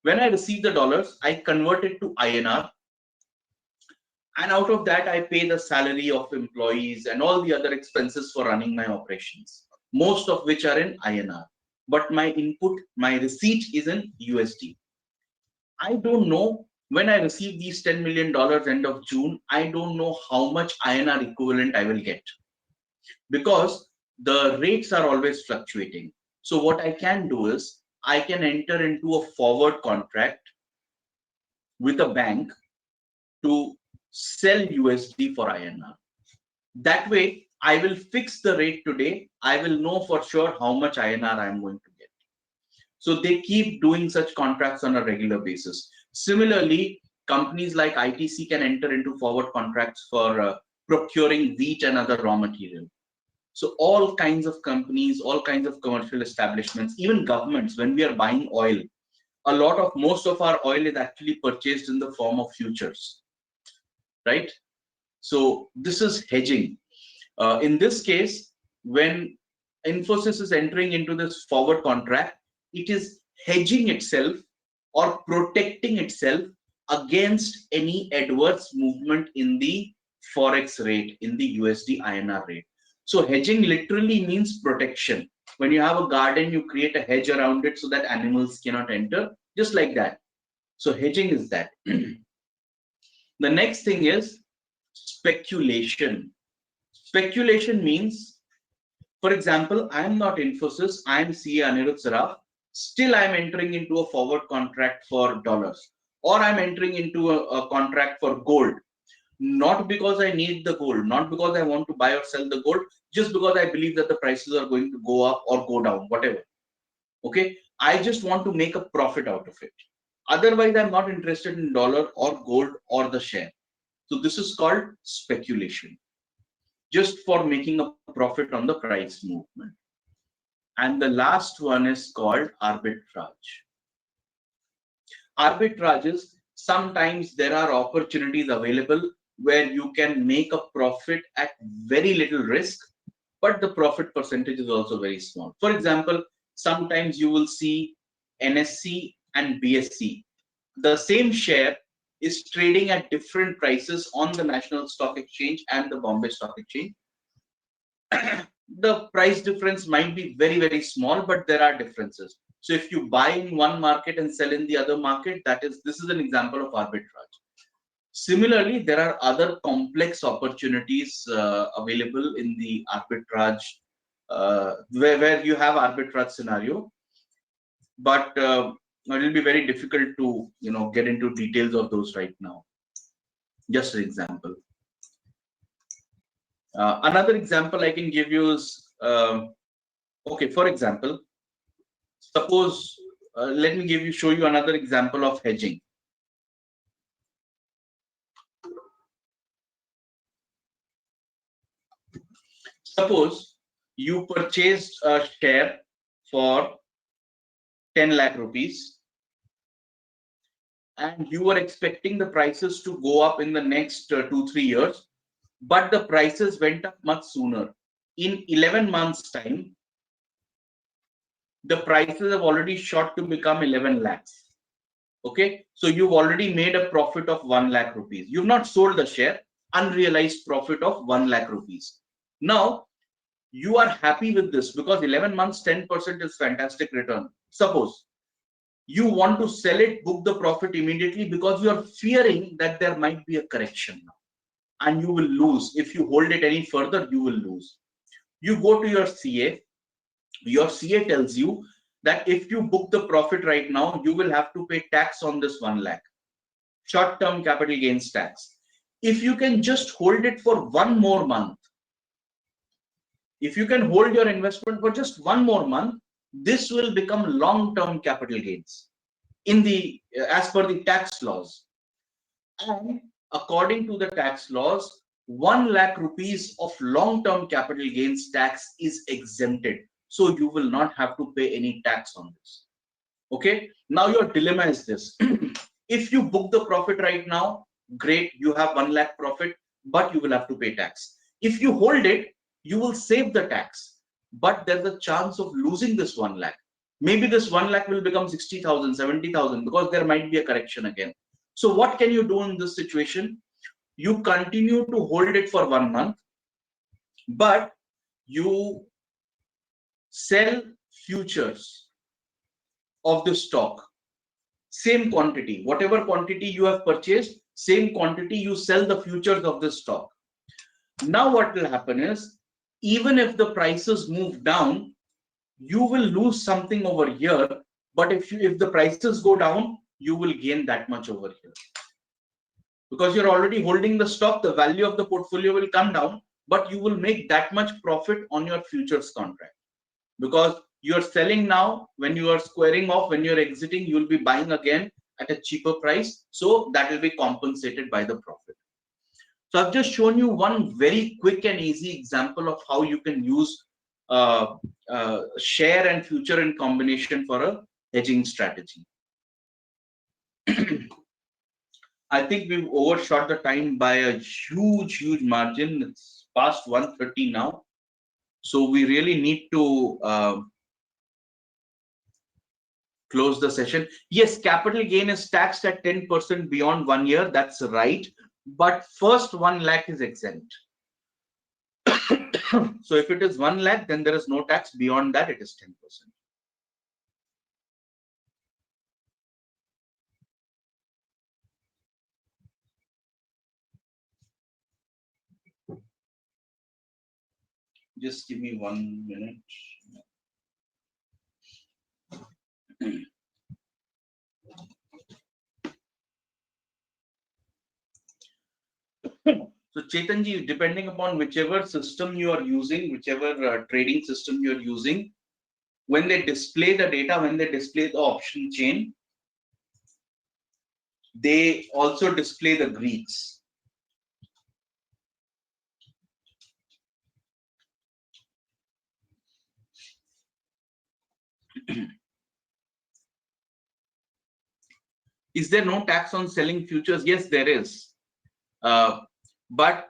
When I receive the dollars, I convert it to INR, and out of that, I pay the salary of employees and all the other expenses for running my operations, most of which are in INR. But my input, my receipt is in USD. I don't know when I receive these $10 million end of June, I don't know how much INR equivalent I will get, because the rates are always fluctuating. So what I can do is I can enter into a forward contract with a bank to sell USD for INR. That way, I will fix the rate today. I will know for sure how much INR I am going to get. So they keep doing such contracts on a regular basis. Similarly, companies like ITC can enter into forward contracts for procuring wheat and other raw material. So all kinds of companies, all kinds of commercial establishments, even governments, when we are buying oil, most of our oil is actually purchased in the form of futures, right? So this is hedging. In this case, when Infosys is entering into this forward contract, it is hedging itself or protecting itself against any adverse movement in the forex rate, in the USD INR rate. So hedging literally means protection. When you have a garden, you create a hedge around it so that animals cannot enter, just like that. So hedging is that. The next thing is speculation. Speculation means, for example, I am not Infosys, I am CA Anirudh Saraf. Still, I am entering into a forward contract for dollars, or I'm entering into a contract for gold. Not because I need the gold, not because I want to buy or sell the gold, just because I believe that the prices are going to go up or go down, whatever. Okay, I just want to make a profit out of it. Otherwise, I'm not interested in dollar or gold or the share. So this is called speculation, just for making a profit on the price movement. And the last one is called arbitrage. Arbitrages, sometimes there are opportunities available where you can make a profit at very little risk, but the profit percentage is also very small. For example, sometimes you will see NSE and BSE. The same share is trading at different prices on the National Stock Exchange and the Bombay Stock Exchange. The price difference might be very, very small, but there are differences. So if you buy in one market and sell in the other market, this is an example of arbitrage. Similarly, there are other complex opportunities available in the arbitrage, where you have arbitrage scenario, but it will be very difficult to get into details of those right now. Just an example. Another example I can give you is, okay, for example, suppose, let me show you another example of hedging. Suppose you purchased a share for 10 lakh rupees and you were expecting the prices to go up in the next 2-3 years, but the prices went up much sooner. In 11 months time, the prices have already shot to become 11 lakhs. Okay, so you've already made a profit of 1 lakh rupees. You've not sold the share, unrealized profit of 1 lakh rupees. Now, you are happy with this because 11 months, 10% is fantastic return. Suppose you want to sell it, book the profit immediately because you are fearing that there might be a correction now and you will lose. If you hold it any further, you will lose. You go to your CA. Your CA tells you that if you book the profit right now, you will have to pay tax on this 1 lakh, short-term capital gains tax. If you can just hold it for one more month, if you can hold your investment for just one more month, this will become long-term capital gains as per the tax laws. And according to the tax laws, 1 lakh rupees of long-term capital gains tax is exempted. So you will not have to pay any tax on this. Okay. Now your dilemma is this. If you book the profit right now, great, you have 1 lakh profit, but you will have to pay tax. If you hold it, you will save the tax, but there's a chance of losing this 1 lakh. Maybe this 1 lakh will become 60,000, 70,000 because there might be a correction again. So what can you do in this situation? You continue to hold it for 1 month, but you sell futures of the stock, same quantity, whatever quantity you have purchased, same quantity you sell the futures of the stock. Now what will happen is, even if the prices move down, you will lose something over here, but if the prices go down, you will gain that much over here. Because you're already holding the stock, the value of the portfolio will come down, but you will make that much profit on your futures contract. Because you're selling now, when you are squaring off, when you're exiting, you'll be buying again at a cheaper price. So that will be compensated by the profit. So I've just shown you one very quick and easy example of how you can use share and future in combination for a hedging strategy. I think we've overshot the time by a huge margin. It's past 1:30 now. So we really need to close the session. Yes, capital gain is taxed at 10% beyond 1 year. That's right. But first 1 lakh is exempt. So if it is 1 lakh, then there is no tax. Beyond that, it is 10%. Just give me 1 minute. So Chetanji, depending upon whichever system you are using, whichever trading system you are using, when they display the data, when they display the option chain, they also display the Greeks. Is there no tax on selling futures? Yes, there is. But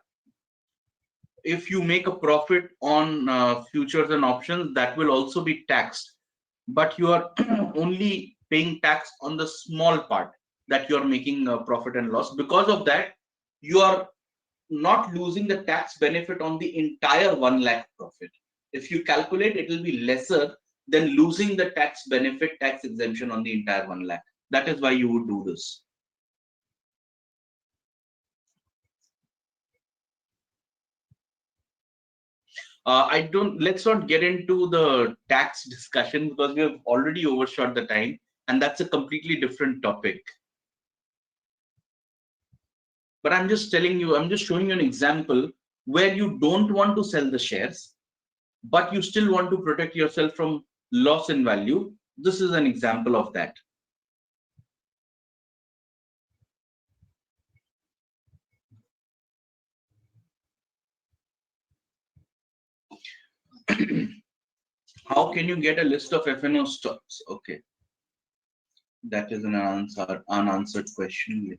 if you make a profit on futures and options, that will also be taxed. But you are only paying tax on the small part that you are making a profit and loss. Because of that, you are not losing the tax benefit on the entire 1 lakh profit. If you calculate, it will be lesser than losing the tax benefit, tax exemption on the entire 1 lakh. That is why you would do this. Let's not get into the tax discussion because we have already overshot the time, and that's a completely different topic. But I'm just telling you, I'm just showing you an example where you don't want to sell the shares, but you still want to protect yourself from loss in value. This is an example of that. How can you get a list of FNO stocks? Okay, that is an unanswered question.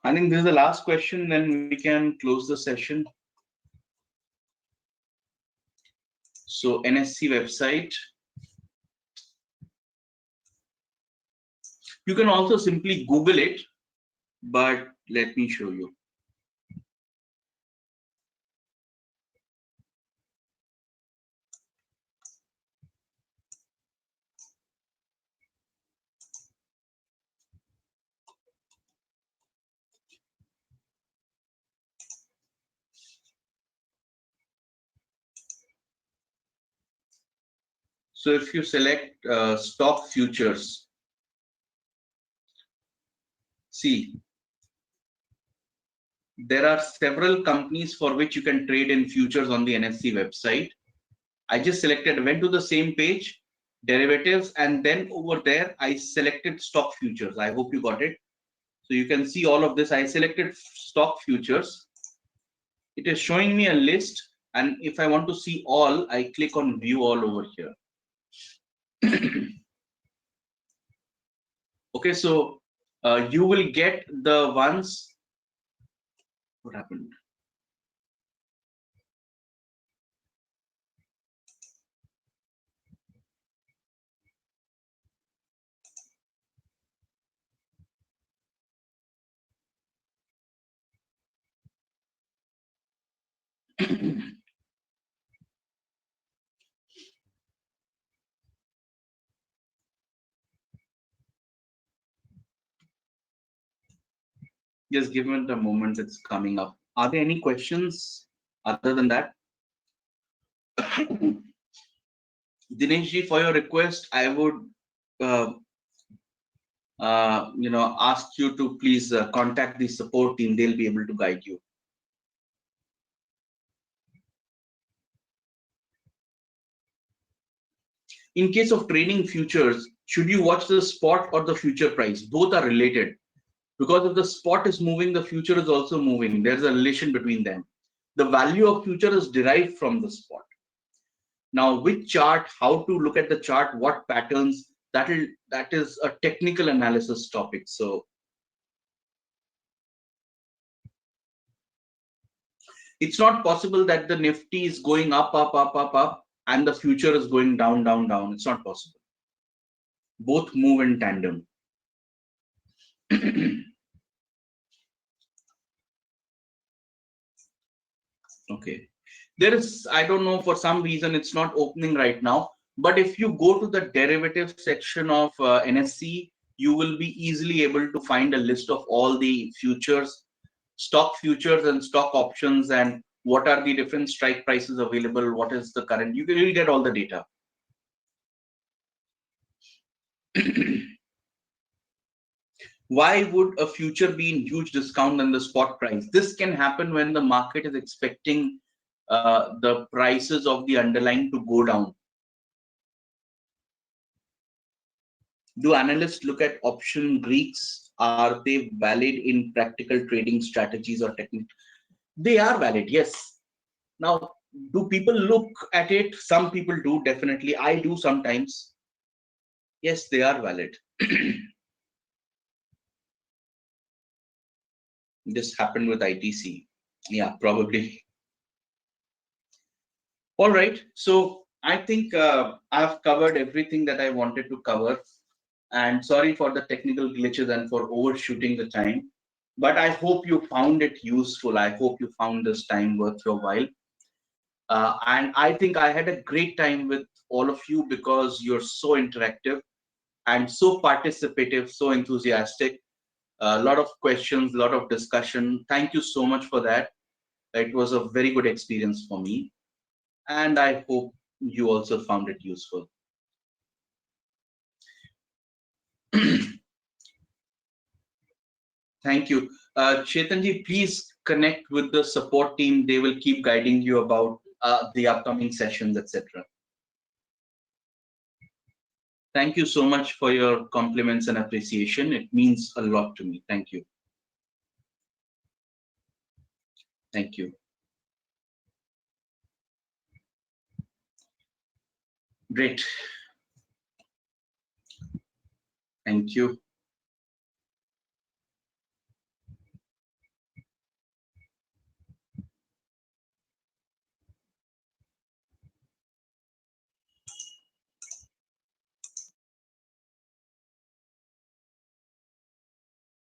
I think this is the last question, then we can close the session. So NSE website. You can also simply Google it, but let me show you. So if you select stock futures, see, there are several companies for which you can trade in futures on the NSE website. I just selected, went to the same page, derivatives, and then over there, I selected stock futures. I hope you got it. So you can see all of this. I selected stock futures. It is showing me a list. And if I want to see all, I click on view all over here. Okay, so you will get the ones. What happened? Just give it a moment, it's coming up. Are there any questions other than that? Dineshji, for your request, I would ask you to please contact the support team. They'll be able to guide you. In case of trading futures, should you watch the spot or the future price? Both are related. Because if the spot is moving, the future is also moving. There's a relation between them. The value of future is derived from the spot. Now, which chart, how to look at the chart, what patterns, that is a technical analysis topic. So it's not possible that the Nifty is going up, and the future is going down, down, down. It's not possible. Both move in tandem. Okay. There is, I don't know, for some reason it's not opening right now. But if you go to the derivative section of NSE, you will be easily able to find a list of all the futures, stock futures and stock options, and what are the different strike prices available, what is the current, you will get all the data. Why would a future be in huge discount than the spot price? This can happen when the market is expecting the prices of the underlying to go down. Do analysts look at option Greeks? Are they valid in practical trading strategies or techniques? They are valid, yes. Now, Do people look at it? Some people do, definitely. I do sometimes. Yes, they are valid. This happened with ITC. Yeah, probably. All right. So I think I've covered everything that I wanted to cover. And sorry for the technical glitches and for overshooting the time. But I hope you found it useful. I hope you found this time worth your while. And I think I had a great time with all of you because you're so interactive and so participative, so enthusiastic. A lot of questions, a lot of discussion. Thank you so much for that. It was a very good experience for me. And I hope you also found it useful. Thank you. Chetanji, please connect with the support team. They will keep guiding you about the upcoming sessions, etc. Thank you so much for your compliments and appreciation. It means a lot to me. Thank you. Thank you. Great. Thank you.